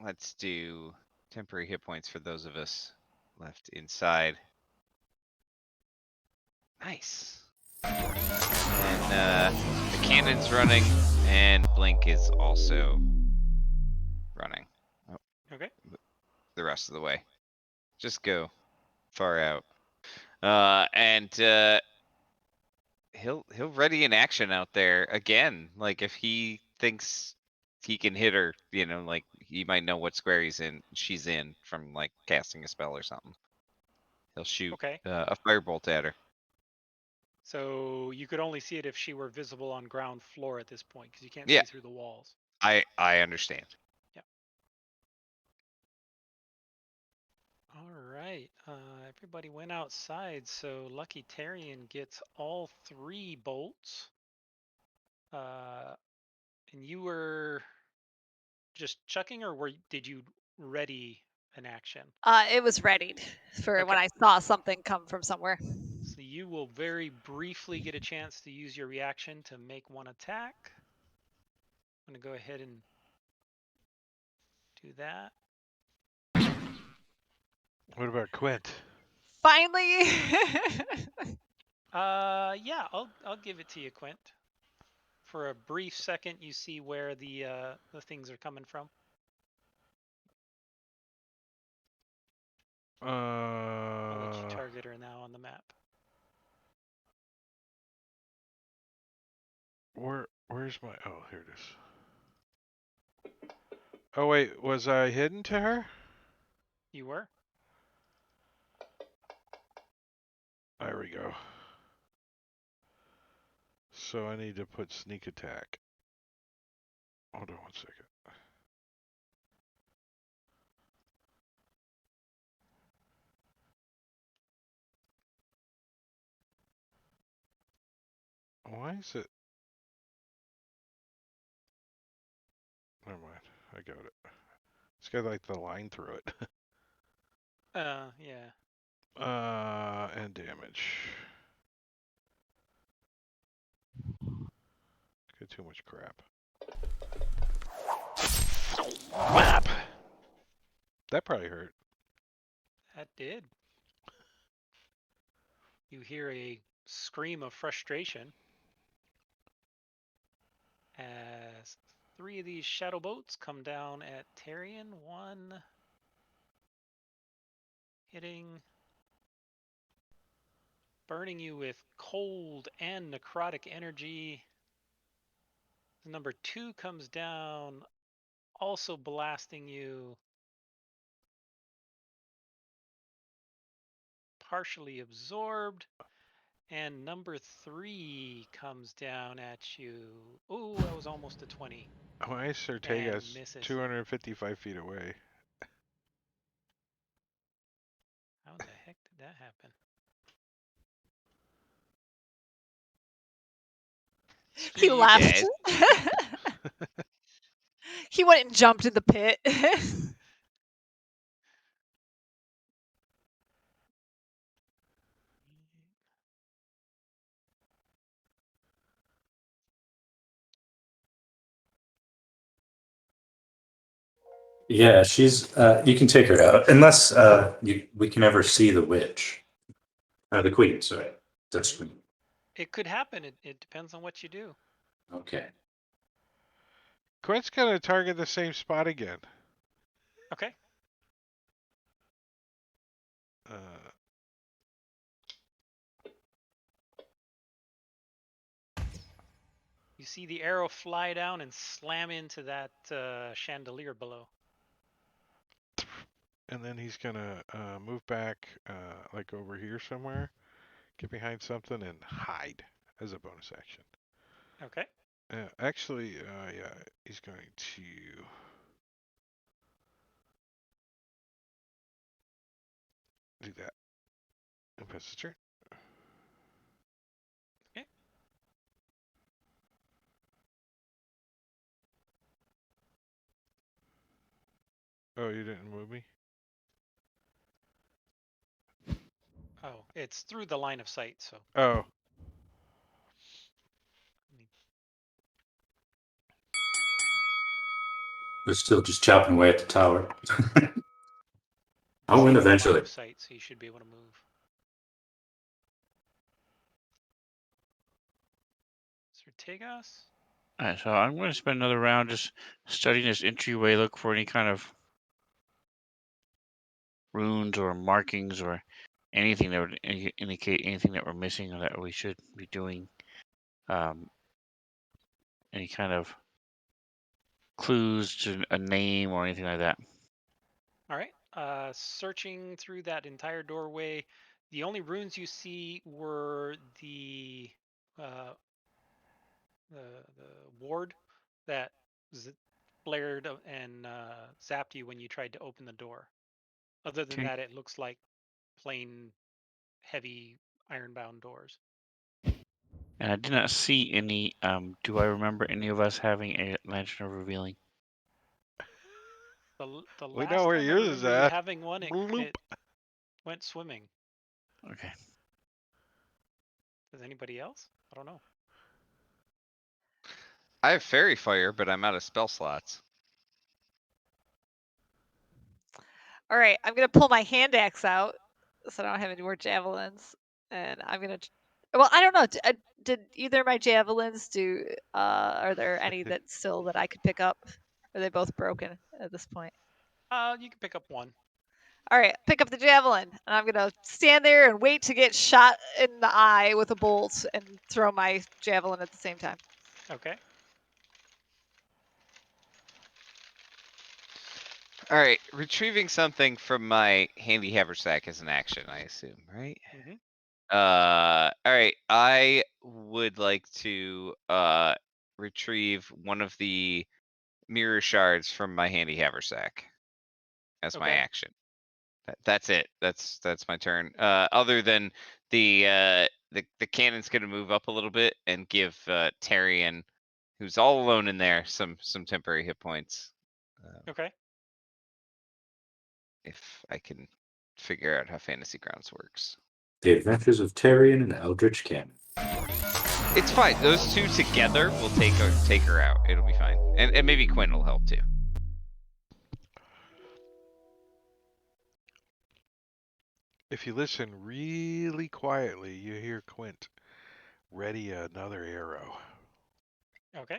let's do temporary hit points for those of us left inside. Nice. And the cannon's running, and Blink is also running. Oh, Okay. the rest of the way. Just go far out. And he'll ready in action out there again. Like if he thinks he can hit her, like he might know what square she's in from like casting a spell or something. He'll shoot Okay. a firebolt at her. So you could only see it if she were visible on ground floor at this point, because you can't Yeah, see through the walls. I understand. All right. Everybody went outside, so Lucky Tarian gets all 3 bolts. And you were just chucking, or did you ready an action? It was readied for when Okay. I saw something come from somewhere. So you will very briefly get a chance to use your reaction to make one attack. I'm going to go ahead and do that. What about Quint? Finally. Yeah, I'll give it to you, Quint. For a brief second, you see where the things are coming from. I'll let you target her now on the map. Where's my? Oh, here it is. Oh wait, was I hidden to her? You were? There we go. So I need to put sneak attack. Hold on one second. Why is it? Never mind. I got it. It's got like the line through it. Yeah. And damage. Got too much crap. Whap! That probably hurt. That did. You hear a scream of frustration as 3 of these shadow boats come down at Tarian. 1 hitting, burning you with cold and necrotic energy. Number 2 comes down, also blasting you, partially absorbed. And number 3 comes down at you. Oh, that was almost a 20. Why is And Ortega's misses. 255 feet away? How the heck did that happen? Screw He you, laughed. Dad. He went and jumped in the pit. Yeah, she's. You can take her out unless we can ever see the witch, the queen. Sorry, Dutch queen. It could happen. It depends on what you do. Okay. Quint's gonna target the same spot again. Okay. Uh, You see the arrow fly down and slam into that chandelier below. And then he's gonna move back, like over here somewhere, get behind something, and hide as a bonus action. Okay. Actually, yeah, he's going to do that. And pass the turn. Okay. Oh, you didn't move me? Oh, it's through the line of sight, so. Oh. They're still just chopping away at the tower. I'll win Disabled line eventually. of sight, so you should be able to move. Tegas? Alright, so I'm going to spend another round just studying this entryway, look for any kind of runes or markings or anything that would indicate anything that we're missing or that we should be doing. Any kind of clues to a name or anything like that. All right. Searching through that entire doorway, the only runes you see were the ward that blared and zapped you when you tried to open the door. Other than Okay. that, it looks like plain heavy iron-bound doors. And I did not see any. Do I remember any of us having a lantern of revealing? The We know last where time I yours is remember you at. having one, Bloop. it went swimming. Okay. Does anybody else? I don't know. I have fairy fire, but I'm out of spell slots. All right, I'm gonna pull my hand axe out, so I don't have any more javelins, and I'm gonna. Well, I don't know. Did either of my javelins do? Are there any that still that I could pick up? Are they both broken at this point? You can pick up one. All right, pick up the javelin, and I'm gonna stand there and wait to get shot in the eye with a bolt and throw my javelin at the same time. Okay. Alright, retrieving something from my handy haversack is an action, I assume, right? Mm-hmm. Alright, I would like to retrieve one of the mirror shards from my handy haversack as my Okay. action. That's it. That's my turn. Other than the cannon's gonna move up a little bit and give Tarian, who's all alone in there, some temporary hit points. Okay. If I can figure out how Fantasy Grounds works. The Adventures of Tarian and Eldritch Cannon. It's fine. Those two together will take her out. It'll be fine. And maybe Quinn will help too. If you listen really quietly, you hear Quint ready another arrow. Okay.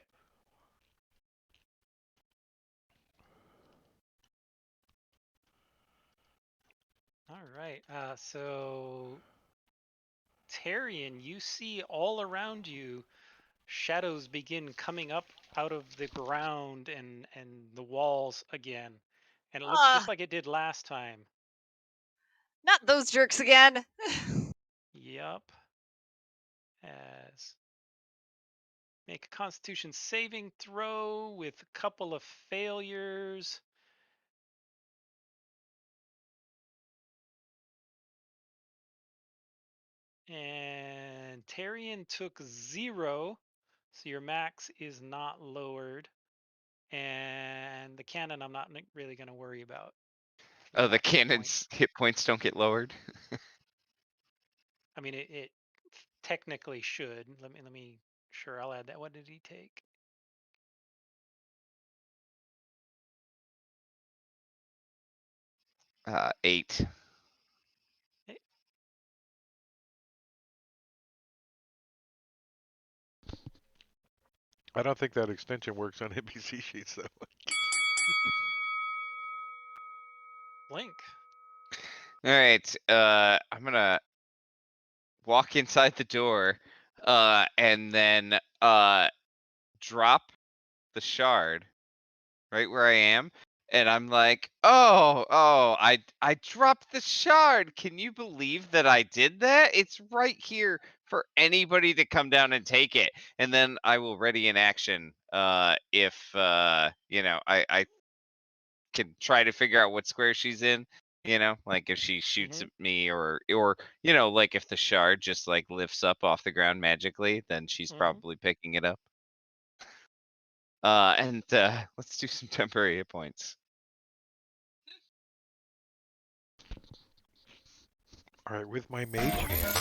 All right. So Tarian, you see all around you shadows begin coming up out of the ground and the walls again. And it looks just like it did last time. Not those jerks again. Yup. As make a constitution saving throw with a couple of failures. And Tarian took 0, so your max is not lowered. And the cannon I'm not really going to worry about. Oh, the At this point. cannon's hit points don't get lowered. I mean, it technically should. Let me. Sure, I'll add that. What did he take? Eight. I don't think that extension works on NPC sheets though. Blink. All right. I'm gonna walk inside the door, and then drop the shard right where I am. And I'm like, oh, I dropped the shard. Can you believe that I did that? It's right here for anybody to come down and take it. And then I will ready an action if I can try to figure out what square she's in. Like if she shoots at me or like if the shard just like lifts up off the ground magically, then she's probably picking it up. And let's do some temporary hit points. All right, with my mage hand.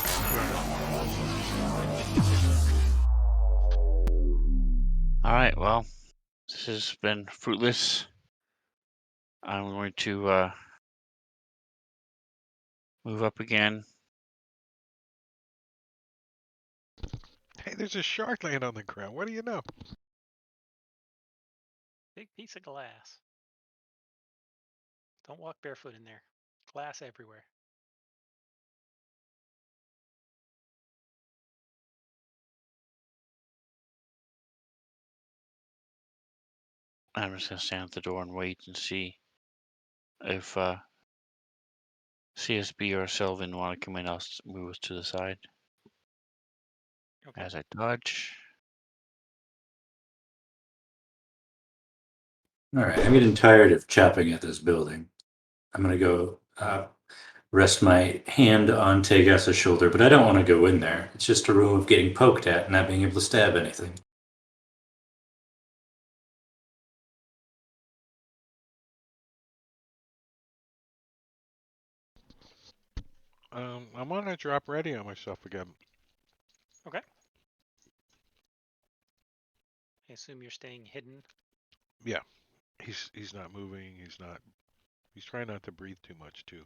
All right, well, this has been fruitless. I'm going to move up again. Hey, there's a shark laying on the ground. What do you know? Big piece of glass. Don't walk barefoot in there. Glass everywhere. I'm just gonna stand at the door and wait and see if CSB or Sylvan want to come in. I'll move us to the side Okay. as I dodge. All right, I'm getting tired of chopping at this building. I'm gonna go rest my hand on Tegas's shoulder, but I don't want to go in there. It's just a room of getting poked at and not being able to stab anything. I'm gonna drop ready on myself again. Okay. I assume you're staying hidden. Yeah, he's not moving. He's trying not to breathe too much too.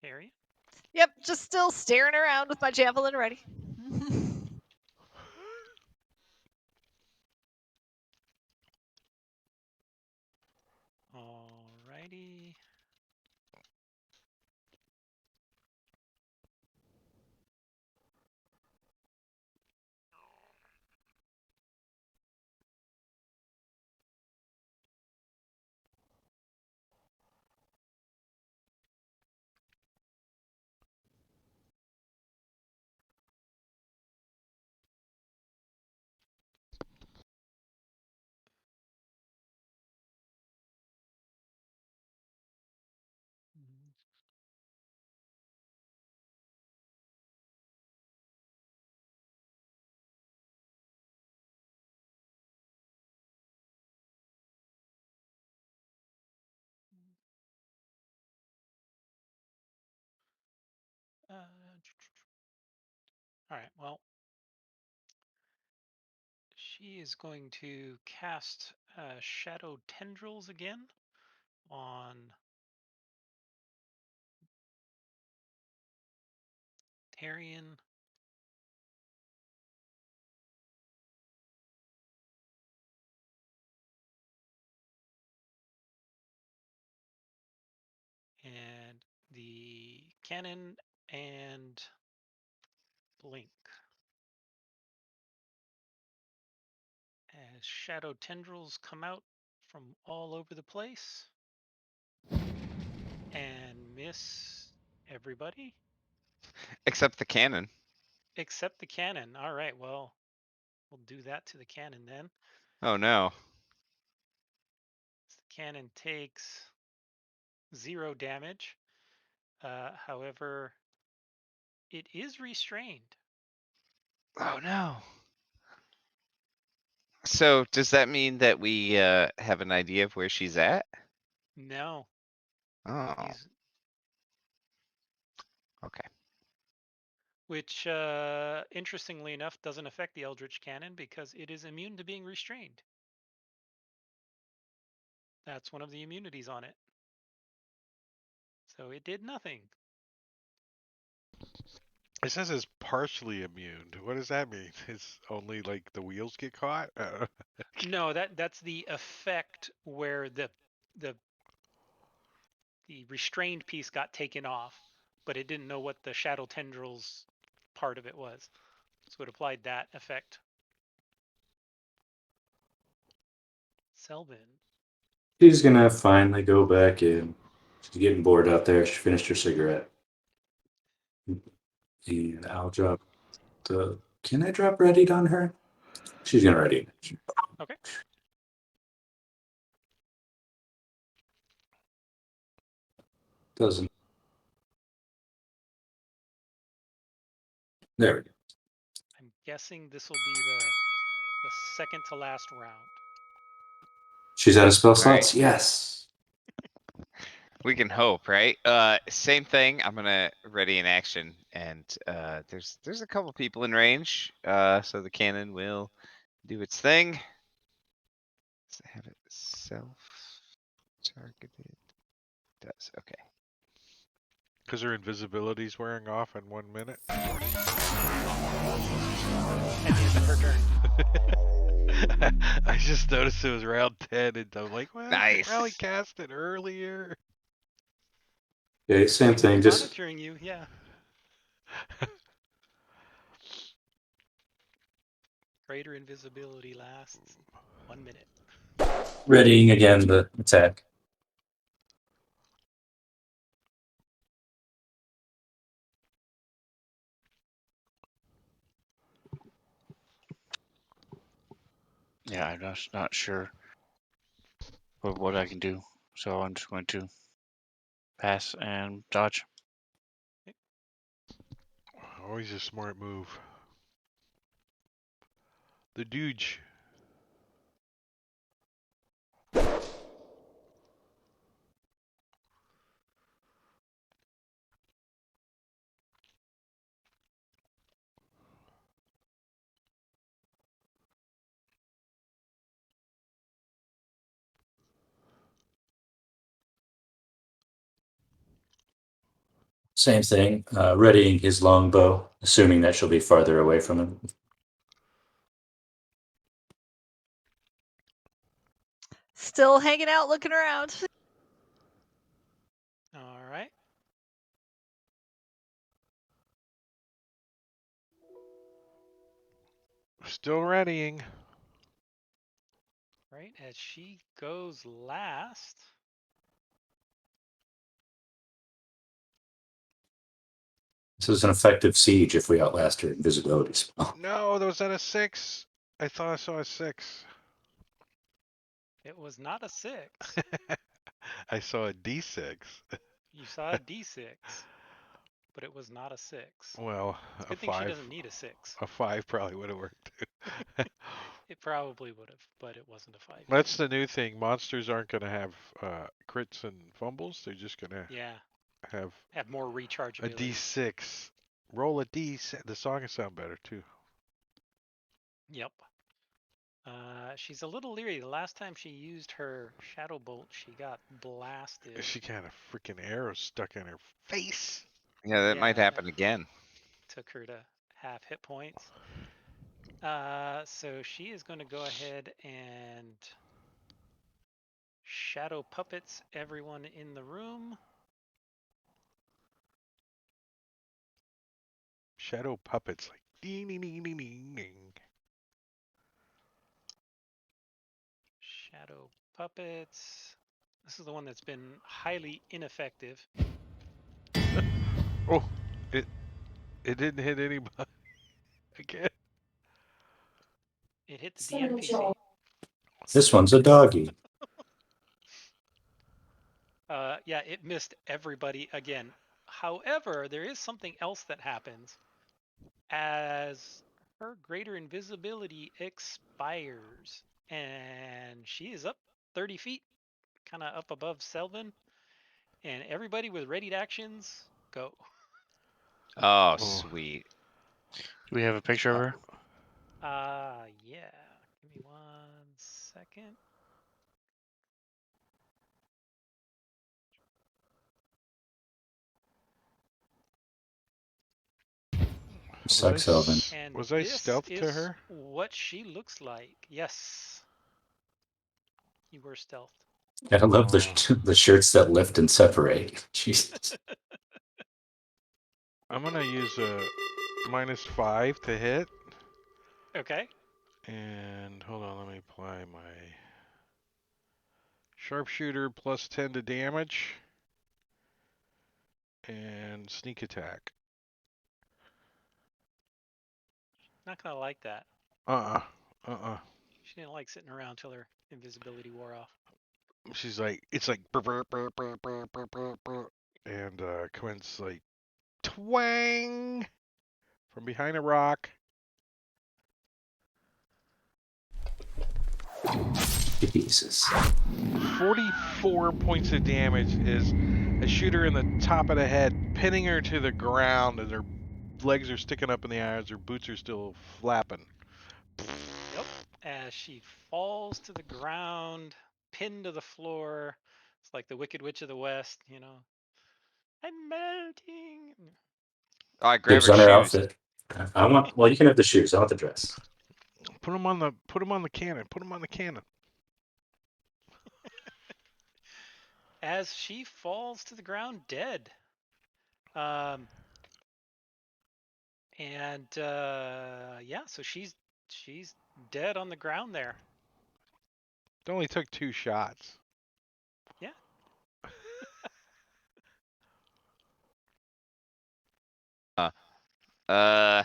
Area. Yep, just still staring around with my javelin ready. Alrighty. All right. Well, she is going to cast Shadow Tendrils again on Tarian. And the cannon and blink. As shadow tendrils come out from all over the place and miss everybody Except the cannon. except the cannon. All right, well, we'll do that to the cannon then. Oh no. The cannon takes 0 damage. However, it is restrained. Oh no. So does that mean that we have an idea of where she's at? No, Oh, he's okay. which interestingly enough doesn't affect the Eldritch Cannon because it is immune to being restrained. That's one of the immunities on it. So it did nothing. It says it's partially immune. What does that mean? It's only like the wheels get caught? No, that's the effect where the the restrained piece got taken off, but it didn't know what the shadow tendrils part of it was. So it applied that effect. Selvin. She's gonna finally go back in. She's getting bored out there. She finished her cigarette. And I'll drop the. Can I drop ready on her? She's gonna ready. Okay. Doesn't. There we go. I'm guessing this will be the second to last round. She's out of spell All right. slots? Yes. We can hope, right? Same thing. I'm gonna ready in action, and there's a couple people in range. So the cannon will do its thing. Does it have it self-targeted? Does okay. Because her invisibility's wearing off in 1 minute. At the end of her turn. I just noticed it was round 10, and I'm like, well, I could probably Nice. cast it earlier. Okay, same thing. Just Monitoring you, yeah. Greater invisibility lasts 1 minute. readying again the attack. Yeah, I'm not sure what I can do, so I'm just going to pass and dodge. Always a smart move. The Dooge. Same thing. Readying his longbow, assuming that she'll be farther away from him. Still hanging out, looking around. All right. Still readying. Right as she goes last. This is an effective siege if we outlast her invisibility spell. No, was that a 6? I thought I saw a 6. It was not a 6. I saw a D6. You saw a D6, but it was not a 6. Well, It's a a good thing she 5. doesn't need a 6. A 5 probably would have worked too. It probably would have, but it wasn't a 5. That's the new thing. Monsters aren't going to have crits and fumbles. They're just going to Yeah, have more a rechargeability. D6. Roll a D6. The song will sound better too. Yep. She's a little leery. The last time she used her Shadow Bolt, she got blasted. She got a freaking arrow stuck in her face. Yeah, that might Yeah. happen again. Took her to half hit points. So she is going to go ahead and shadow puppets everyone in the room. Shadow puppets like ding ding ding ding ding ding. Shadow puppets. This is the one that's been highly ineffective. Oh, it didn't hit anybody again. It hit the DMPC. This one's a doggy. Yeah, it missed everybody again. However, there is something else that happens as her greater invisibility expires, and she is up 30 feet, kind of up above Selvin, and everybody with readied actions go. Oh, Oh. sweet. Do we have a picture of her? Yeah. Give me 1 second. Sucks, Elvin. And Was I this stealth is to her? what she looks like. Yes. You were stealthed. Gotta love Oh. the shirts that lift and separate. Jesus. I'm gonna use a -5 to hit. Okay. And hold on, let me apply my Sharpshooter plus 10 to damage. And sneak attack. Not gonna like that. Uh-uh. She didn't like sitting around till her invisibility wore off. She's like, it's like, burr, burr, burr, burr, burr, burr, burr, burr. And Quinn's like, twang! From behind a rock. Jesus. 44 points of damage is a shooter in the top of the head, pinning her to the ground, and her legs are sticking up in the air as her boots are still flapping. Yep. As she falls to the ground, pinned to the floor. It's like the Wicked Witch of the West, you know. I'm melting. Oh, I grab Dibs her on her shoes. outfit. I want. Well, you can have the shoes. I want the dress. Put him on the cannon. Put him on the cannon. As she falls to the ground dead. And yeah, so she's dead on the ground there. It only took 2 shots. Yeah. Uh,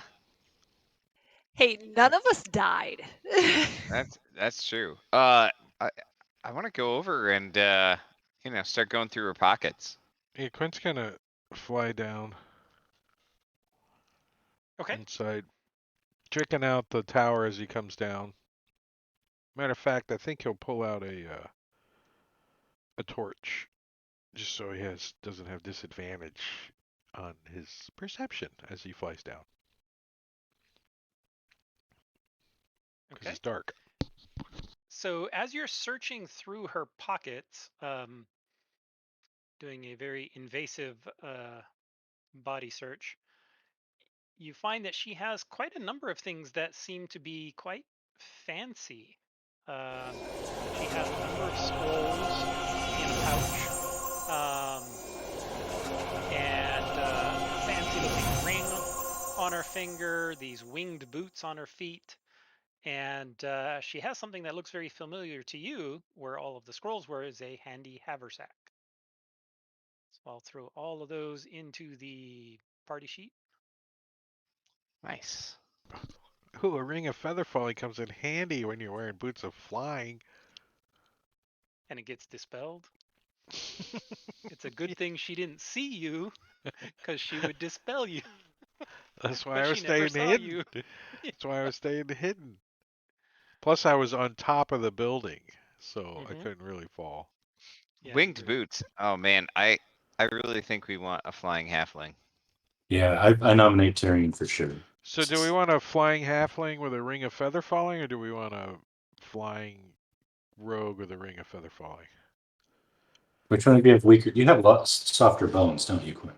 Hey, none of us died. that's true. I want to go over and start going through her pockets. Yeah, Quinn's gonna fly down Okay. inside, checking out the tower as he comes down. Matter of fact, I think he'll pull out a torch, just so he doesn't have disadvantage on his perception as he flies down, because Okay. it's dark. So as you're searching through her pockets, doing a very invasive body search, you find that she has quite a number of things that seem to be quite fancy. She has a number of scrolls in a pouch, and a fancy looking ring on her finger, these winged boots on her feet, and she has something that looks very familiar to you, where all of the scrolls were, is a handy haversack. So I'll throw all of those into the party sheet. Nice. Ooh, a ring of feather falling comes in handy when you're wearing boots of flying. And it gets dispelled. It's a good thing she didn't see you, because she would dispel you. That's why But I was she never staying saw hidden. you. That's why I was staying hidden. Plus, I was on top of the building, so I Mhm. couldn't really fall. Yeah, Winged boots. Oh man, I really think we want a flying halfling. Yeah, I nominate Tyrion for sure. So, do we want a flying halfling with a ring of feather falling, or do we want a flying rogue with a ring of feather falling? Which one do you have weaker? You have lots softer bones, don't you, Quinn?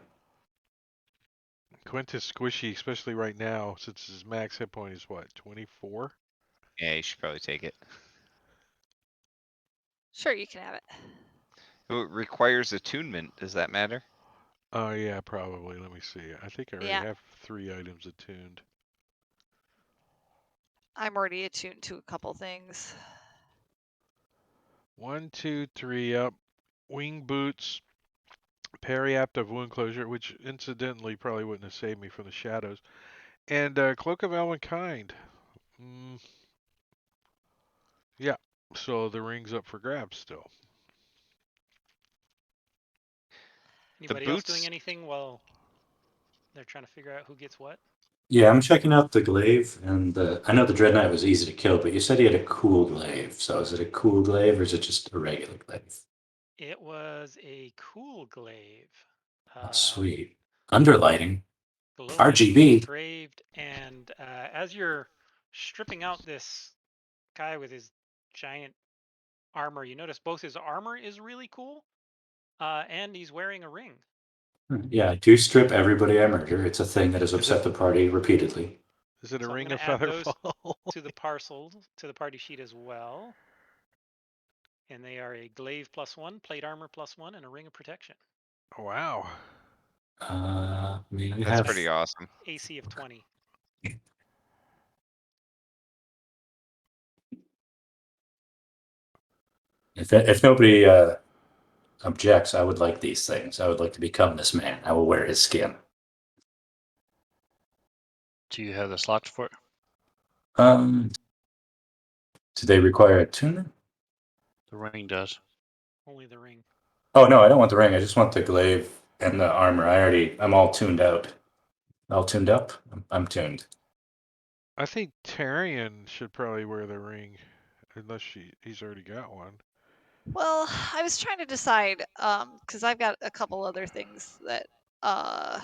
Quint is squishy, especially right now, since his max hit point is what, 24? Yeah, you should probably take it. Sure, you can have it. Oh, it requires attunement. Does that matter? Oh, yeah, probably. Let me see. I think I already Yeah. have 3 items attuned. I'm already attuned to a couple things. 1, 2, 3 up. Wing boots, periapt of wound closure, which incidentally probably wouldn't have saved me from the shadows, and cloak of elvenkind. Yeah, so the ring's up for grabs still. Anybody else doing boots- anything while they're trying to figure out who gets what? Yeah, I'm checking out the glaive, and I know the Dread Knight was easy to kill, but you said he had a cool glaive. So is it a cool glaive or is it just a regular glaive? It was a cool glaive. Oh, sweet. Underlighting. Glowing, RGB. engraved, and as you're stripping out this guy with his giant armor, you notice both his armor is really cool, and he's wearing a ring. Yeah, I do strip everybody I murder. It's a thing that has Is upset it- the party repeatedly. Is it a So I'm ring gonna of add feather those fall? to the party sheet as well. And they are a glaive +1, plate armor +1, and a ring of protection. Wow. I mean, I That's have. pretty awesome. AC of 20. If nobody objects, I would like these things. I would like to become this man. I will wear his skin. Do you have the slots for it? Do they require attunement? The ring does. Only the ring. Oh no, I don't want the ring. I just want the glaive and the armor. I'm all tuned out. All tuned up? I'm tuned. I think Tyrion should probably wear the ring, unless he's already got one. Well, I was trying to decide, because I've got a couple other things that are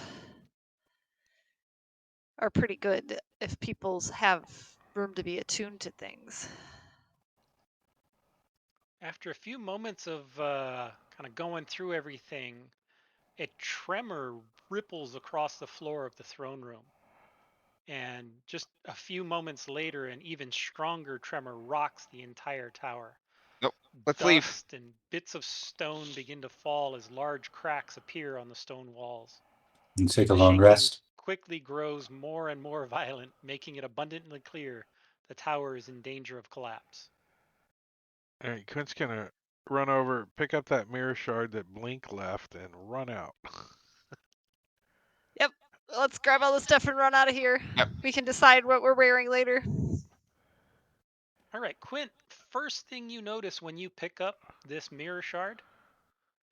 pretty good if people have room to be attuned to things. After a few moments of kind of going through everything, a tremor ripples across the floor of the throne room. And just a few moments later, an even stronger tremor rocks the entire tower. Nope. Let's leave. Dust and bits of stone begin to fall as large cracks appear on the stone walls. And take a The long shaking rest. quickly grows more and more violent, making it abundantly clear the tower is in danger of collapse. All right, Quint's gonna run over, pick up that mirror shard that Blink left, and run out. Yep. Let's grab all the stuff and run out of here. Yep. We can decide what we're wearing later. All right, Quint, first thing you notice when you pick up this mirror shard,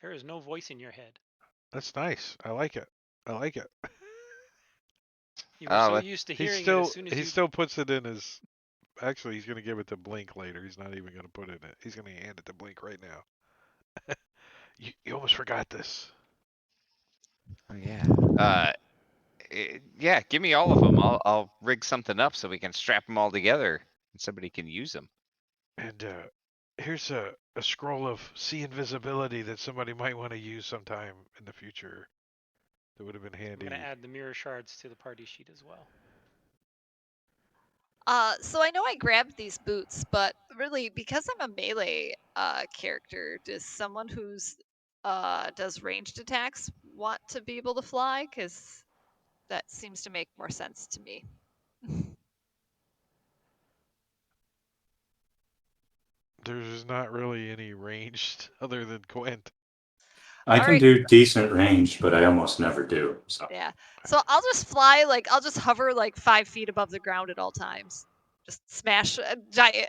there is no voice in your head. That's nice. I like it. I like it. You were so used to hearing it as soon as he you... still puts it in his. Actually, he's gonna give it to Blink later. He's not even gonna put it in it. He's gonna hand it to Blink right now. You almost forgot this. Oh yeah. Yeah. Give me all of them. I'll rig something up so we can strap them all together and somebody can use them. And here's a scroll of see invisibility that somebody might want to use sometime in the future. That would have been I'm handy. going to add the mirror shards to the party sheet as well. So I know I grabbed these boots, but really, because I'm a melee character, does someone who's does ranged attacks want to be able to fly? Because that seems to make more sense to me. There's not really any ranged other than Quint. I All can right. do decent range, but I almost never do. So Yeah. So I'll just fly, I'll just hover 5 feet above the ground at all times. Just smash a giant,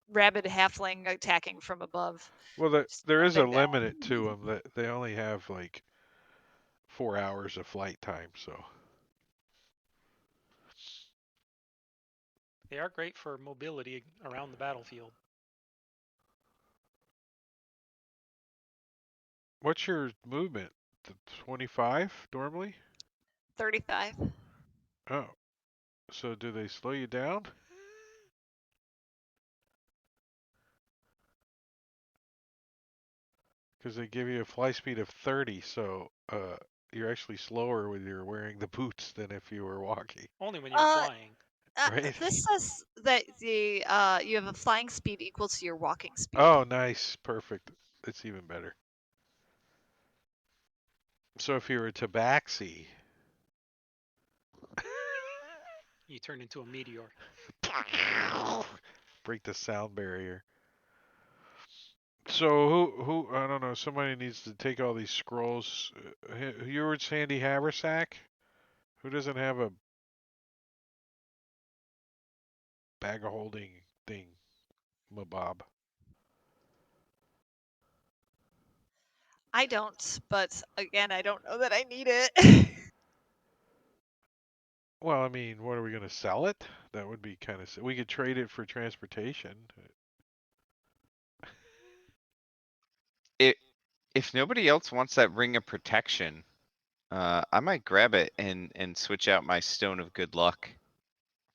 rabid halfling attacking from above. Well, Just there one is a big bang. limit to them that they only have 4 hours of flight time. So They are great for mobility around the battlefield. what's your movement? 25 normally? 35. Oh, so do they slow you down? Because they give you a fly speed of 30, so you're actually slower when you're wearing the boots than if you were walking. Only when you're Uh, flying. Right. This says that the you have a flying speed equal to your walking speed. Oh, nice. Perfect. It's even better. So if you were tabaxi, You turn into a meteor. break the sound barrier. So who I don't know, somebody needs to take all these scrolls. Yours Handy Haversack? Who doesn't have a bag of holding thing? Mabob. I don't, but again, I don't know that I need it. Well, I mean, what are we gonna sell it? That would be kind of. We could trade it for transportation. If nobody else wants that ring of protection, I might grab it and switch out my stone of good luck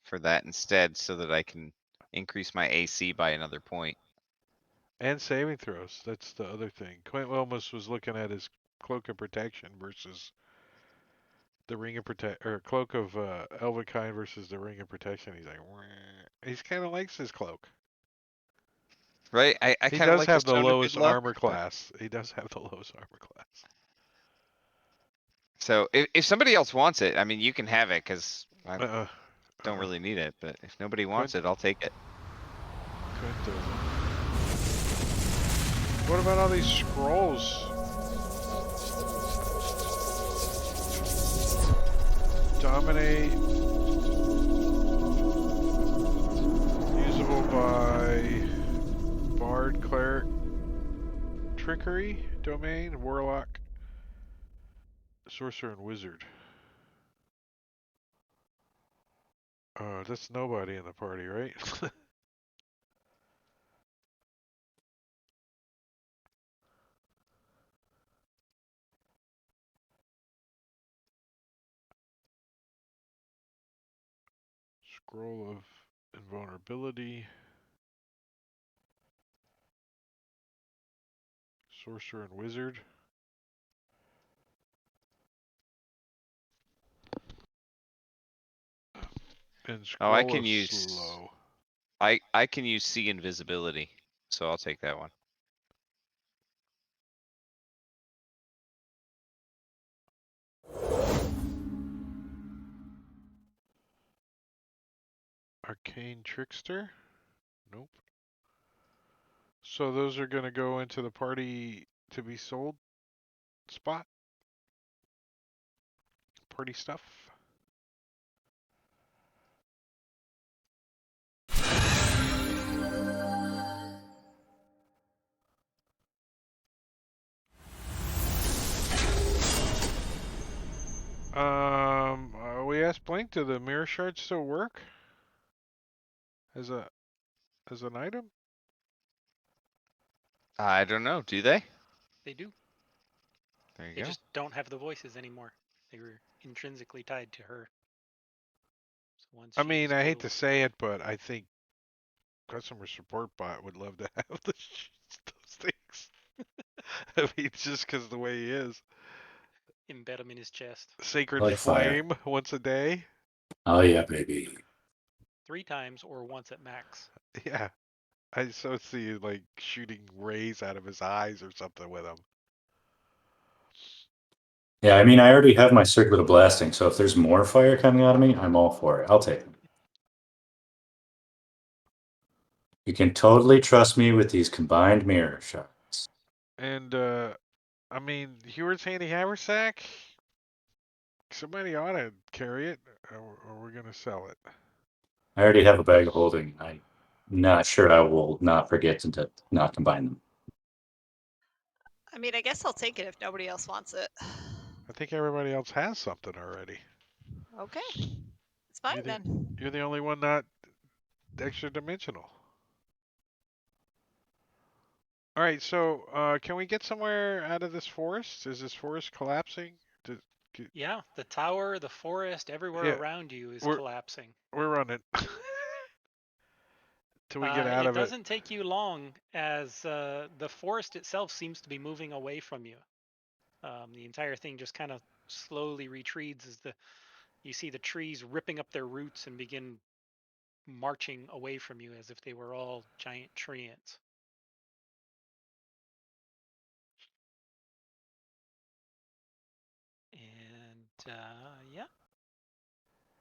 for that instead, so that I can increase my AC by another point. And saving throws. That's the other thing. Quint Wilmus was looking at his cloak of protection versus the ring of protect or cloak of Elvikind versus the ring of protection. He's like, wah. He kind of likes his cloak. Right? I He kind of does like the have the stone of good lowest luck. armor class. He does have the lowest armor class. So if somebody else wants it, I mean, you can have it because I Uh-uh. don't really need it. But if nobody Quint, wants it, I'll take it. Quint doesn't. What about all these scrolls? Dominate. Usable by Bard, Cleric, Trickery, Domain, Warlock, Sorcerer, and Wizard. That's nobody in the party, right? Scroll of Invulnerability. Sorcerer and Wizard. And Oh, I Scroll can of use Slow. I can use see invisibility, so I'll take that one. Arcane Trickster? Nope. So those are going to go into the party to be sold spot? Party stuff? We asked Blink, do the mirror shards still work as an item? I don't know. Do they? They do. There you They go. just don't have the voices anymore. They were intrinsically tied to her. So once I she's mean, I hate to killed, say it, but I think customer support bot would love to have those things. I mean, just because the way he is. embed them in his chest Sacred Like fire. Flame once a day. Oh yeah, baby. 3 times or once at max. Yeah. I so see like shooting rays out of his eyes or something with him. Yeah, I mean, I already have my circuit of blasting, so if there's more fire coming out of me, I'm all for it. I'll take it. You can totally trust me with these combined mirror shots. And I mean, Hewer's handy haversack. Somebody ought to carry it, or we're gonna sell it. I already have a bag of holding. I'm not sure I will not forget to not combine them. I mean, I guess I'll take it if nobody else wants it. I think everybody else has something already. Okay, it's fine then. You're the only one not extra dimensional. All right, so can we get somewhere out of this forest? Is this forest collapsing? Yeah, the tower, the forest, everywhere Yeah, around you is we're collapsing. we're running till we get out It of it. doesn't take you long, as the forest itself seems to be moving away from you. The entire thing just kind of slowly retreats as you see the trees ripping up their roots and begin marching away from you as if they were all giant tree ants. And yeah,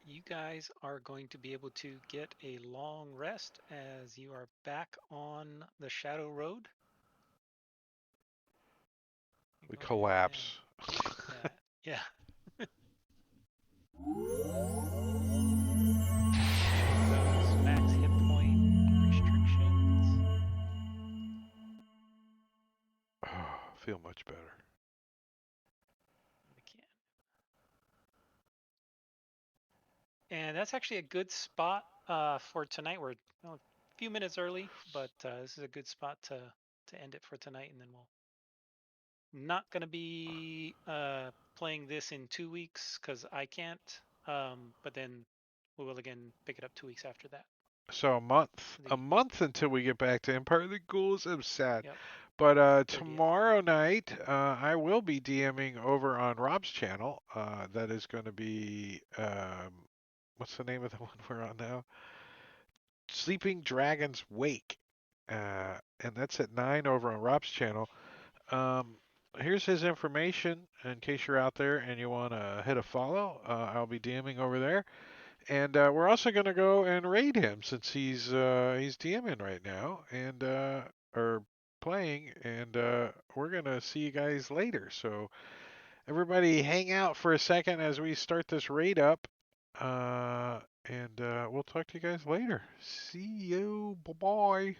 you guys are going to be able to get a long rest as you are back on the Shadow Road. We Go ahead collapse. and, yeah. Those max hit point restrictions. Feel much better. We can. And that's actually a good spot for tonight. We're a few minutes early, but this is a good spot to end it for tonight, and then we'll not gonna be playing this in 2 weeks because I can't. But then we will again pick it up 2 weeks after that. So a month until we get back to Empire of the Ghouls. I'm sad. Yep. But 30th. tomorrow night, I will be DMing over on Rob's channel. That is going to be what's the name of the one we're on now? Sleeping Dragon's Wake, and that's at 9 over on Rob's channel. Um, Here's his information in case you're out there and you want to hit a follow. I'll be DMing over there. And we're also gonna go and raid him since he's DMing right now, and or playing, and we're gonna see you guys later. So everybody, hang out for a second as we start this raid up, and we'll talk to you guys later. See you. Bye bye.